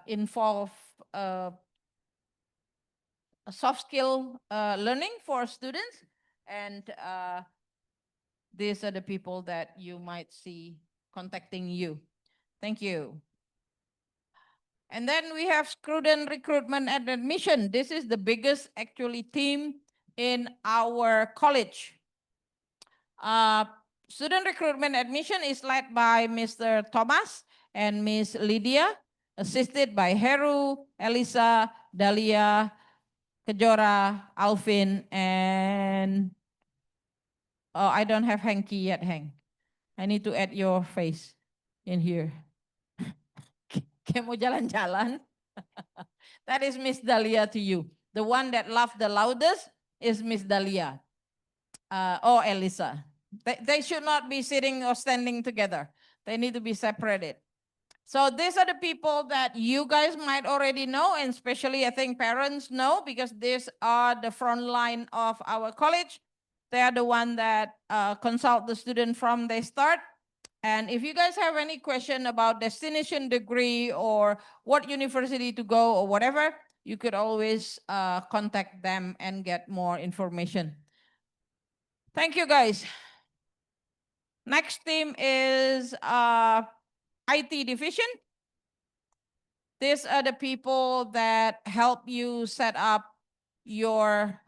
Speaker 15: involve a soft skill learning for students. And these are the people that you might see contacting you. Thank you. And then we have student recruitment and admission. This is the biggest actually team in our college. Student recruitment admission is led by Mr. Thomas and Miss Lydia, assisted by Heru, Elisa, Dalia, Kejora, Alvin, and oh, I don't have Hanky yet, Hank. I need to add your face in here. Kayak mau jalan-jalan. That is Miss Dalia to you. The one that laughed the loudest is Miss Dalia. Or Elisa. They should not be sitting or standing together. They need to be separated. So these are the people that you guys might already know, and especially I think parents know, because these are the front line of our college. They are the one that consult the student from the start. And if you guys have any question about destination degree or what university to go or whatever, you could always contact them and get more information. Thank you, guys. Next team is IT division. These are the people that help you set up your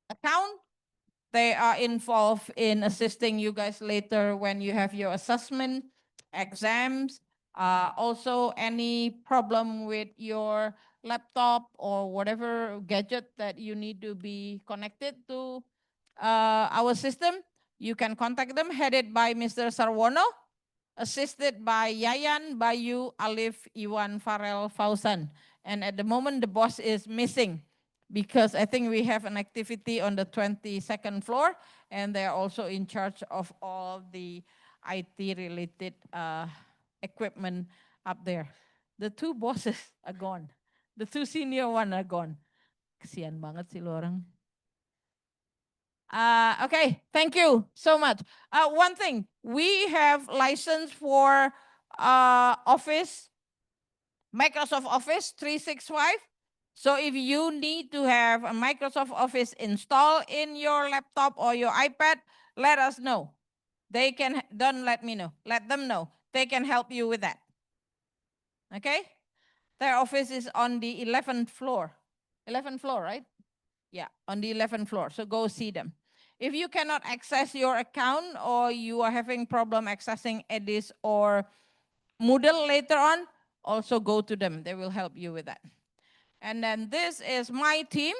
Speaker 15: account. They are involved in assisting you guys later when you have your assessment, exams, also any problem with your laptop or whatever gadget that you need to be connected to. our system, you can contact them, headed by Mr. Sarwono, assisted by Yayan, Bayu, Alif, Iwan, Farel, Fausan. And at the moment, the boss is missing because I think we have an activity on the 22nd floor, and they're also in charge of all the IT-related equipment up there. The two bosses are gone. The two senior one are gone. Kesian banget sih lo orang. Okay, thank you so much. One thing, we have license for Office, Microsoft Office 365. So if you need to have a Microsoft Office installed in your laptop or your iPad, let us know. They can, don't let me know, let them know. They can help you with that. Okay? Their office is on the 11th floor. 11th floor, right? Yeah, on the 11th floor. So go see them. If you cannot access your account or you are having problem accessing Edis or Moodle later on, also go to them. They will help you with that. And then this is my team,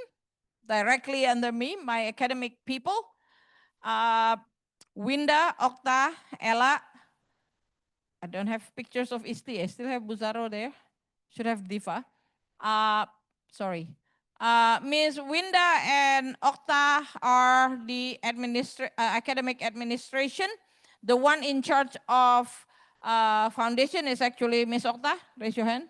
Speaker 15: directly under me, my academic people. Winda, Okta, Ella. I don't have pictures of Isti. I still have Buzaro there. Should have Diva. Sorry. Ms. Winda and Okta are the academic administration. The one in charge of foundation is actually Ms. Okta. Raise your hand.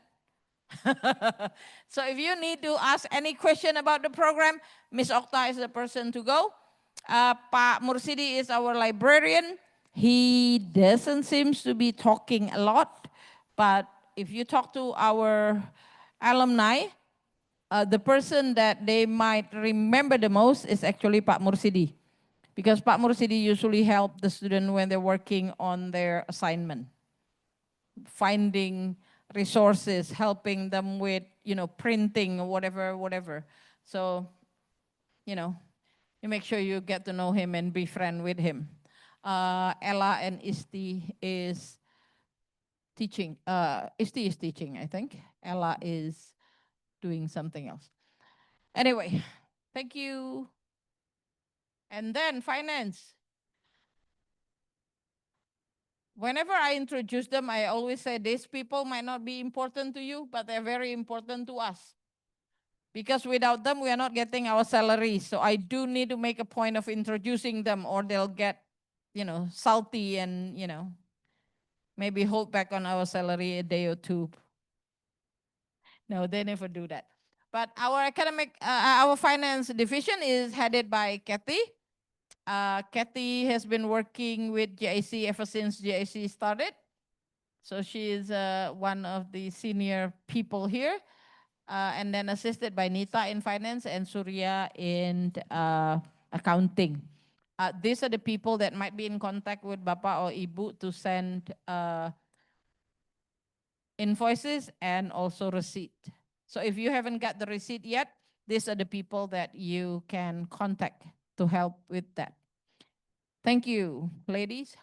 Speaker 15: So if you need to ask any question about the program, Ms. Okta is the person to go. Pak Mursidi is our librarian. He doesn't seem to be talking a lot, but if you talk to our alumni, the person that they might remember the most is actually Pak Mursidi, because Pak Mursidi usually help the student when they're working on their assignment, finding resources, helping them with, printing or whatever. So, you make sure you get to know him and be friend with him. Ella and Isti is teaching. Isti is teaching, I think. Ella is doing something else. Anyway, thank you. And then finance. Whenever I introduce them, I always say these people might not be important to you, but they're very important to us. Because without them, we are not getting our salaries. So I do need to make a point of introducing them, or they'll get, salty and, maybe hold back on our salary a day or two. No, they never do that. But our our finance division is headed by Kathy. Kathy has been working with JIC ever since JIC started. So she is one of the senior people here. And then assisted by Nita in finance and Surya in accounting. These are the people that might be in contact with Bapak or Ibu to send invoices and also receipt. So if you haven't got the receipt yet, these are the people that you can contact to help with that. Thank you, ladies.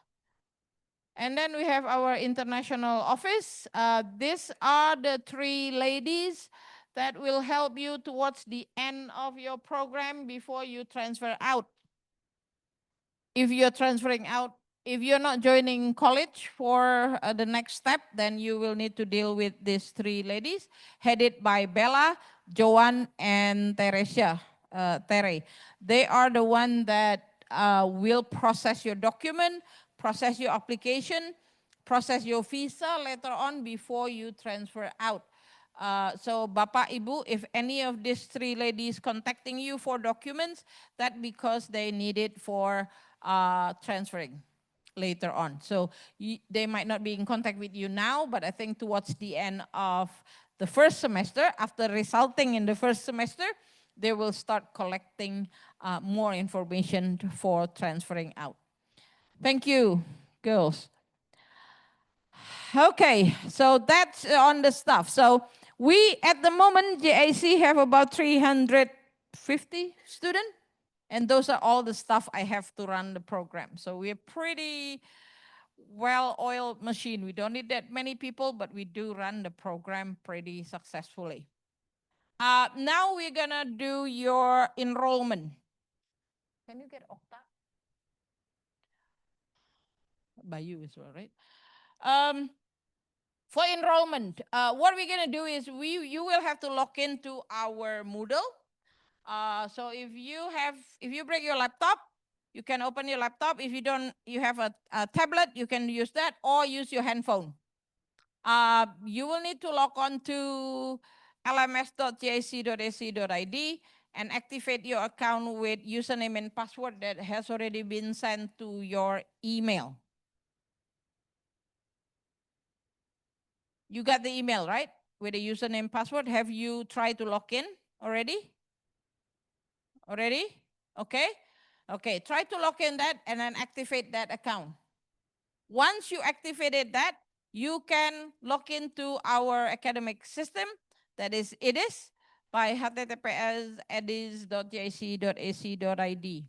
Speaker 15: And then we have our international office. These are the three ladies that will help you towards the end of your program before you transfer out. If you're transferring out, if you're not joining college for the next step, then you will need to deal with these three ladies, headed by Bella, Joan, and Teresia. Tere. They are the one that will process your document, process your application, process your visa later on before you transfer out. So Bapak Ibu, if any of these three ladies contacting you for documents, that because they need it for transferring later on. So they might not be in contact with you now, but I think towards the end of the first semester, after resulting in the first semester, they will start collecting more information for transferring out. Thank you, girls. Okay, so that's on the stuff. So we, at the moment, JIC have about 350 students, and those are all the stuff I have to run the program. So we're pretty well-oiled machine. We don't need that many people, but we do run the program pretty successfully. Now we're gonna do your enrollment. Can you get Okta? Bayu as well, right? For enrollment, what we're gonna do is you will have to log into our Moodle. So if you bring your laptop, you can open your laptop. If you don't, you have a tablet, you can use that or use your handphone. You will need to log on to lms.jic.ac.id and activate your account with username and password that has already been sent to your email. You got the email, right? With the username password. Have you tried to log in already? Already? Okay. Okay, try to log in that and then activate that account. Once you activated that, you can log into our academic system, that is EDIS, by https://edis.jic.ac.id.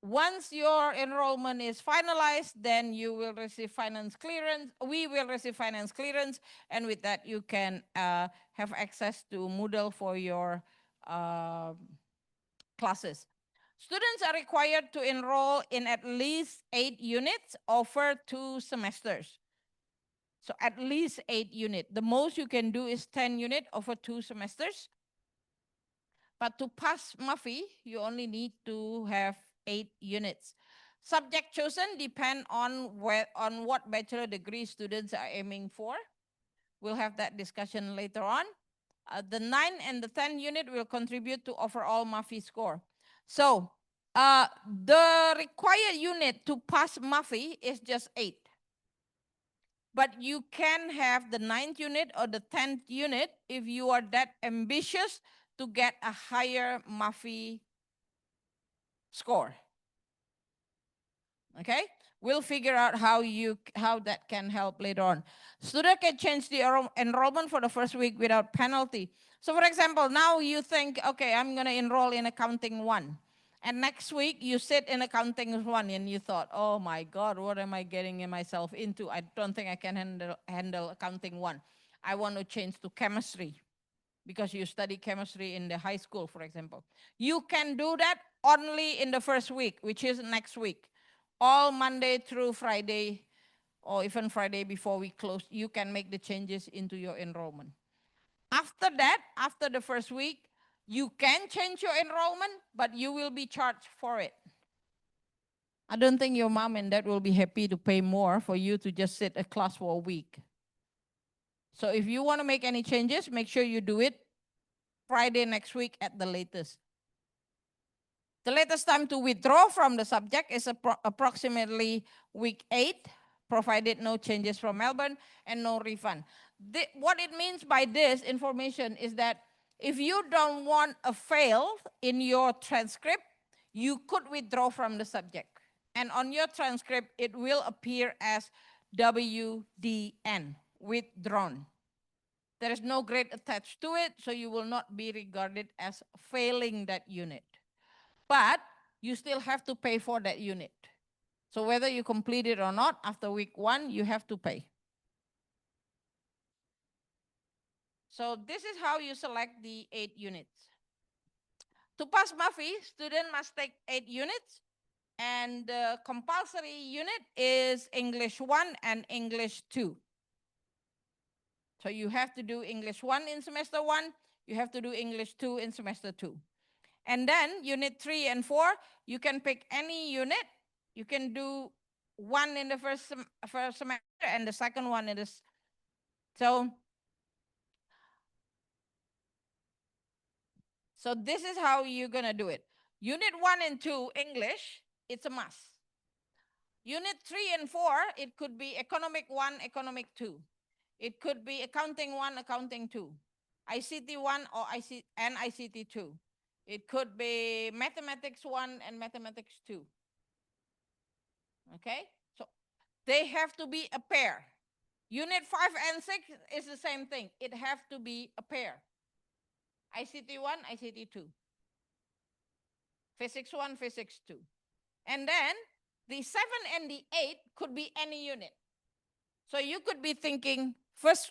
Speaker 15: Once your enrollment is finalized, then you will receive finance clearance. We will receive finance clearance, and with that, you can have access to Moodle for your classes. Students are required to enroll in at least 8 units over 2 semesters. So at least 8 units. The most you can do is 10 units over 2 semesters. But to pass MUFY, you only need to have 8 units. Subject chosen depend on what bachelor degree students are aiming for. We'll have that discussion later on. The 9 and the 10 unit will contribute to overall MUFY score. So the required unit to pass MUFY is just 8. But you can have the 9th unit or the 10th unit if you are that ambitious to get a higher MUFY score. Okay? We'll figure out how that can help later on. Student can change the enrollment for the first week without penalty. So for example, now you think, okay, I'm going to enroll in accounting 1. And next week you sit in accounting 1 and you thought, oh my God, what am I getting myself into? I don't think I can handle accounting 1. I want to change to chemistry because you study chemistry in the high school, for example. You can do that only in the first week, which is next week. All Monday through Friday, or even Friday before we close, you can make the changes into your enrollment. After that, after the first week, you can change your enrollment, but you will be charged for it. I don't think your mom and dad will be happy to pay more for you to just sit a class for a week. So if you want to make any changes, make sure you do it Friday next week at the latest. The latest time to withdraw from the subject is approximately week 8, provided no changes from Melbourne and no refund. What it means by this information is that if you don't want a fail in your transcript, you could withdraw from the subject. And on your transcript, it will appear as WDN, withdrawn. There is no grade attached to it, so you will not be regarded as failing that unit. But you still have to pay for that unit. So whether you complete it or not, after week 1, you have to pay. So this is how you select the 8 units. To pass MUFY, student must take 8 units, and the compulsory unit is English 1 and English 2. So you have to do English 1 in semester 1, you have to do English 2 in semester 2. And then unit 3 and 4, you can pick any unit. You can do 1 in the first semester and the second one in this. So this is how you're going to do it. Unit 1 and 2, English, it's a must. Unit 3 and 4, it could be economic 1, economic 2. It could be accounting 1, accounting 2. ICT 1 or ICT 2. It could be mathematics 1 and mathematics 2. Okay? So they have to be a pair. Unit 5 and 6 is the same thing. It have to be a pair. ICT 1, ICT 2. Physics 1, Physics 2. And then the 7 and the 8 could be any unit. So you could be thinking, first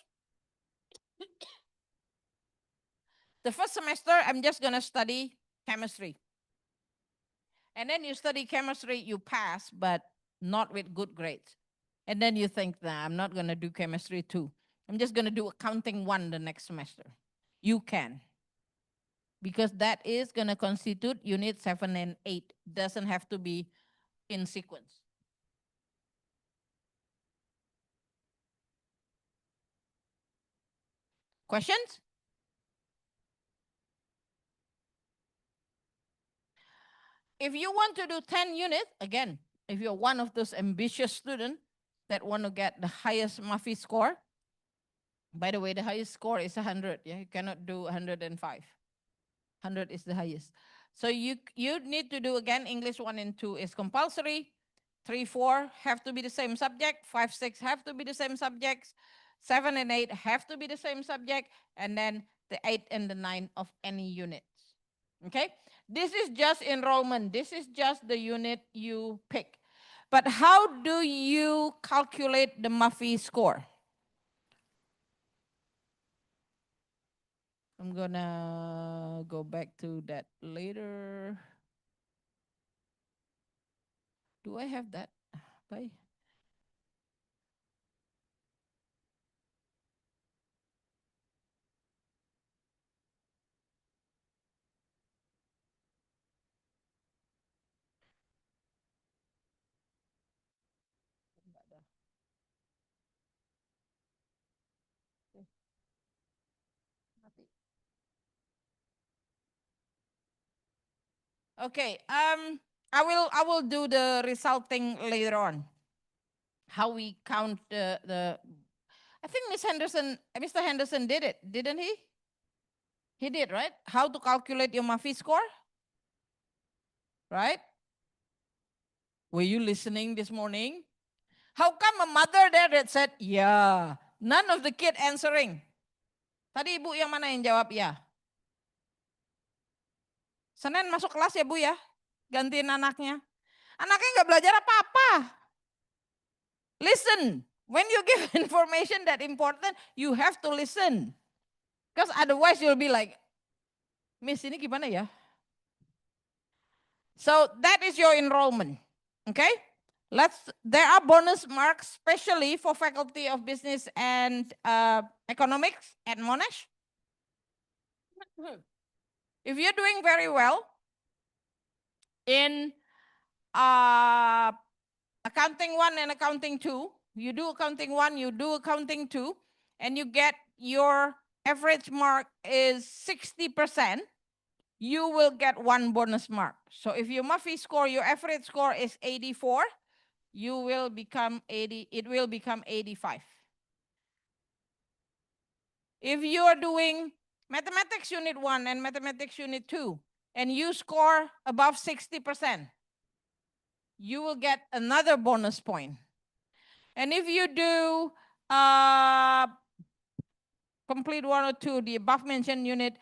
Speaker 15: The first semester, I'm just going to study chemistry. And then you study chemistry, you pass, but not with good grades. And then you think, nah, I'm not going to do chemistry 2. I'm just going to do accounting 1 the next semester. You can. Because that is going to constitute unit 7 and 8. Doesn't have to be in sequence. Questions? If you want to do 10 units, again, if you're one of those ambitious students that want to get the highest MUFY score, by the way, the highest score is 100. Yeah, you cannot do 105. 100 is the highest. So you need to do, again, English 1 and 2 is compulsory. 3, 4 have to be the same subject. 5, 6 have to be the same subjects. 7 and 8 have to be the same subject. And then the 8 and the 9 of any units. Okay? This is just enrollment. This is just the unit you pick. But how do you calculate the MUFY score? I'm gonna go back to that later. Do I have that? Bye. Okay, I will do the resulting later on. How we count the I think Mr. Henderson did it, didn't he? He did, right? How to calculate your MUFY score? Right? Were you listening this morning? How come a mother there that said, yeah, none of the kid answering? Tadi ibu yang mana yang jawab ya? Senin masuk kelas ya Bu ya? Gantiin anaknya. Anaknya nggak belajar apa-apa. Listen. When you give information that important, you have to listen. Because otherwise you'll be like, Miss ini gimana ya? So that is your enrollment. Okay? There are bonus marks, especially for Faculty of Business and Economics at Monash. If you're doing very well in accounting 1 and accounting 2, you do accounting 1, you do accounting 2, and you get your average mark is 60%, you will get 1 bonus mark. So if your MUFY score, your average score is 84, you will become 80, it will become 85. If you are doing mathematics unit 1 and mathematics unit 2, and you score above 60%, you will get another bonus point. And if you do complete 1 or 2, the above mentioned unit,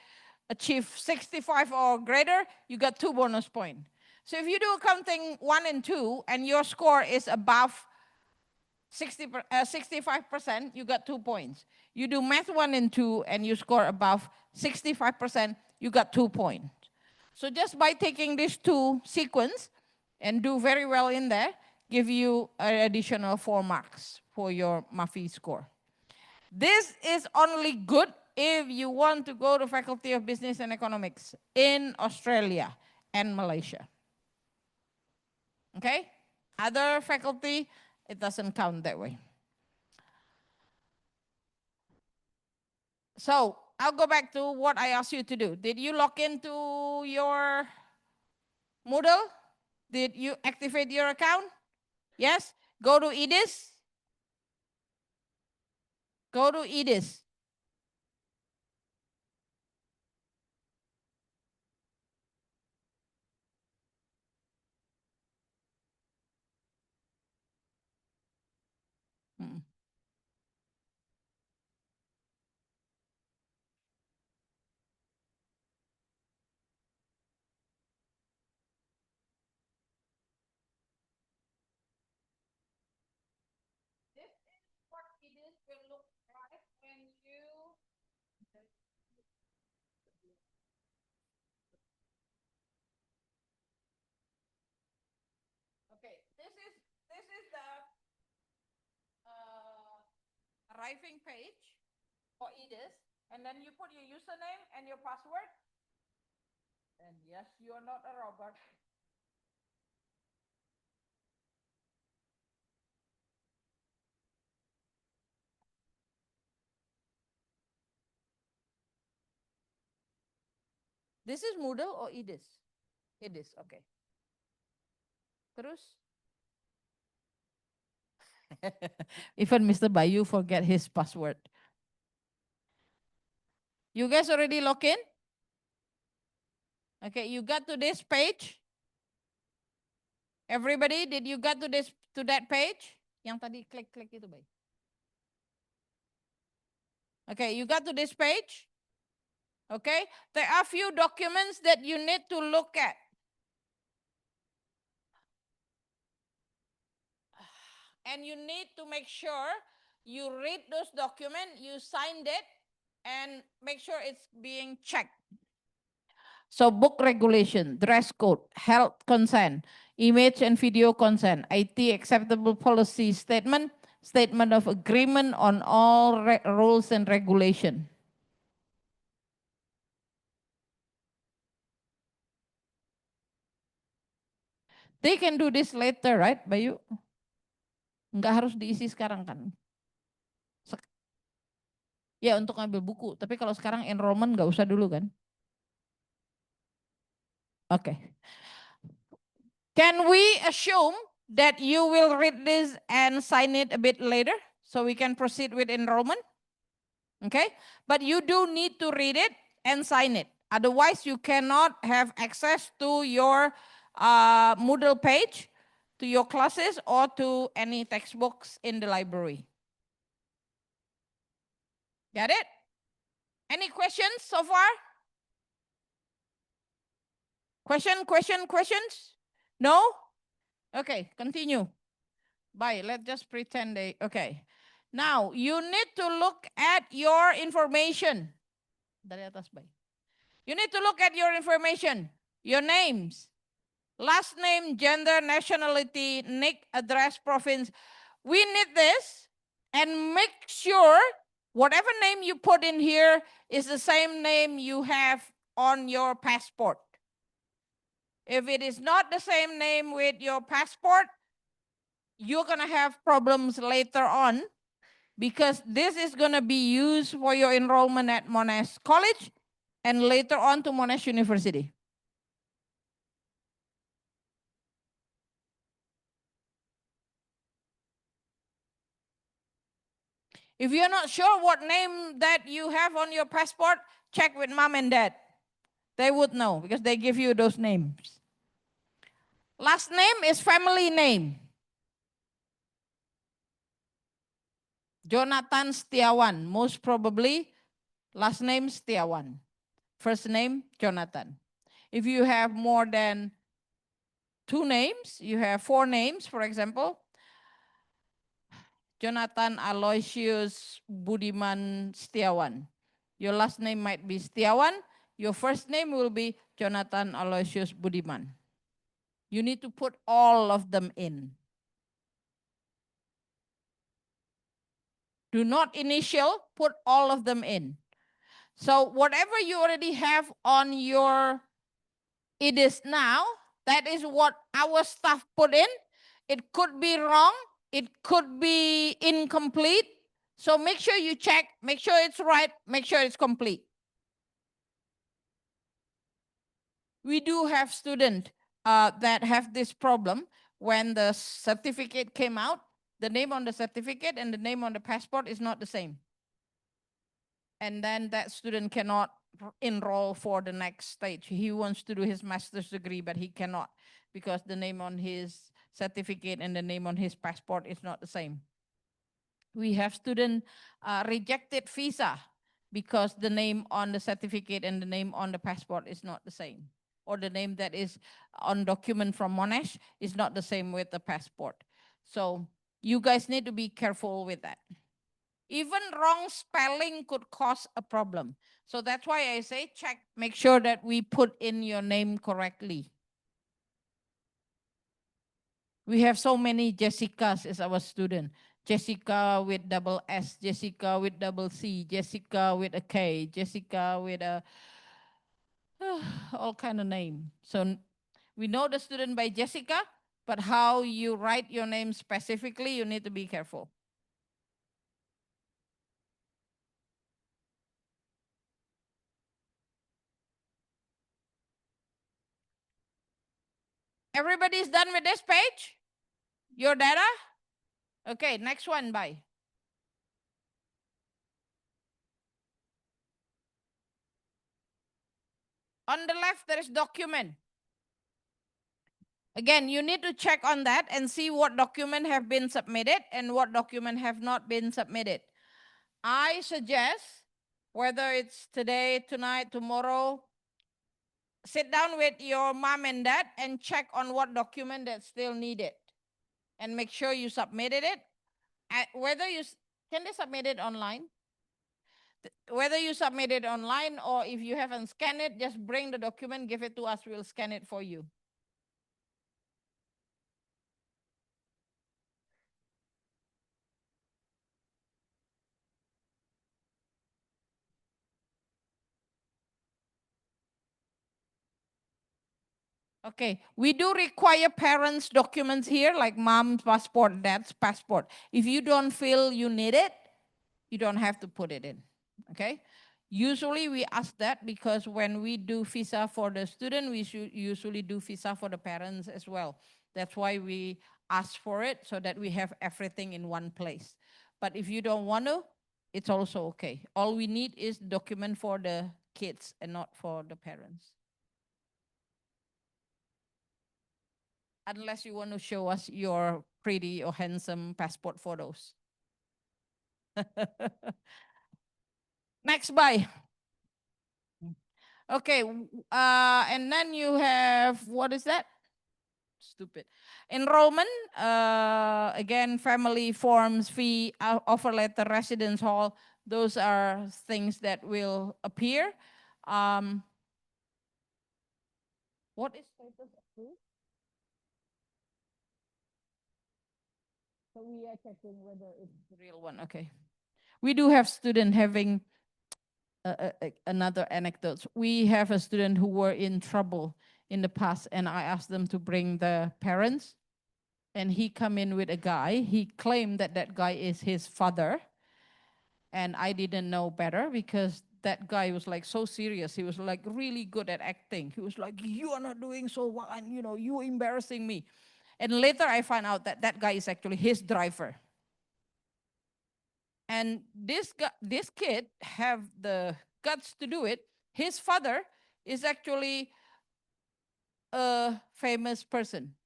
Speaker 15: achieve 65 or greater, you got 2 bonus points. So if you do accounting 1 and 2 and your score is above 65%, you got 2 points. You do math 1 and 2 and you score above 65%, you got 2 points. So just by taking these 2 sequence and do very well in there, give you an additional 4 marks for your MUFY score. This is only good if you want to go to Faculty of Business and Economics in Australia and Malaysia. Okay? Other faculty, it doesn't count that way. So I'll go back to what I asked you to do. Did you log into your Moodle? Did you activate your account? Yes? Go to EDIS. Go to EDIS. This is what EDIS will look like when arriving page for EDIS, and then you put your username and your password. And yes, you are not a robot. This is Moodle or EDIS? EDIS, okay. Terus? Even Mr. Bayu forget his password. You guys already log in? Okay, you got to this page? Everybody, did you get to that page? Yang tadi klik-klik itu, Bay. Okay, you got to this page? Okay, there are few documents that you need to look at. And you need to make sure you read those documents, you signed it, and make sure it's being checked. So book regulation, dress code, health consent, image and video consent, IT acceptable policy statement, statement of agreement on all rules and regulation. They can do this later, right, Bayu? Nggak harus diisi sekarang kan? Ya untuk ngambil buku, tapi kalau sekarang enrollment nggak usah dulu kan? Oke. Can we assume that you will read this and sign it a bit later so we can proceed with enrollment? Okay, but you do need to read it and sign it. Otherwise, you cannot have access to your Moodle page, to your classes, or to any textbooks in the library. Got it? Any questions so far? Questions? No? Okay, continue. Bye, let's just pretend they, okay. Now, you need to look at your information. Dari atas, bye. You need to look at your information, your names, last name, gender, nationality, NIC, address, province. We need this, and make sure whatever name you put in here is the same name you have on your passport. If it is not the same name with your passport, you're going to have problems later on because this is going to be used for your enrollment at Monash College and later on to Monash University. If you're not sure what name that you have on your passport, check with mom and dad. They would know because they give you those names. Last name is family name. Jonathan Setiawan, most probably last name Setiawan. First name Jonathan. If you have more than 2 names, you have 4 names, for example, Jonathan Aloysius Budiman Setiawan. Your last name might be Setiawan. Your first name will be Jonathan Aloysius Budiman. You need to put all of them in. Do not initial, put all of them in. So whatever you already have on your EDIS now, that is what our staff put in. It could be wrong. It could be incomplete. So make sure you check, make sure it's right, make sure it's complete. We do have students that have this problem. When the certificate came out, the name on the certificate and the name on the passport is not the same. And then that student cannot enroll for the next stage. He wants to do his master's degree, but he cannot because the name on his certificate and the name on his passport is not the same. We have student rejected visa because the name on the certificate and the name on the passport is not the same. Or the name that is on document from Monash is not the same with the passport. So you guys need to be careful with that. Even wrong spelling could cause a problem. So that's why I say check, make sure that we put in your name correctly. We have so many Jessicas as our student. Jessica with double S, Jessica with double C, Jessica with a K, Jessica with a all kind of name. So we know the student by Jessica, but how you write your name specifically, you need to be careful. Everybody's done with this page? Your data? Okay, next one, bye. On the left, there is document. Again, you need to check on that and see what document have been submitted and what document have not been submitted. I suggest, whether it's today, tonight, tomorrow, sit down with your mom and dad and check on what document that's still needed and make sure you submitted it. Whether you can they submit it online? Whether you submit it online or if you haven't scanned it, just bring the document, give it to us, we'll scan it for you. Okay, we do require parents' documents here, like mom's passport, dad's passport. If you don't feel you need it, you don't have to put it in, okay? Usually we ask that because when we do visa for the student, we should usually do visa for the parents as well. That's why we ask for it, so that we have everything in one place. But if you don't want to, it's also okay. All we need is document for the kids and not for the parents. Unless you want to show us your pretty or handsome passport photos. Next, bye. Okay, and then you have, what is that? Stupid. Enrollment, again, family forms, fee, offer letter, residence hall. Those are things that will appear. What is status approved? So we are checking whether it's the real one. Okay. We do have student having another anecdote. We have a student who were in trouble in the past, and I asked them to bring the parents, and he come in with a guy. He claimed that that guy is his father, and I didn't know better because that guy was like so serious. He was like really good at acting. He was like, "You are not doing so well, and you know, you embarrassing me." And later I find out that that guy is actually his driver. And this kid have the guts to do it. His father is actually a famous person.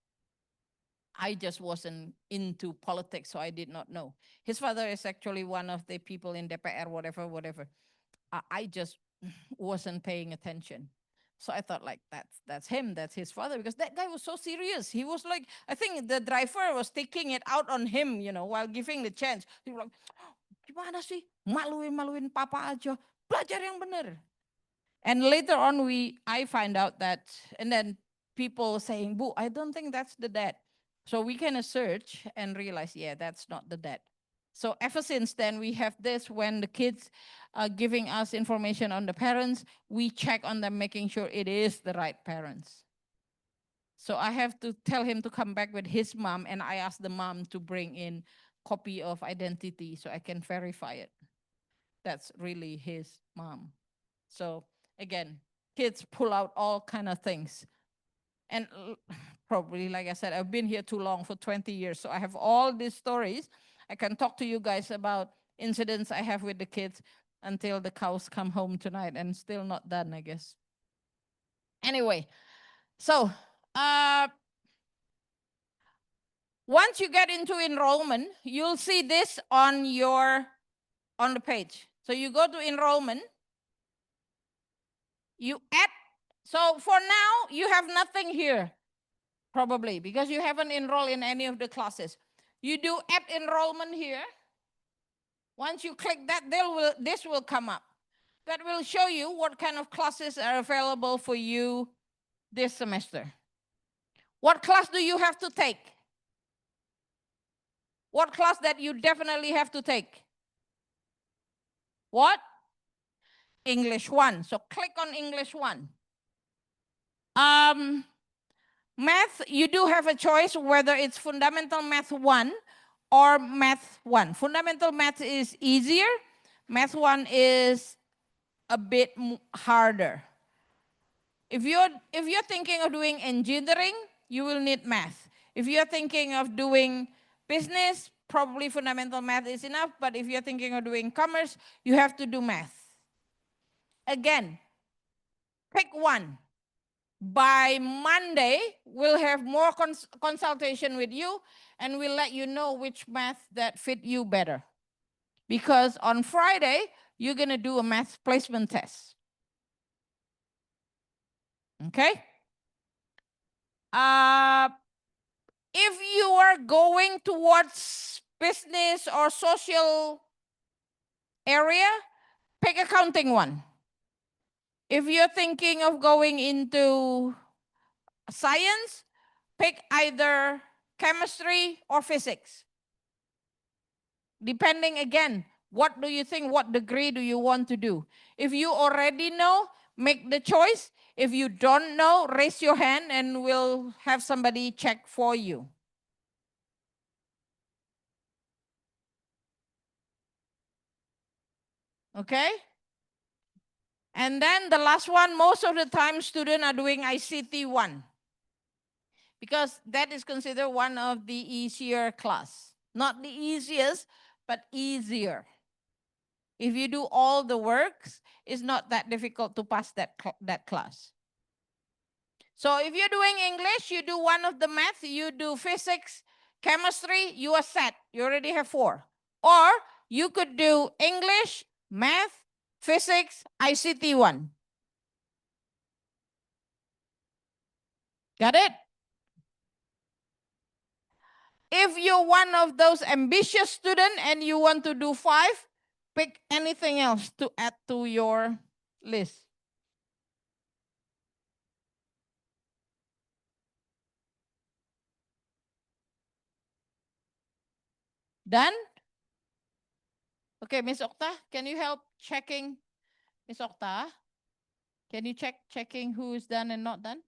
Speaker 15: I just wasn't into politics, so I did not know. His father is actually one of the people in DPR, whatever. I just wasn't paying attention. So I thought like that's him, that's his father, because that guy was so serious. He was like, I think the driver was taking it out on him, you know, while giving the chance. He was like, gimana sih? Maluin papa aja. Belajar yang benar. And later on, I find out that, and then people saying, "Bu, I don't think that's the dad." So we kind of search and realize, yeah, that's not the dad. So ever since then, we have this when the kids are giving us information on the parents, we check on them, making sure it is the right parents. So I have to tell him to come back with his mom, and I ask the mom to bring in copy of identity so I can verify it. That's really his mom. So again, kids pull out all kind of things. And probably, like I said, I've been here too long, for 20 years. So I have all these stories. I can talk to you guys about incidents I have with the kids until the cows come home tonight, and still not done, I guess. Anyway, so once you get into enrollment, you'll see this on the page. So you go to enrollment, you add. So for now, you have nothing here, probably, because you haven't enrolled in any of the classes. You do add enrollment here. Once you click that, this will come up. That will show you what kind of classes are available for you this semester. What class do you have to take? What class that you definitely have to take? What? English 1. So click on English 1. Math, you do have a choice whether it's Fundamental Math 1 or Math 1. Fundamental Math is easier. Math 1 is a bit harder. If you're thinking of doing engineering, you will need math. If you're thinking of doing business, probably Fundamental Math is enough. But if you're thinking of doing commerce, you have to do math. Again, pick one. By Monday, we'll have more consultation with you, and we'll let you know which math that fit you better. Because on Friday, you're going to do a math placement test. Okay? If you are going towards business or social area, pick accounting 1. If you're thinking of going into science, pick either chemistry or physics. Depending again, what do you think, what degree do you want to do? If you already know, make the choice. If you don't know, raise your hand and we'll have somebody check for you. Okay? And then the last one, most of the time students are doing ICT 1. Because that is considered one of the easier class. Not the easiest, but easier. If you do all the works, it's not that difficult to pass that class. So if you're doing English, you do one of the math, you do physics, chemistry, you are set. You already have 4. Or you could do English, math, physics, ICT 1. Got it? If you're one of those ambitious students and you want to do 5, pick anything else to add to your list. Done? Okay, Miss Okta, can you help checking? Miss Okta, can you checking who is done and not done?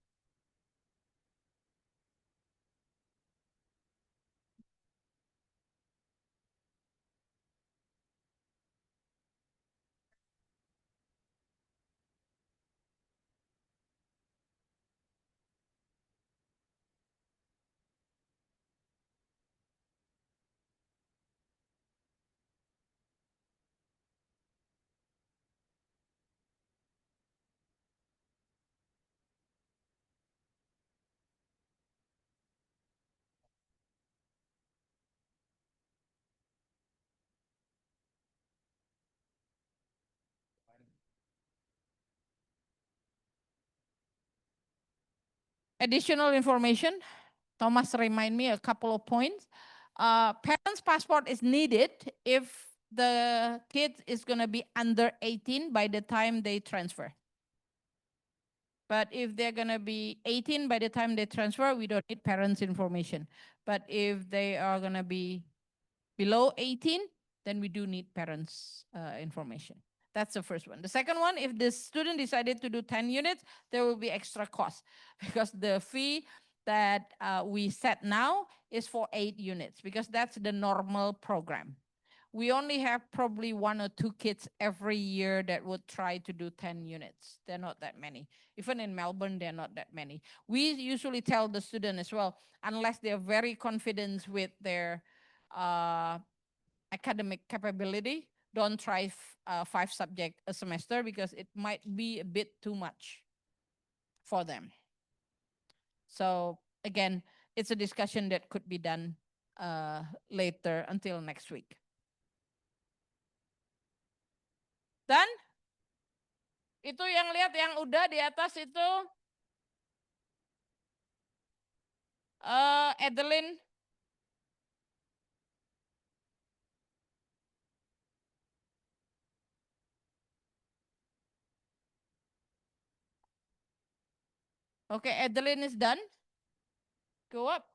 Speaker 15: Additional information, Thomas remind me a couple of points. Parents' passport is needed if the kid is going to be under 18 by the time they transfer. But if they're going to be 18 by the time they transfer, we don't need parents' information. But if they are going to be below 18, then we do need parents' information. That's the first one. The second one, if the student decided to do 10 units, there will be extra cost because the fee that we set now is for 8 units because that's the normal program. We only have probably 1 or 2 kids every year that would try to do 10 units. They're not that many. Even in Melbourne, they're not that many. We usually tell the student as well, unless they're very confident with their academic capability, don't try 5 subjects a semester because it might be a bit too much for them. So again, it's a discussion that could be done later until next week. Dan, itu yang lihat yang udah di atas itu Adeline. Okay, Adeline is done. Go up.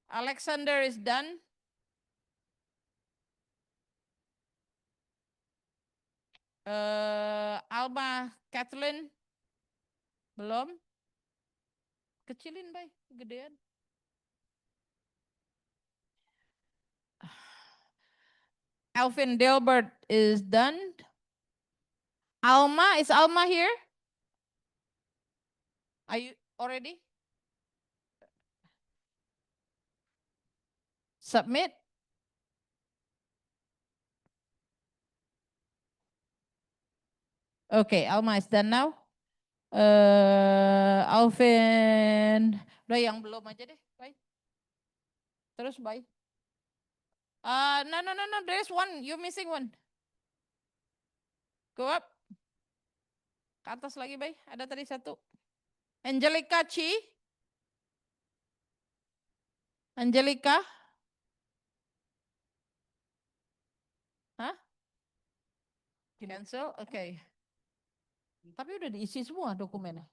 Speaker 15: Alexander is done. Alma Kathleen belum. Kecilin bay, gedean. Alvin Delbert is done. Alma, is Alma here? Are you already? Submit. Okay, Alma is done now. Alvin, udah yang belum aja deh, bye. Terus bye. No, there's one, you're missing one. Go up. Ke atas lagi, bye. Ada tadi satu. Angelica Chi. Angelica. Hah? Cancel, oke. Okay. Tapi udah diisi semua dokumennya.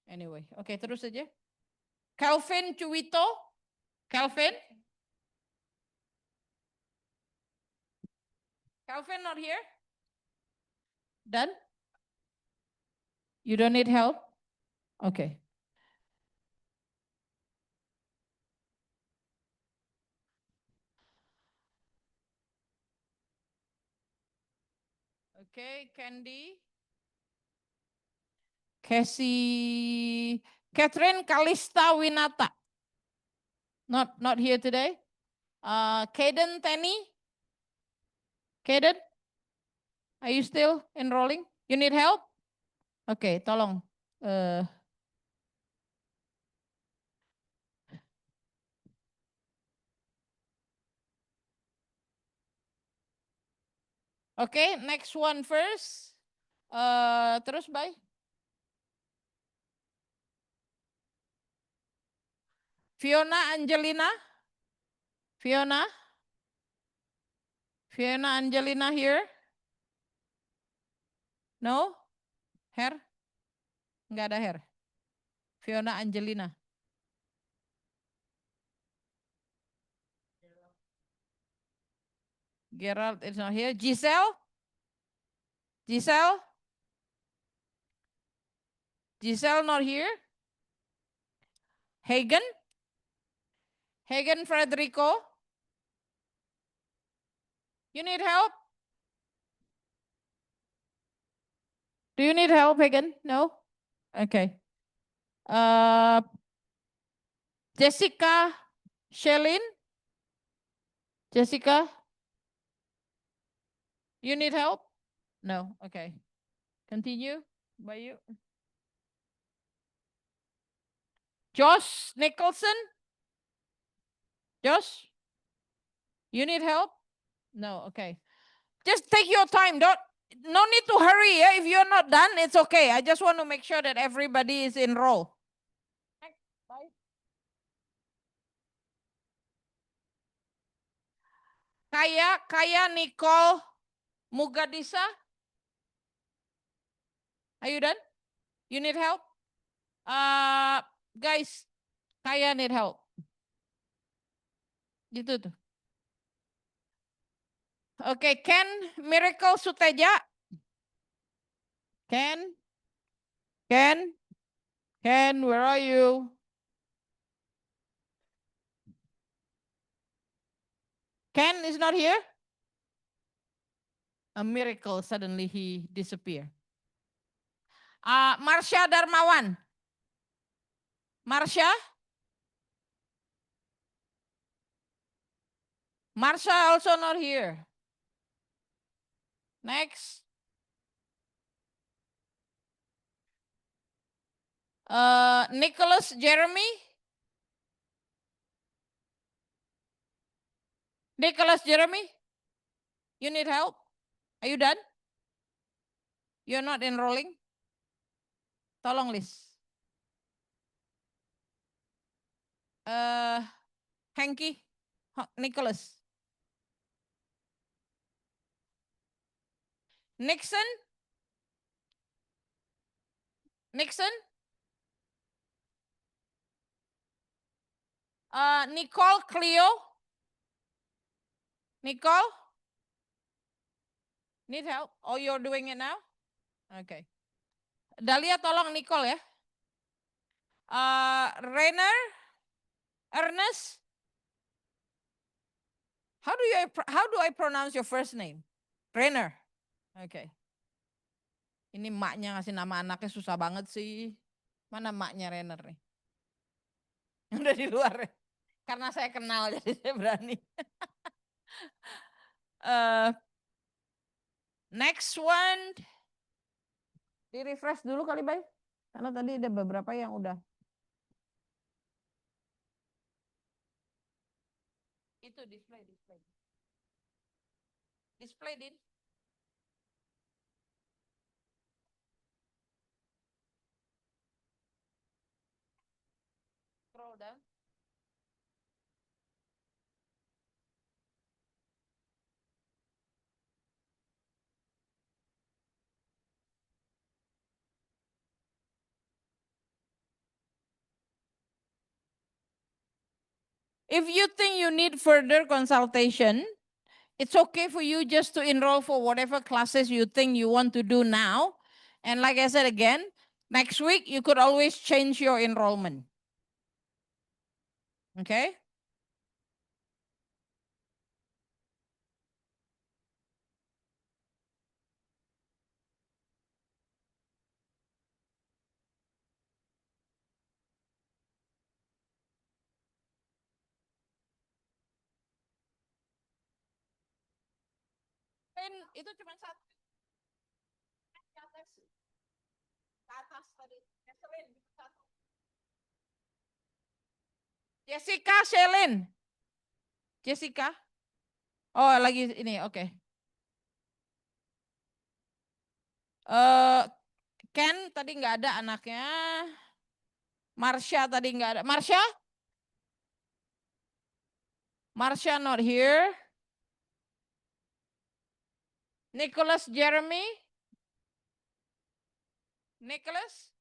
Speaker 15: Anyway, oke, okay, terus aja. Calvin Cuwito. Calvin. Calvin not here? Done? You don't need help? Okay. Okay, Candy. Casey. Catherine Kalista Winata. Not here today. Kaden Tenny. Kaden, are you still enrolling? You need help? Okay, tolong. Okay, next one first. Terus bye. Fiona Angelina. Fiona. Fiona Angelina here? No? Hair? Enggak ada hair. Fiona Angelina. Gerald is not here. Giselle? Giselle? Giselle not here? Hagen? Hagen Frederico? You need help? Do you need help, Hagen? No? Okay. Jessica Shelin? Jessica? You need help? No. Okay. Continue. By you. Josh Nicholson? Josh? You need help? No. Okay. Just take your time. No need to hurry. Yeah? If you're not done, it's okay. I just want to make sure that everybody is enrolled. Bye. Kaya Nicole Mugadisa. Are you done? You need help? Guys, Kaya need help. Gitu tuh. Okay, Ken Miracle Suteja. Ken, where are you? Ken is not here? A miracle, suddenly he disappeared. Marsha Darmawan. Marsha? Marsha also not here. Next. Nicholas Jeremy. Nicholas Jeremy, you need help? Are you done? You're not enrolling? Tolong list. Hanky, Nicholas. Nixon? Nixon? Nicole Cleo? Nicole? Need help? Oh, you're doing it now? Okay. Dahlia tolong Nicole ya. Rainer, Ernest. How do I pronounce your first name? Rainer. Okay. Ini maknya ngasih nama anaknya susah banget sih. Mana maknya Rainer nih? Udah di luar ya. Karena saya kenal jadi saya berani. Next one. Di refresh dulu kali Bay. Karena tadi ada beberapa yang udah. Itu display. Display Din. Scroll down. If you think you need further consultation, it's okay for you just to enroll for whatever classes you think you want to do now. And like I said again, next week you could always change your enrollment. Okay? Itu cuma satu. Ke atas tadi. Satu. Jessica, Shelin. Jessica. Oh, lagi ini, oke. Ken tadi nggak ada anaknya. Marsha tadi nggak ada. Marsha? Marsha not here. Nicholas Jeremy? Nicholas?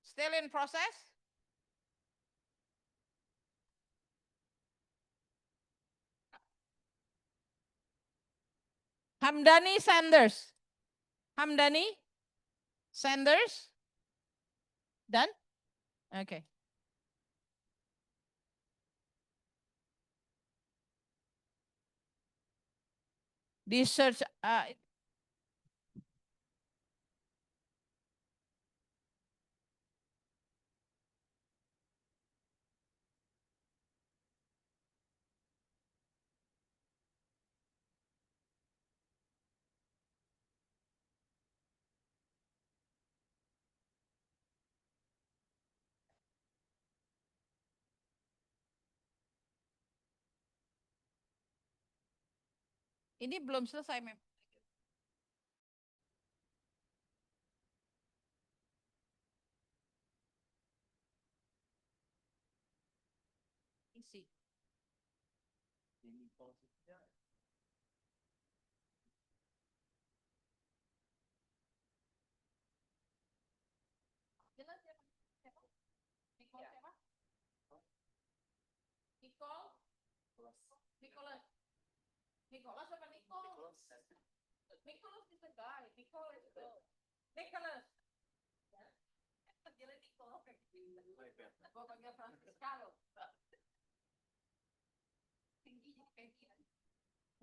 Speaker 15: Still in process? Hamdani Sanders? Hamdani Sanders? Done? Okay. Di search ini belum selesai memang. Isi. Jelas ya? Siapa? Nicole siapa? Nicole? Nicholas. Nicholas apa Nicole? Nicholas is a guy. Nicole is a girl. Nicholas. Jadi Nicole. Gua panggil Francisca loh. Tingginya kayak gini.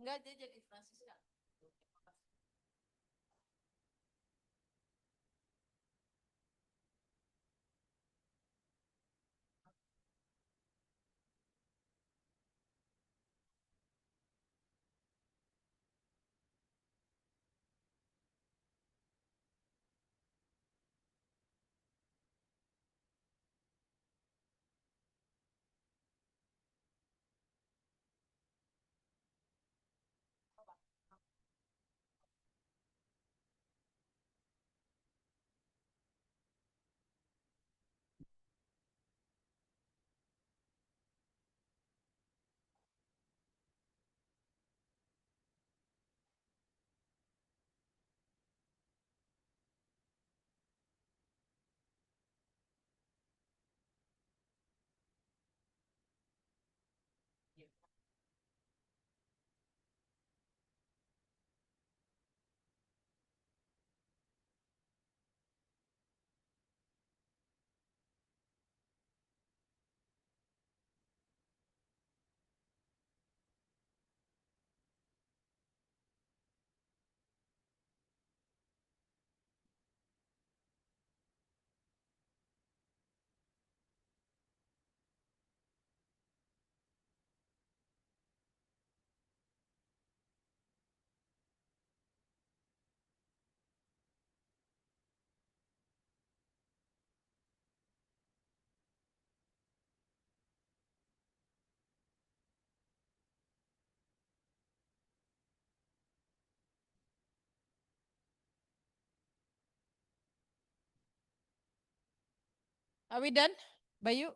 Speaker 15: Enggak, dia jadi Francisca. Are we done? Bayu?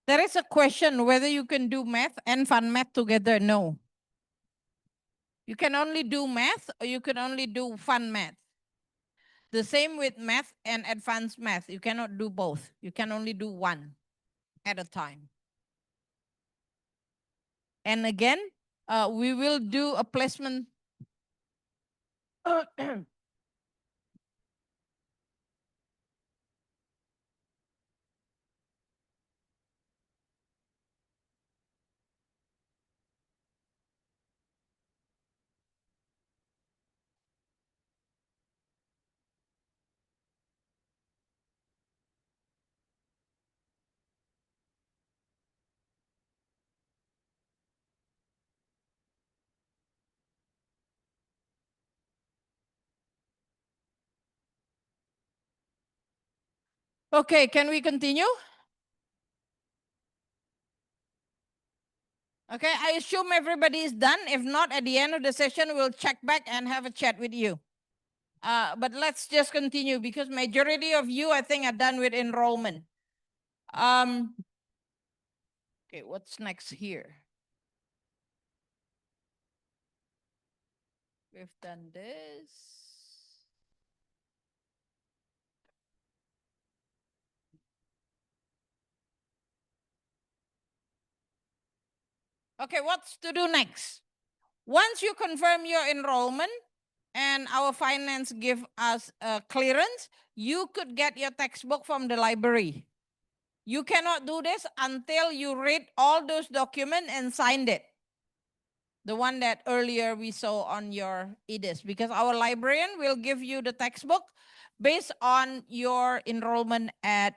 Speaker 15: There is a question whether you can do math and fun math together. No. You can only do math or you can only do fun math. The same with math and advanced math. You cannot do both. You can only do one at a time. And again, we will do a placement. Okay, can we continue? Okay, I assume everybody is done. If not, at the end of the session, we'll check back and have a chat with you. But let's just continue because majority of you, I think, are done with enrollment. Okay, what's next here? We've done this. Okay, what's to do next? Once you confirm your enrollment and our finance give us a clearance, you could get your textbook from the library. You cannot do this until you read all those documents and signed it. The one that earlier we saw on your EDIS, because our librarian will give you the textbook based on your enrollment at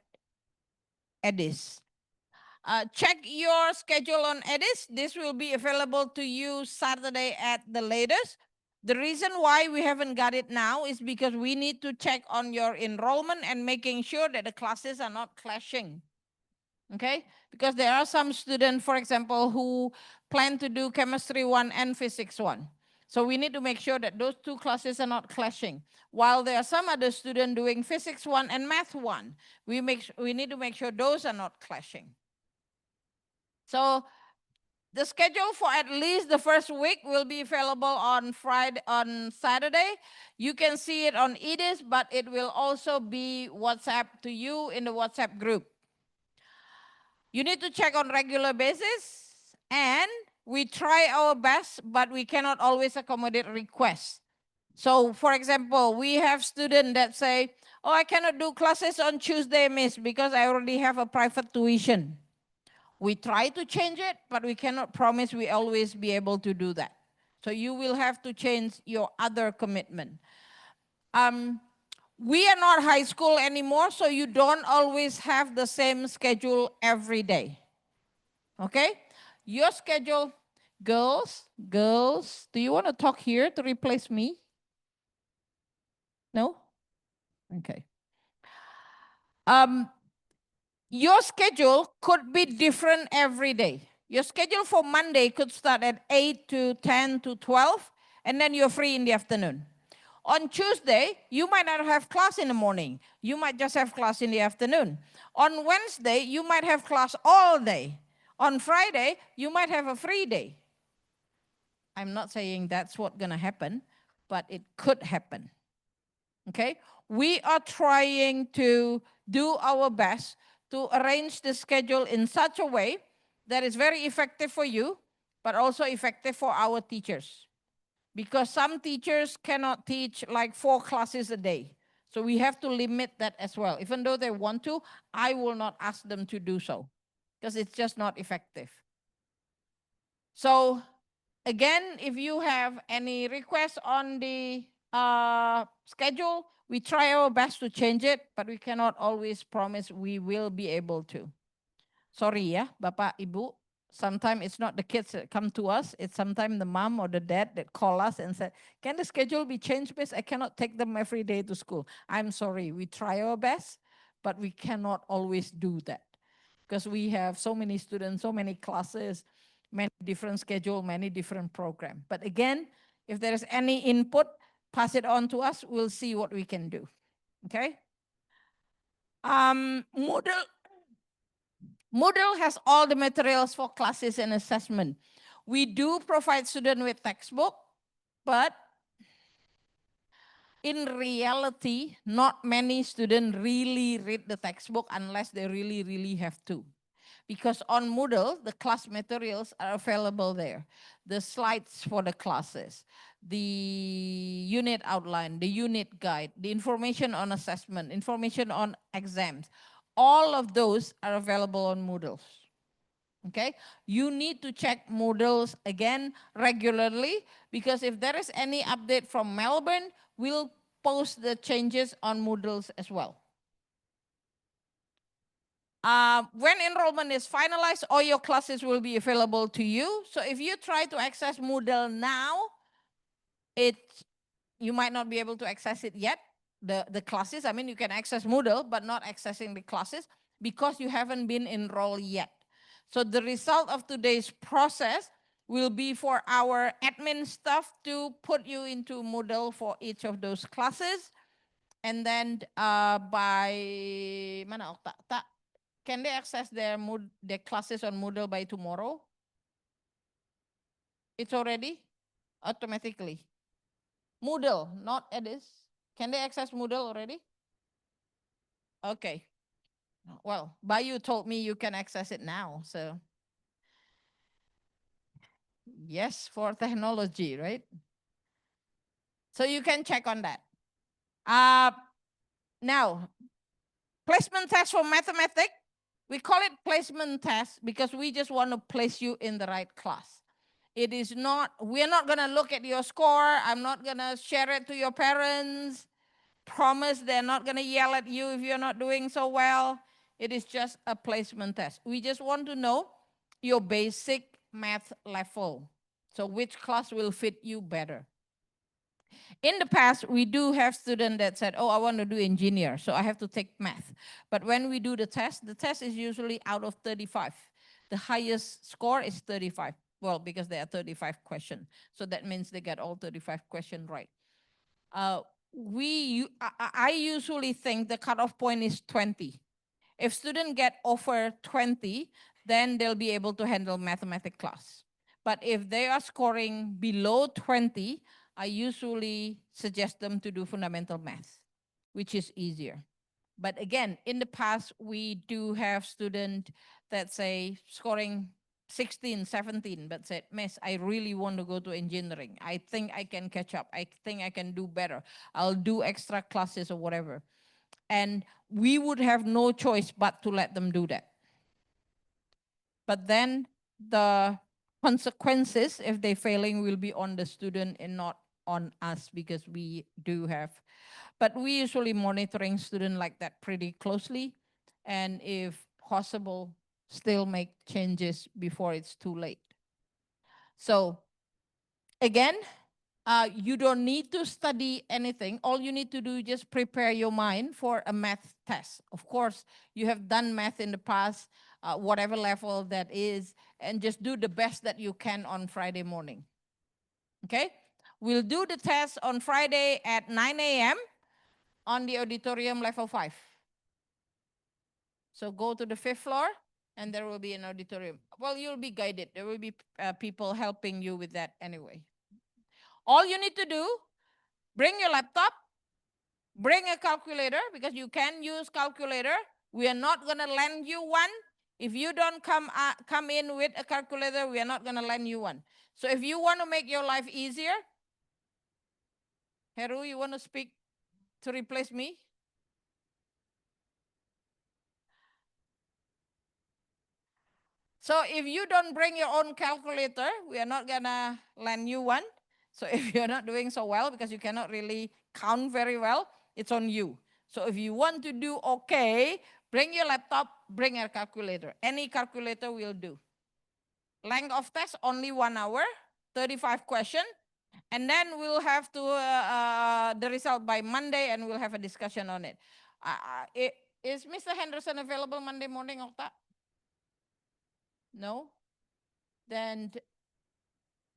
Speaker 15: EDIS. Check your schedule on EDIS. This will be available to you Saturday at the latest. The reason why we haven't got it now is because we need to check on your enrollment and making sure that the classes are not clashing. Okay, because there are some students, for example, who plan to do chemistry 1 and physics 1. So we need to make sure that those two classes are not clashing. While there are some other students doing physics 1 and math 1, we need to make sure those are not clashing. So the schedule for at least the first week will be available on Saturday. You can see it on EDIS, but it will also be WhatsApp to you in the WhatsApp group. You need to check on regular basis, and we try our best, but we cannot always accommodate requests. So for example, we have students that say, oh, I cannot do classes on Tuesday, miss, because I already have a private tuition. We try to change it, but we cannot promise we always be able to do that. So you will have to change your other commitment. We are not high school anymore, so you don't always have the same schedule every day. Okay? Your schedule, girls, do you want to talk here to replace me? No? Okay. Your schedule could be different every day. Your schedule for Monday could start at 8 to 10 to 12, and then you're free in the afternoon. On Tuesday, you might not have class in the morning. You might just have class in the afternoon. On Wednesday, you might have class all day. On Friday, you might have a free day. I'm not saying that's what's going to happen, but it could happen. Okay? We are trying to do our best to arrange the schedule in such a way that is very effective for you, but also effective for our teachers. Because some teachers cannot teach like 4 classes a day. So we have to limit that as well. Even though they want to, I will not ask them to do so because it's just not effective. So again, if you have any requests on the schedule, we try our best to change it, but we cannot always promise we will be able to. Sorry ya, Bapak, Ibu. Sometimes it's not the kids that come to us. It's sometimes the mom or the dad that call us and said, can the schedule be changed, miss? I cannot take them every day to school. I'm sorry. We try our best, but we cannot always do that because we have so many students, so many classes, many different schedule, many different program. But again, if there is any input, pass it on to us. We'll see what we can do. Okay? Moodle has all the materials for classes and assessment. We do provide students with textbook, but in reality, not many students really read the textbook unless they really have to. Because on Moodle, the class materials are available there. The slides for the classes, the unit outline, the unit guide, the information on assessment, information on exams. All of those are available on Moodle. Okay, you need to check Moodles again regularly because if there is any update from Melbourne, we'll post the changes on Moodles as well. When enrollment is finalized, all your classes will be available to you. So if you try to access Moodle now, you might not be able to access it yet, the classes. I mean, you can access Moodle, but not accessing the classes because you haven't been enrolled yet. So the result of today's process will be for our admin staff to put you into Moodle for each of those classes. And then by, mana Okta? Can they access their classes on Moodle by tomorrow? It's already automatically. Moodle, not Edis. Can they access Moodle already? Okay. Well, Bayu told me you can access it now, so. Yes, for technology, right? So you can check on that. Now, placement test for mathematics. We call it placement test because we just want to place you in the right class. It is not, we're not going to look at your score. I'm not going to share it to your parents. Promise they're not going to yell at you if you're not doing so well. It is just a placement test. We just want to know your basic math level. So which class will fit you better? In the past, we do have students that said, oh, I want to do engineer, so I have to take math. But when we do the test is usually out of 35. The highest score is 35. Well, because there are 35 questions. So that means they get all 35 questions right. I usually think the cutoff point is 20. If students get over 20, then they'll be able to handle mathematics class. But if they are scoring below 20, I usually suggest them to do fundamental math, which is easier. But again, in the past, we do have students that say scoring 16, 17, but said, Miss, I really want to go to engineering. I think I can catch up. I think I can do better. I'll do extra classes or whatever. And we would have no choice but to let them do that. But then the consequences, if they're failing, will be on the student and not on us because we do have. But we usually monitoring students like that pretty closely. And if possible, still make changes before it's too late. So again, you don't need to study anything. All you need to do is just prepare your mind for a math test. Of course, you have done math in the past, whatever level that is, and just do the best that you can on Friday morning. Okay? We'll do the test on Friday at 9 a.m. on the auditorium level 5. So go to the 5th floor and there will be an auditorium. Well, you'll be guided. There will be people helping you with that anyway. All you need to do, bring your laptop, bring a calculator because you can use calculator. We are not going to lend you one. If you don't come in with a calculator, we are not going to lend you one. So if you want to make your life easier, Heru, you want to speak to replace me? So if you don't bring your own calculator, we are not gonna lend you one. So if you're not doing so well because you cannot really count very well, it's on you. So if you want to do okay, bring your laptop, bring a calculator. Any calculator will do. Length of test only 1 hour, 35 questions. And then we'll have to the result by Monday, and we'll have a discussion on it. Is Mr. Henderson available Monday morning, Okta? No? Then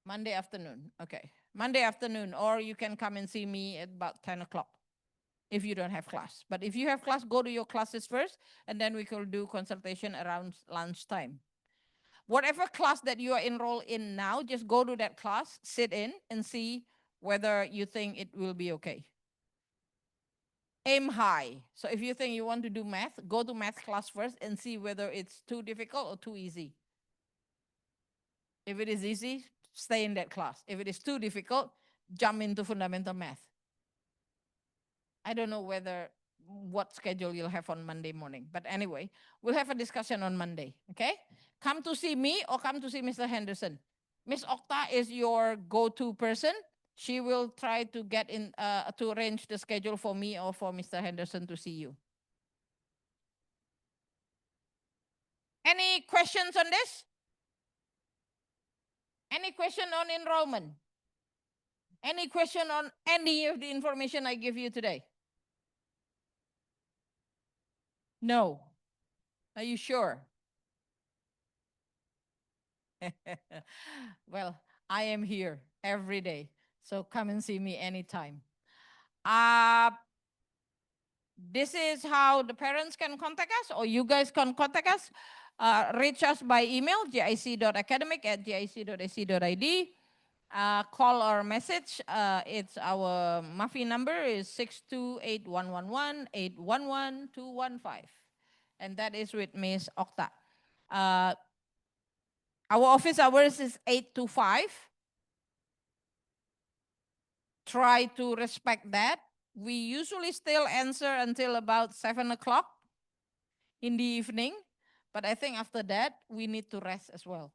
Speaker 15: Monday afternoon. Okay. Monday afternoon, or you can come and see me at about 10 o'clock if you don't have class. But if you have class, go to your classes first, and then we can do consultation around lunchtime. Whatever class that you are enrolled in now, just go to that class, sit in, and see whether you think it will be okay. Aim high. So if you think you want to do math, go to math class first and see whether it's too difficult or too easy. If it is easy, stay in that class. If it is too difficult, jump into fundamental math. I don't know what schedule you'll have on Monday morning. But anyway, we'll have a discussion on Monday, okay? Come to see me or come to see Mr. Henderson. Miss Okta is your go-to person. She will try to get in to arrange the schedule for me or for Mr. Henderson to see you. Any questions on this? Any question on enrollment? Any question on any of the information I give you today? No. Are you sure? Well, I am here every day, so come and see me anytime. This is how the parents can contact us, or you guys can contact us. Reach us by email, jic.academic@jic.ac.id. Call or message. It's our MUFY number is 628-111-811-215. And that is with Miss Okta. Our office hours is 8 to 5. Try to respect that. We usually still answer until about 7 o'clock in the evening. But I think after that, we need to rest as well.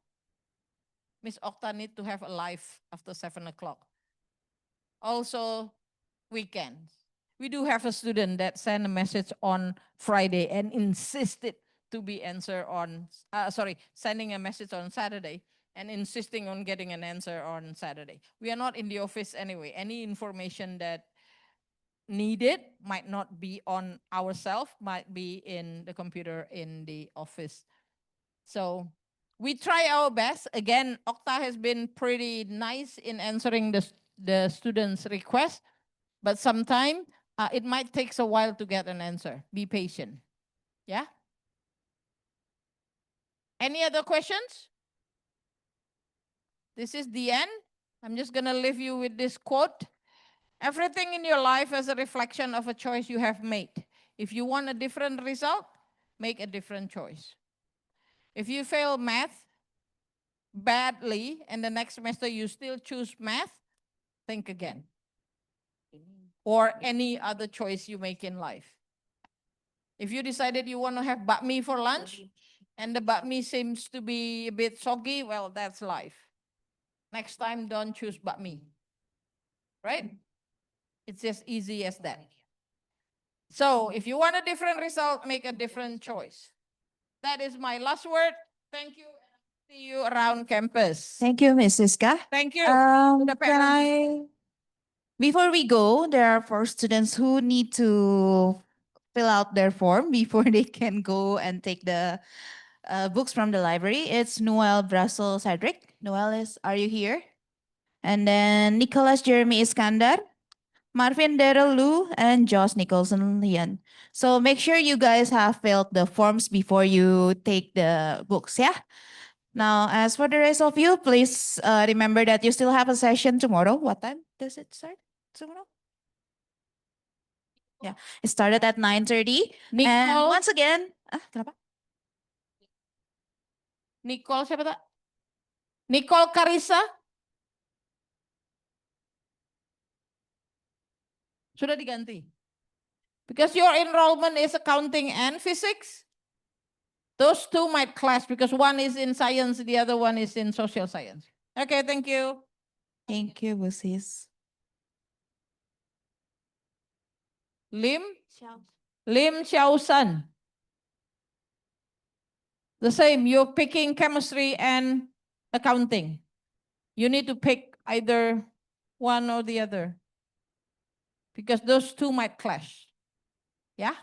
Speaker 15: Miss Okta need to have a life after 7 o'clock. Also, weekends. We do have a student that sent a message on Friday and insisted to be answered on, sending a message on Saturday and insisting on getting an answer on Saturday. We are not in the office anyway. Any information that needed might not be on ourselves, might be in the computer in the office. So we try our best. Again, Okta has been pretty nice in answering the students' request, but sometimes it might take a while to get an answer. Be patient. Yeah? Any other questions? This is the end. I'm just going to leave you with this quote. Everything in your life is a reflection of a choice you have made. If you want a different result, make a different choice. If you fail math badly and the next semester you still choose math, think again. Or any other choice you make in life. If you decided you want to have bak mi for lunch and the bak mi seems to be a bit soggy, well, that's life. Next time, don't choose bak mi. Right? It's just easy as that. So if you want a different result, make a different choice. That is my last word. Thank you. See you around campus.
Speaker 13: Thank you, Ms. Siska.
Speaker 15: Thank you to the parents.
Speaker 13: Before we go, there are 4 students who need to fill out their form before they can go and take the books from the library. It's Noel Brassel Cedric. Noel, are you here? And then Nicholas Jeremy Iskandar, Marvin Daryl Lu, and Josh Nicholson Lian. So make sure you guys have filled the forms before you take the books, yeah? Now, as for the rest of you, please remember that you still have a session tomorrow. What time does it start tomorrow? Yeah, it started at 9:30. And once again, kenapa?
Speaker 15: Nicole siapa tak? Nicole Karisa? Sudah diganti. Because your enrollment is accounting and physics. Those two might clash because one is in science, the other one is in social science. Okay, thank you.
Speaker 13: Thank you, Busis.
Speaker 15: Lim Xiao Sun. The same, you're picking chemistry and accounting. You need to pick either one or the other because those two might clash. Yeah?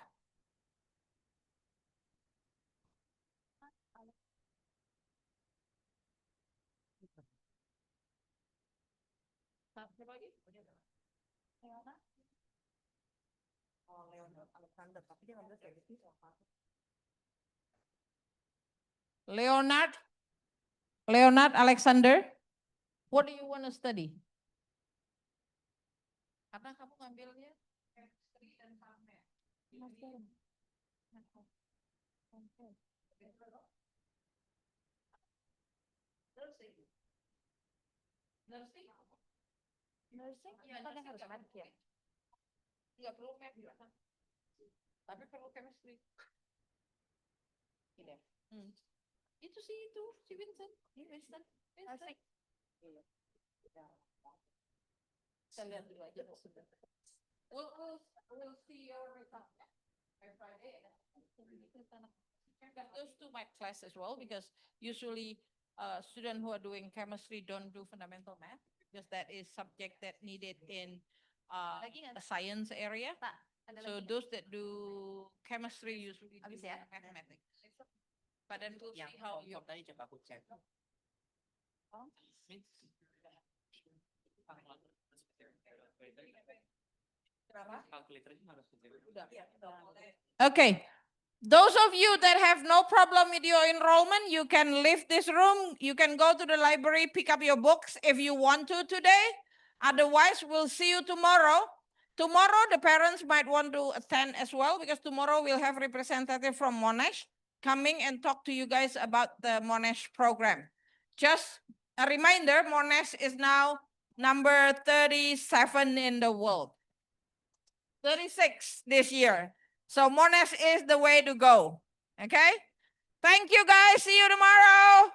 Speaker 15: Leonard Alexander, what do you want to study? Karena kamu ngambilnya chemistry dan pharma. Nursing? Nursing? Ya, nursing harus math ya. Enggak perlu math ya. Tapi perlu chemistry. Ini. Itu sih itu, si Vincent. Ini Vincent. Vincent. Kita lihat dulu aja. We'll see your result by Friday. Those two might class as well because usually students who are doing chemistry don't do fundamental math because that is subject that needed in a science area. So those that do chemistry usually do mathematics. But then we'll see how you. Okay. Those of you that have no problem with your enrollment, you can leave this room. You can go to the library, pick up your books if you want to today. Otherwise, we'll see you tomorrow. Tomorrow, the parents might want to attend as well because tomorrow we'll have representative from Monash coming and talk to you guys about the Monash program. Just a reminder, Monash is now number 37 in the world. 36 this year. So Monash is the way to go. Okay? Thank you guys. See you tomorrow.